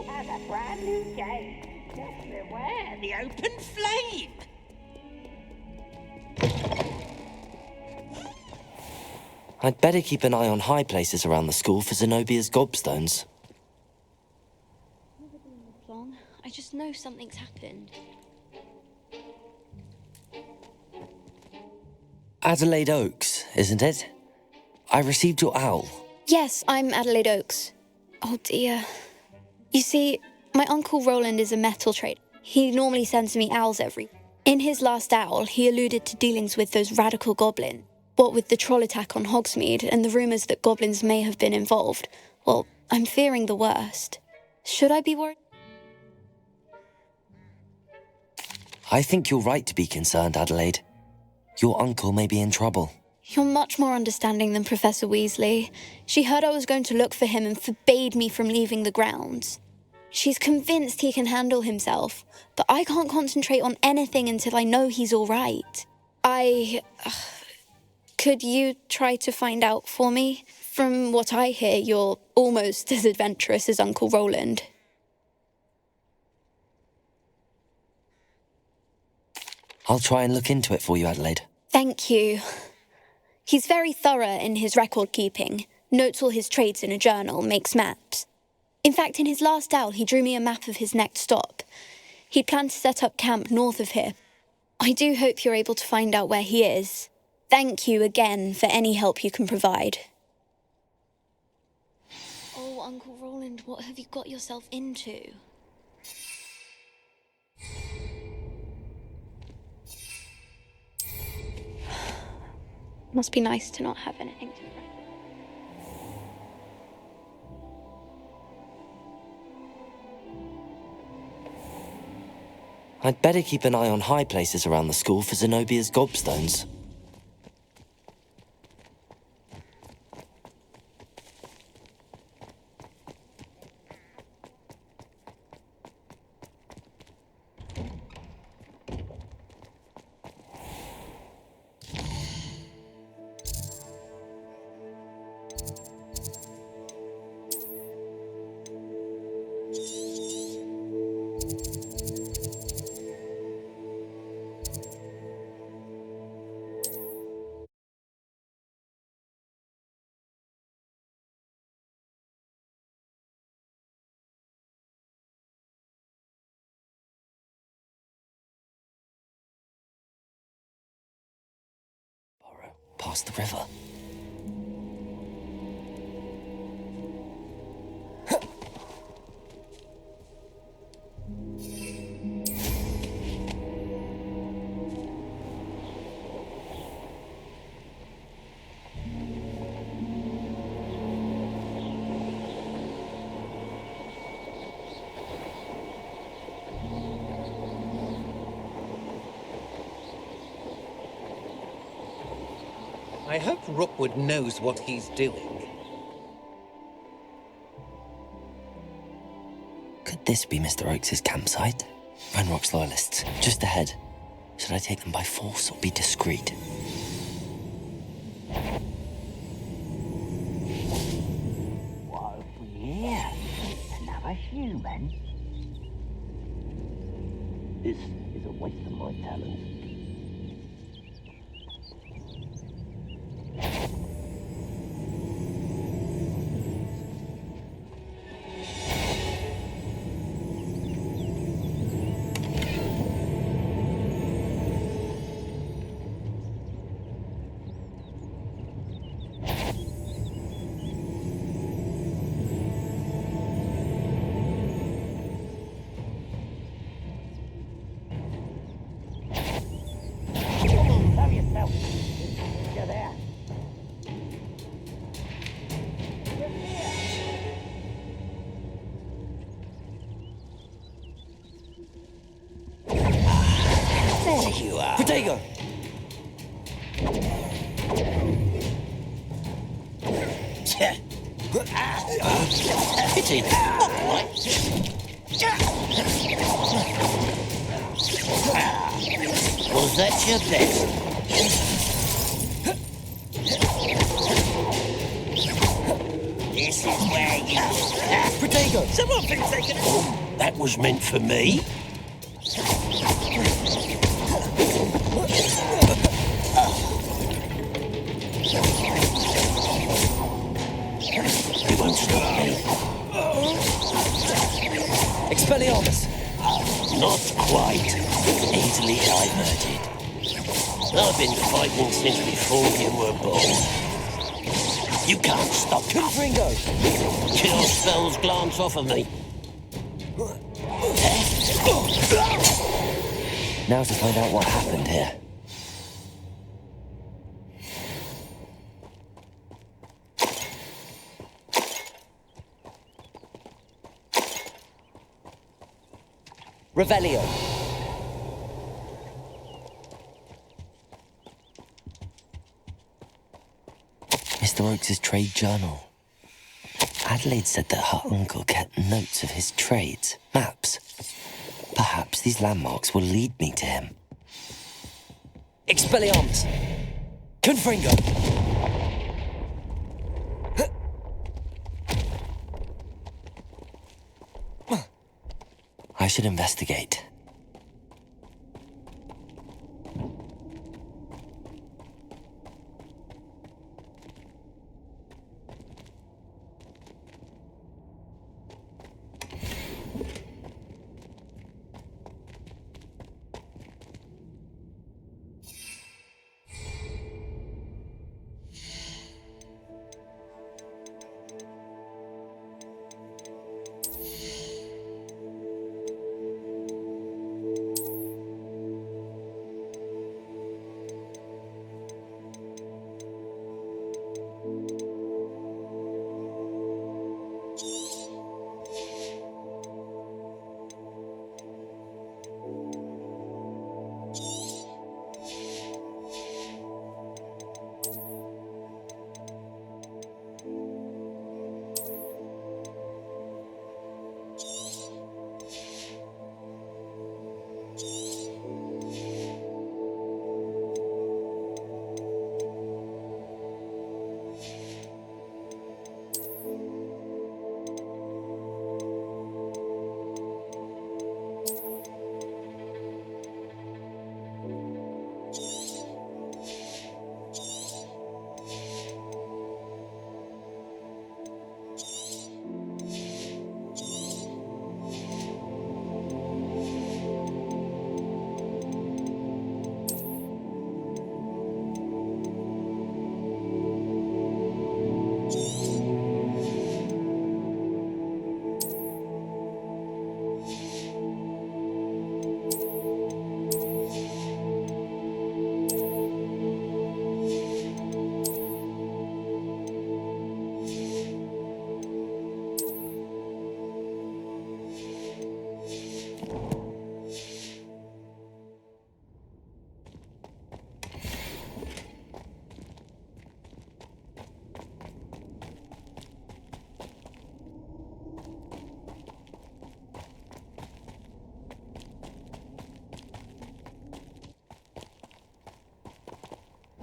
Has a brand new game. Just beware the open flame. I'd better keep an eye on high places around the school for Zenobia's gobstones. Never been this long. I just know something's happened. Adelaide Oaks, isn't it? I received your owl. Yes, I'm Adelaide Oaks. Oh dear. You see, my Uncle Roland is a metal trader. He normally sends me owls every... In his last owl, he alluded to dealings with those radical goblins. What with the troll attack on Hogsmeade and the rumours that goblins may have been involved. Well, I'm fearing the worst. Should I be worried? I think you're right to be concerned, Adelaide. Your uncle may be in trouble. You're much more understanding than Professor Weasley. She heard I was going to look for him and forbade me from leaving the grounds. She's convinced he can handle himself, but I can't concentrate on anything until I know he's all right. Could you try to find out for me? From what I hear, you're almost as adventurous as Uncle Roland. I'll try and look into it for you, Adelaide. Thank you. He's very thorough in his record keeping, notes all his trades in a journal, makes maps. In fact, in his last owl, he drew me a map of his next stop. He'd planned to set up camp north of here. I do hope you're able to find out where he is. Thank you again for any help you can provide. Oh, Uncle Roland, what have you got yourself into? Must be nice to not have anything to fret. I'd better keep an eye on high places around the school for Zenobia's gobstones. Past the river. I hope Rookwood knows what he's doing. this be Mr. Oakes' campsite? Renrock's loyalists, just ahead. Should I take them by force or be discreet? What have we here? Another human? This is a waste of my talent. You're there. There you are. Potato! Pity. Was that your best? This is where you... Potato! Someone thinks they can... That was meant for me? It won't stop me. Expelliarmus! Not quite. Easily diverted. I've been fighting since before you were born. You can't stop me. Confringo! Kill spells glance off of me. Now to find out what happened here. Revelio. Mr. Oakes' trade journal. Adelaide said that her uncle kept notes of his trades, maps. Perhaps these landmarks will lead me to him. Expelliarmus! Confringo! I should investigate.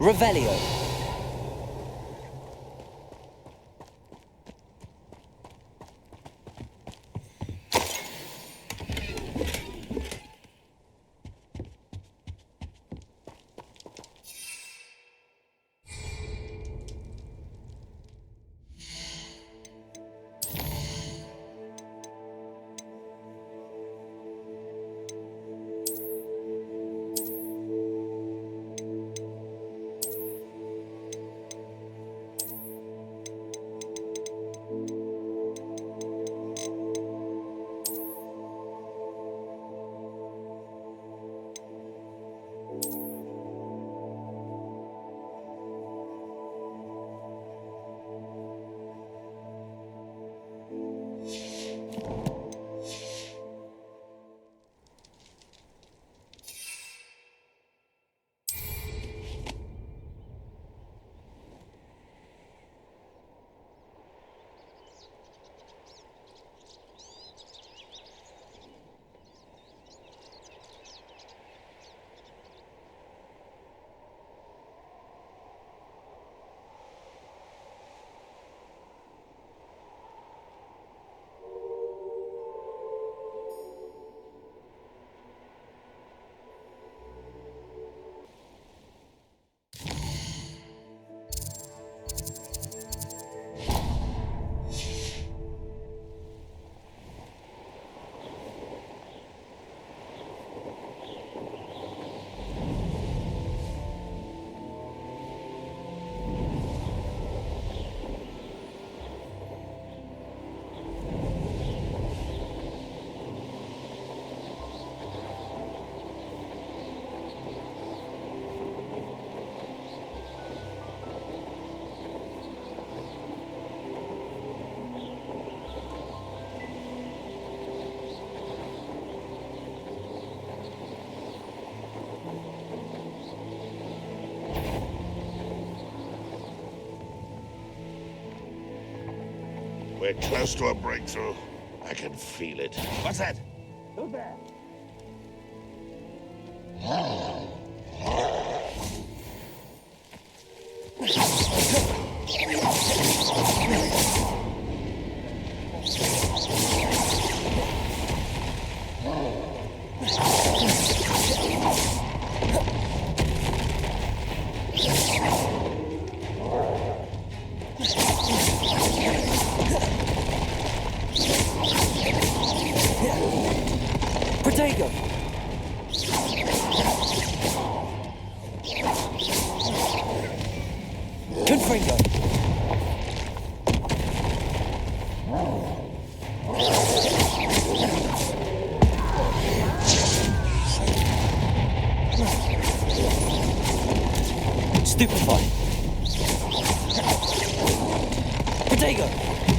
Revelio. We're close to a breakthrough. I can feel it. What's that? Who's there? Protego. Confringo. Stupefy. Protego.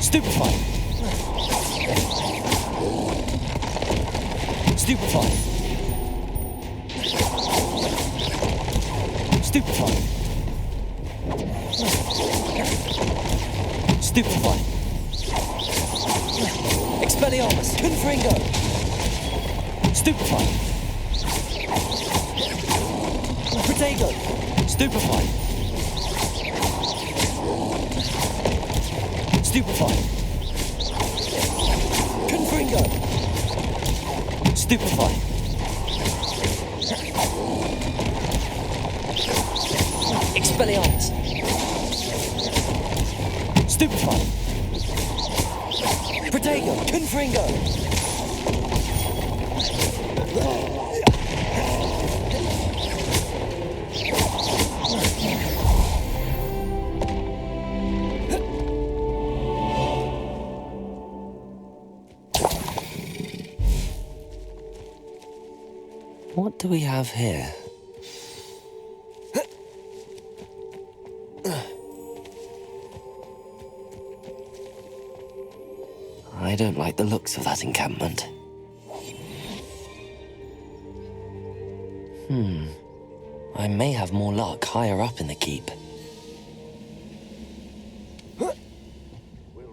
Stupefy. Stupefy. Stupefy. Stupefy. Expelliarmus. Confringo. Stupefy. Protego. Stupefy. Stupefy. Confringo. Stupefy. Expelliarmus. Stupefy. Protego. Confringo. What do we have here? I don't like the looks of that encampment. I may have more luck higher up in the keep. We'll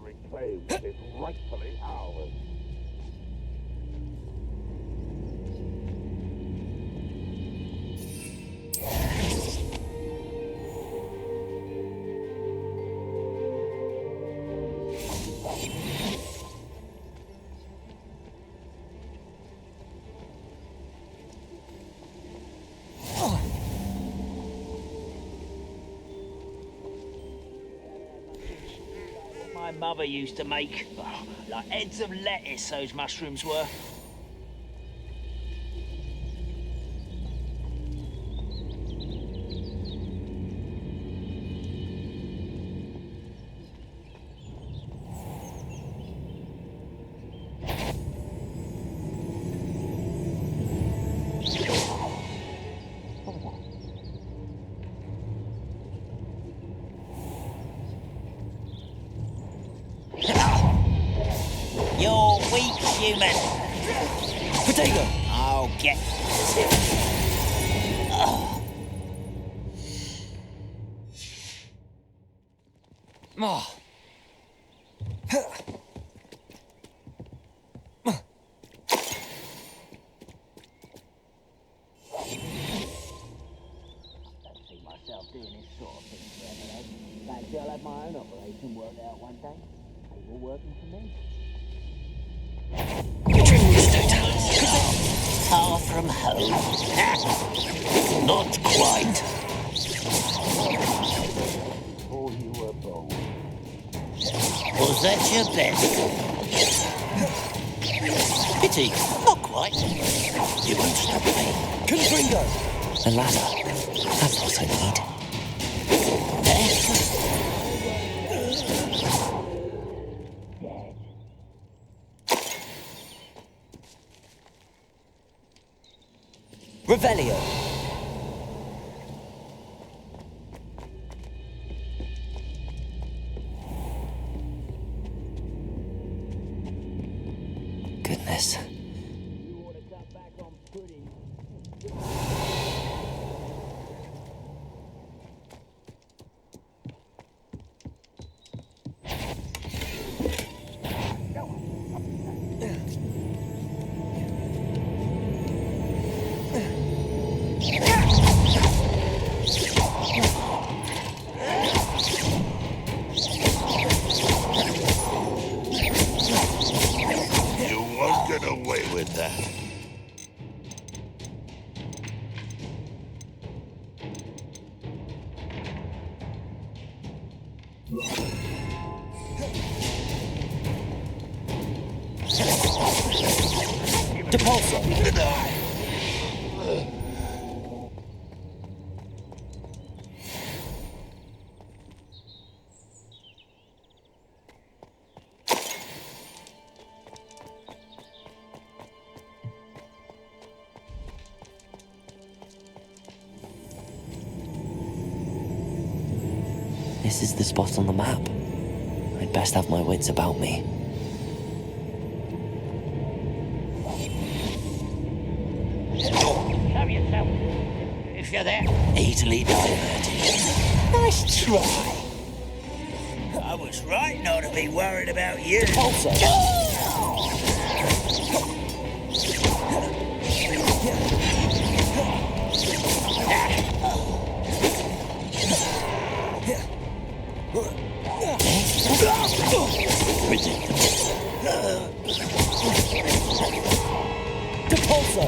reclaim what is rightfully ours. Mother used to make. Oh, like heads of lettuce, those mushrooms were. You're weak, human. Potato! I'll get... Oh. See myself doing this sort of thing forever, though. Fancy I'll have my own operation worked out one day. They were working for me. Far from home. Not quite. Oh, you were bold. Was that your best? Pity, not quite. You won't stop me. Confringo! A ladder. That's what I need. Revelio! Goodness. You won't get away with that. Depulso! This is the spot on the map. I'd best have my wits about me. Show yourself, if you're there. Easily diverted. Nice try. I was right not to be worried about you. Also. Depulso!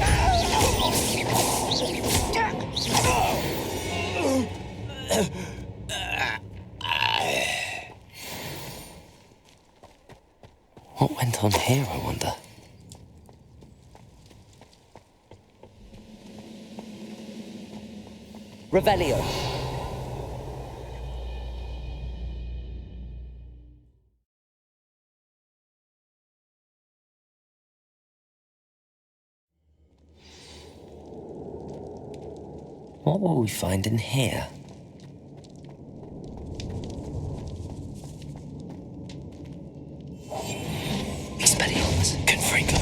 What went on here, I wonder? Revelio! What will we find in here? Expelliarmus, Confringo.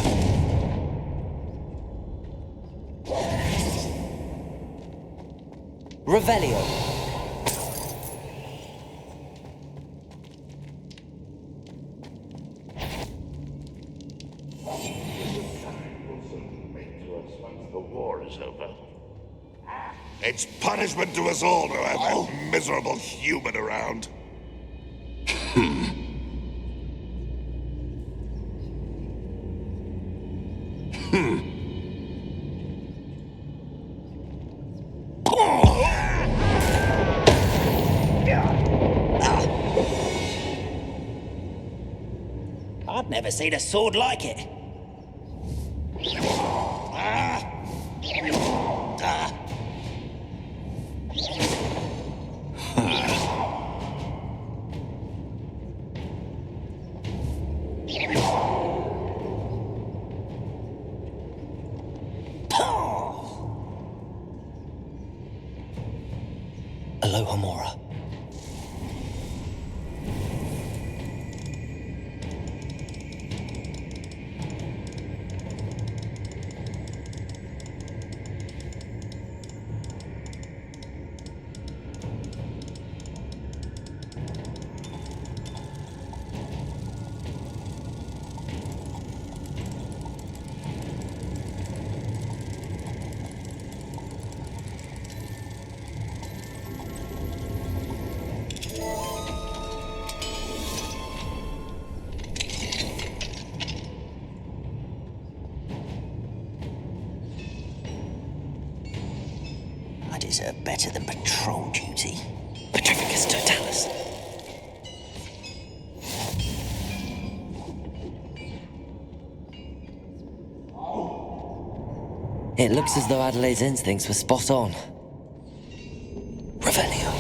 Revelio! The war is over. It's punishment to us all to have that miserable human around. I'd never seen a sword like it. Aloha Mora. I deserve better than patrol duty. Petrificus totalis. It looks as though Adelaide's instincts were spot on. Revelio.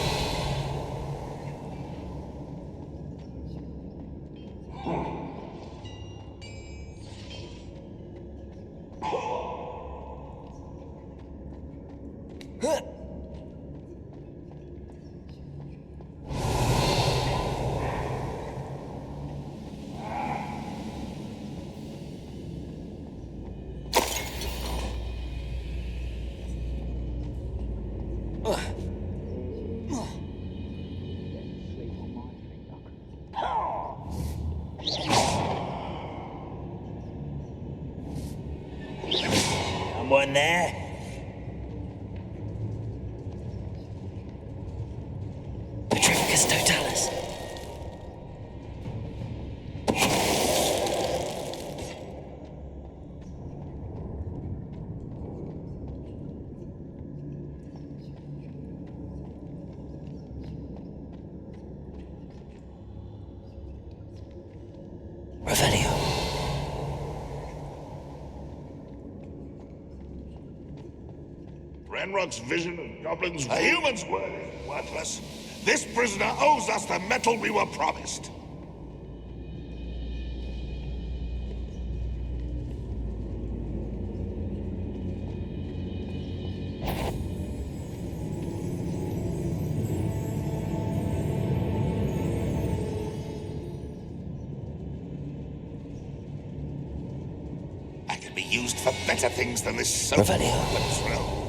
Someone there? Petrificus totalis. Revelio. Ranrock's vision of goblins. A human's word is worthless. This prisoner owes us the metal we were promised. I can be used for better things than this so-called patrol.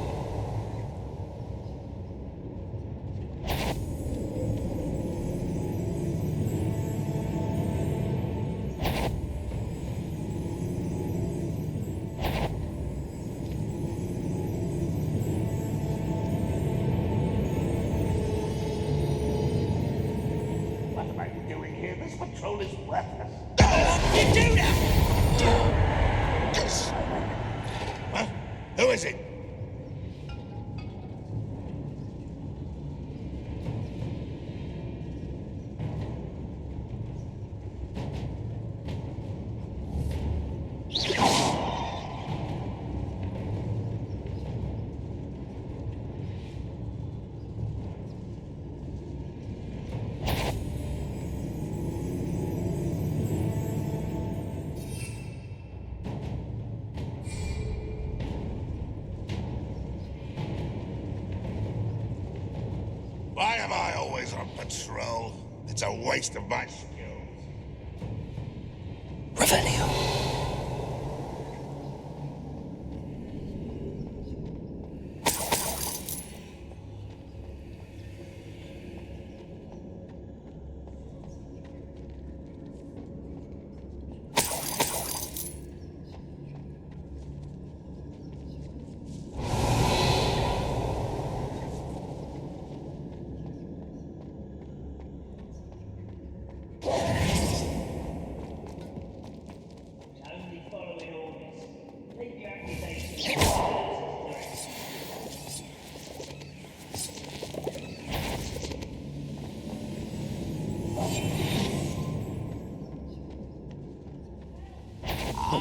What am I doing here? This patrol is worthless. You do that! Huh? Who is it? Why am I always on patrol? It's a waste of my skills. Revelio.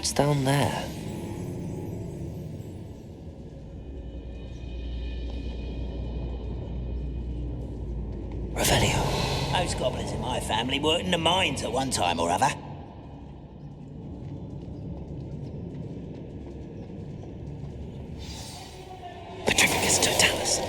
What's down there? Revelio. Most goblins in my family worked in the mines at one time or other. Petrificus totalis.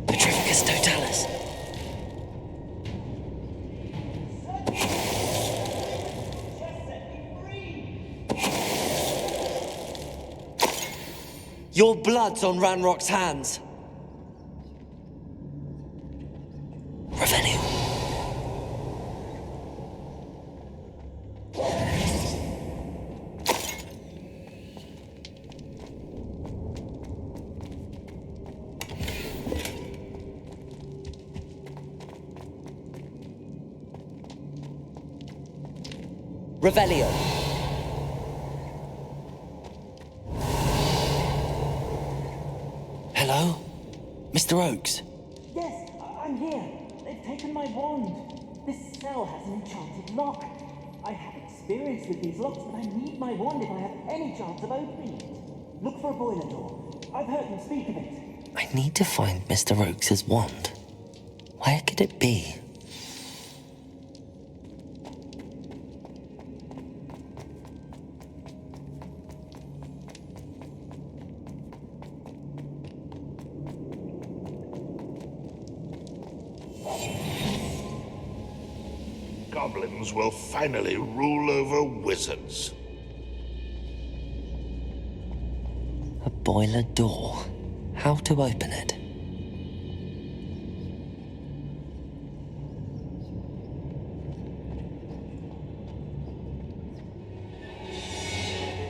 Petrificus totalis. Your blood's on Ranrock's hands. Revelio. Revelio. Hello? Mr. Oakes? Yes, I'm here. They've taken my wand. This cell has an enchanted lock. I have experience with these locks, but I need my wand if I have any chance of opening it. Look for a boiler door. I've heard them speak of it. I need to find Mr. Oakes' wand. Where could it be? Goblins will finally rule over wizards. A boiler door. How to open it?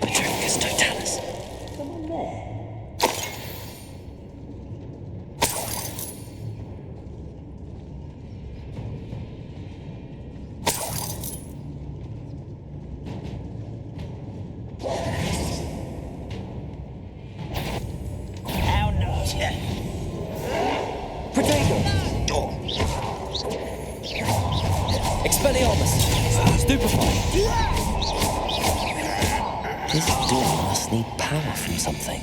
Petrificus totalis. Someone there. How not? Potato. Expelliarmus. Stupefy. This door must need power from something.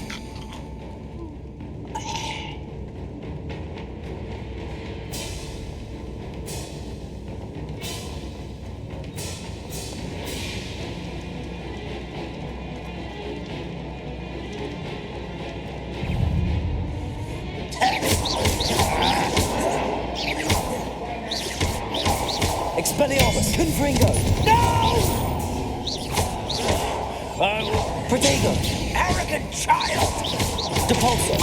Expelliarmus. Confringo. Protego. Arrogant child! Depulso.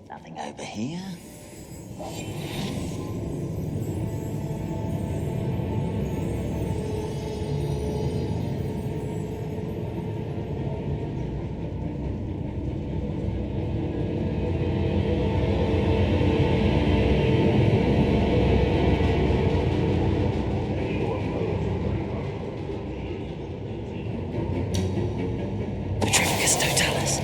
Nothing over here. Petrificus totalis.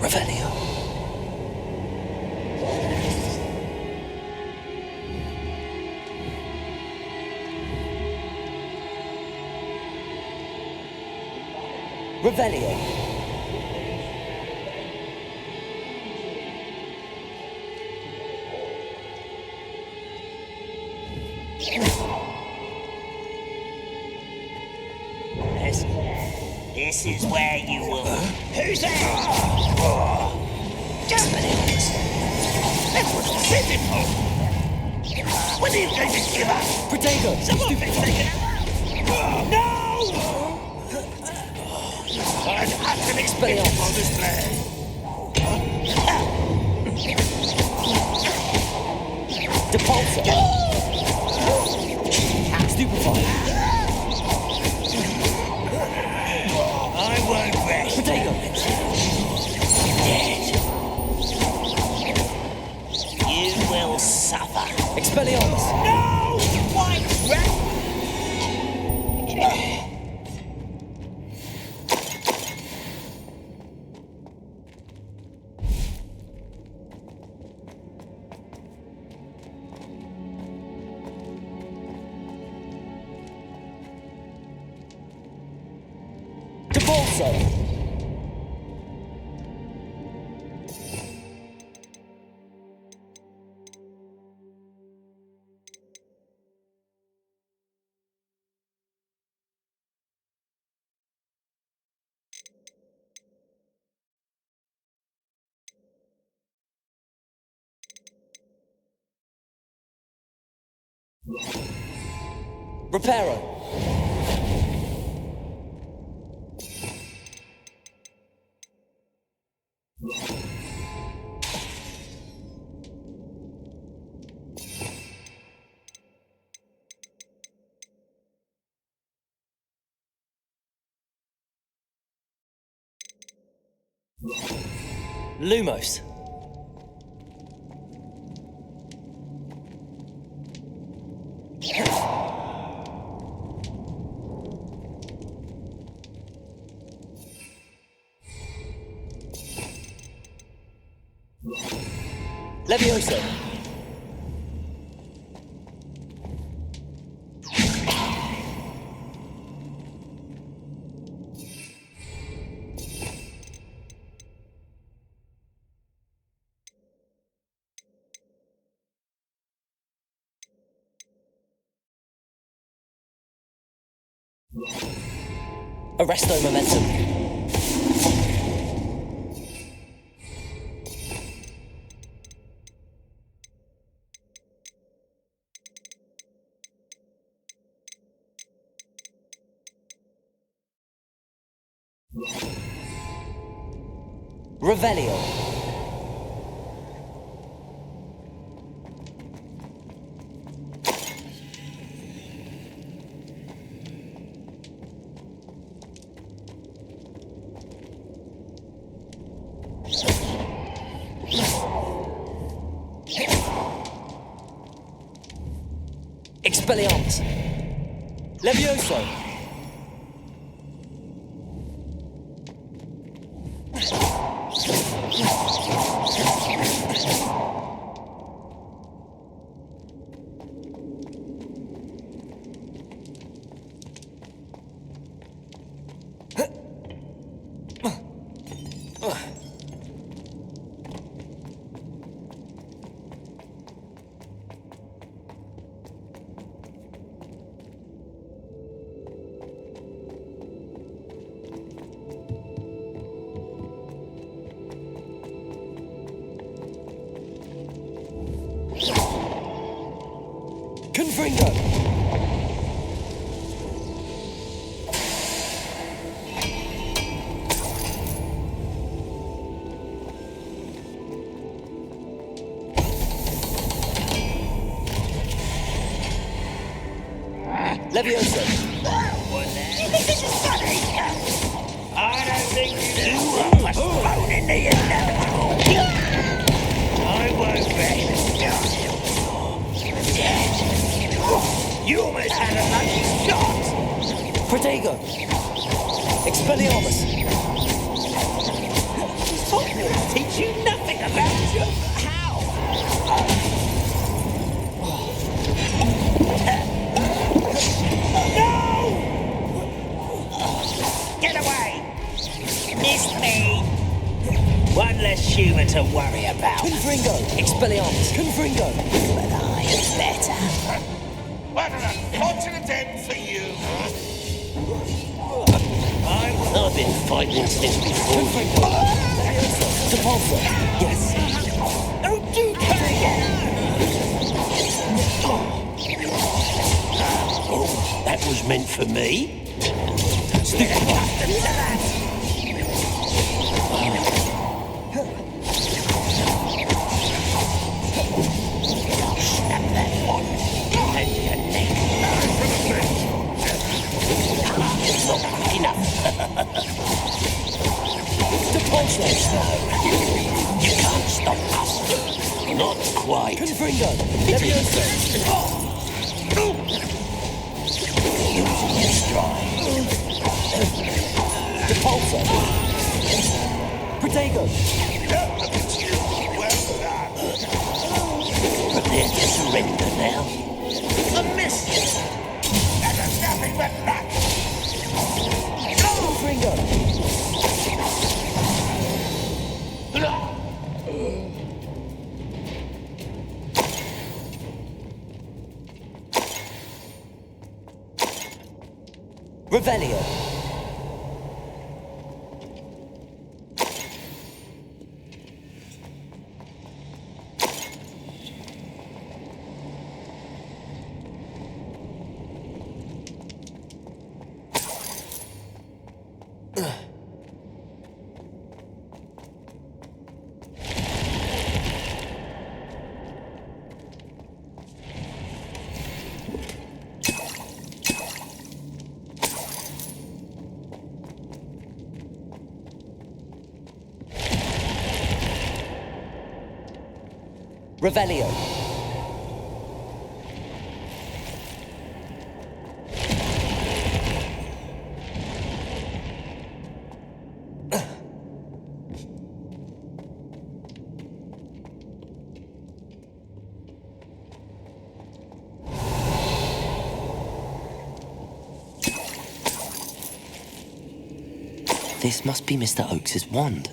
Revelio. Revelio. This is where you will. Who's there? Just that wasn't simple. When are you going to give up? Protego! Someone been taken out. No! I'd have to expect on this land. Depulsor! Stupefy! I won't rest. Protego! Dead. You will suffer. Expelliarmus! No! White rat! Depulsor! Reparo! Lumos! Levioso! Arresto momentum. Revelio. Expelliarmus. Levioso. Confringo! Levioso! You think this is funny? I don't think you do. I'm postponed in the inevitable. I won't rest. You almost had a lucky shot. Protego! Expelliarmus! Hogwarts teach you nothing about you. How? No! Get away! Missed me. One less human to worry about. Confringo! Expelliarmus! Confringo! But I am better. What an unfortunate end for you! I've been fighting since before you. Depulsor. Yes. Oh, do Oh, that was meant for me. Not quick enough. You can't stop us. Not quite. Confringo. Levioso. Using your stride. Depulsor. Protego. Prepare to surrender now. a miss! That is nothing but luck! Confringo. Revelio. Revelio. This must be Mr. Oakes's wand.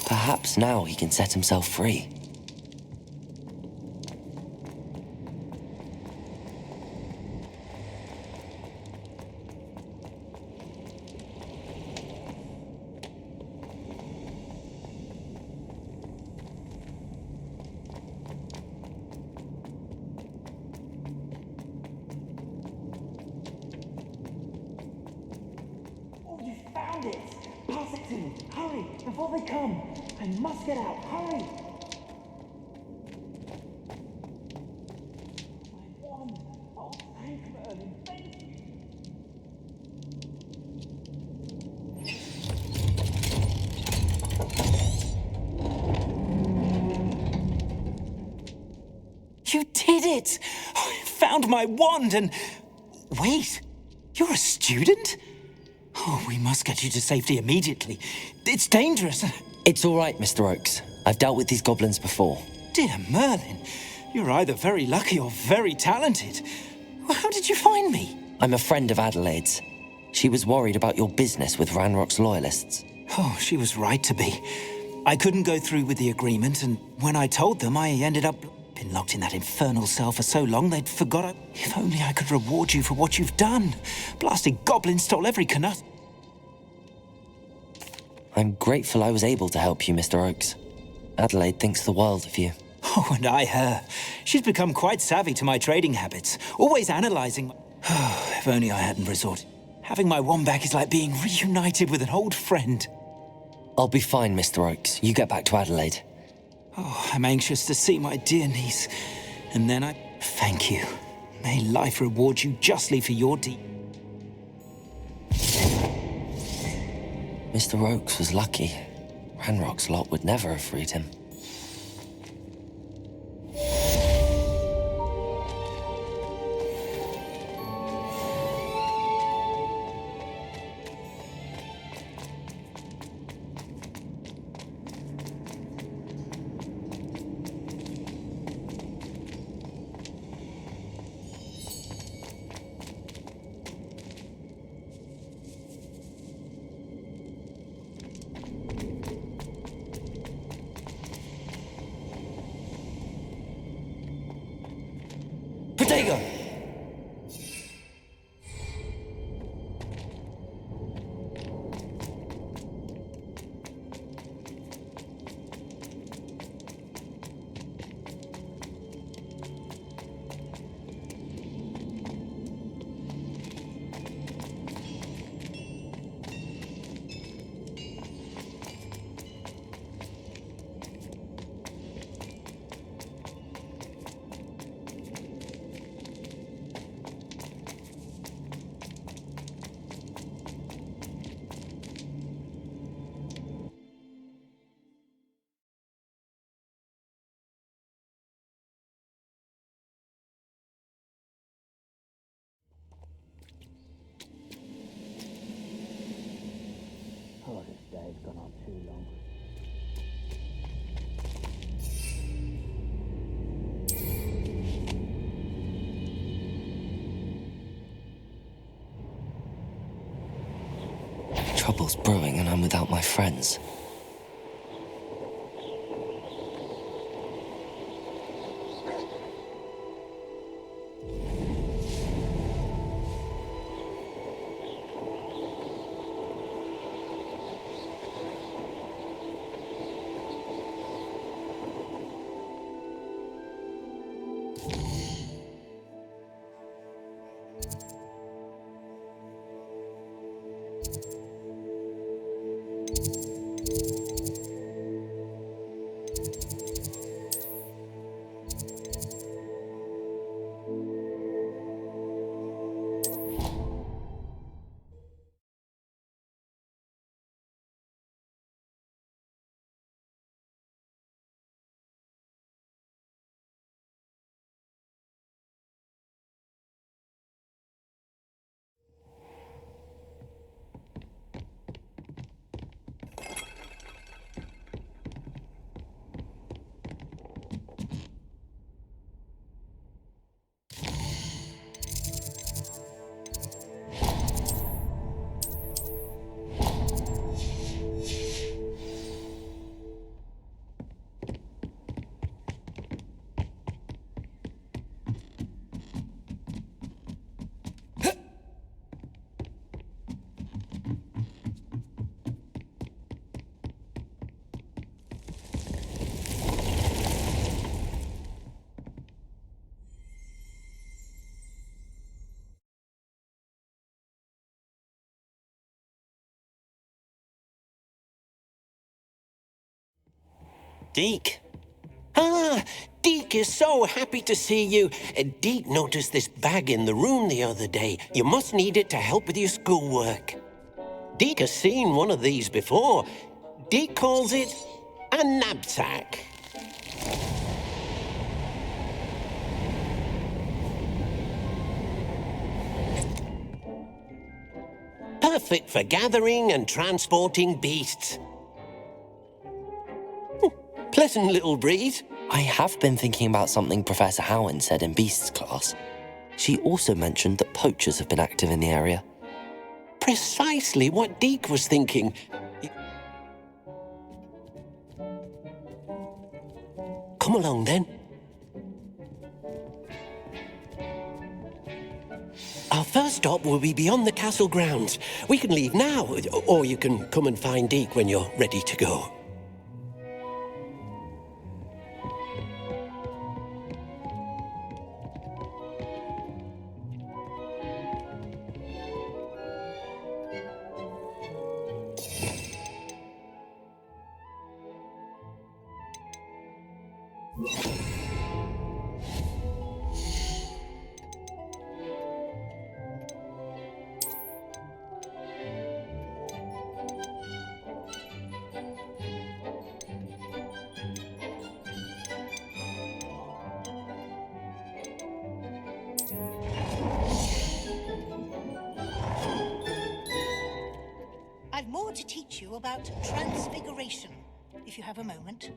Perhaps now he can set himself free. Found it! Pass it to me! Hurry! Before they come! I must get out! Hurry! My wand! Oh, thank Merlin! Thank you! You did it! I found my wand and... Wait, you're a student? Oh, we must get you to safety immediately. It's dangerous. It's all right, Mr. Oakes. I've dealt with these goblins before. Dear Merlin, you're either very lucky or very talented. How did you find me? I'm a friend of Adelaide's. She was worried about your business with Ranrock's loyalists. Oh, she was right to be. I couldn't go through with the agreement, and when I told them, I ended up... been locked in that infernal cell for so long they'd forgot. If only I could reward you for what you've done. Blasted goblin stole every canut. I'm grateful I was able to help you, Mr. Oakes. Adelaide thinks the world of you. Oh, and I her. She's become quite savvy to my trading habits, always analysing. Oh, if only I hadn't resorted. Having my wand back is like being reunited with an old friend. I'll be fine, Mr. Oakes. You get back to Adelaide. Oh, I'm anxious to see my dear niece. And then I... Thank you. May life reward you justly for your deed. Mr. Oakes was lucky. Ranrock's lot would never have freed him. gone on too long. Trouble's brewing and I'm without my friends. Deke. Ah, Deke is so happy to see you. Deke noticed this bag in the room the other day. You must need it to help with your schoolwork. Deke has seen one of these before. Deke calls it a knapsack. Perfect for gathering and transporting beasts. Pleasant little breeze. I have been thinking about something Professor Howard said in Beasts class. She also mentioned that poachers have been active in the area. Precisely what Deke was thinking. Come along, then. Our first stop will be beyond the castle grounds. We can leave now, or you can come and find Deke when you're ready to go. I've more to teach you about transfiguration, if you have a moment.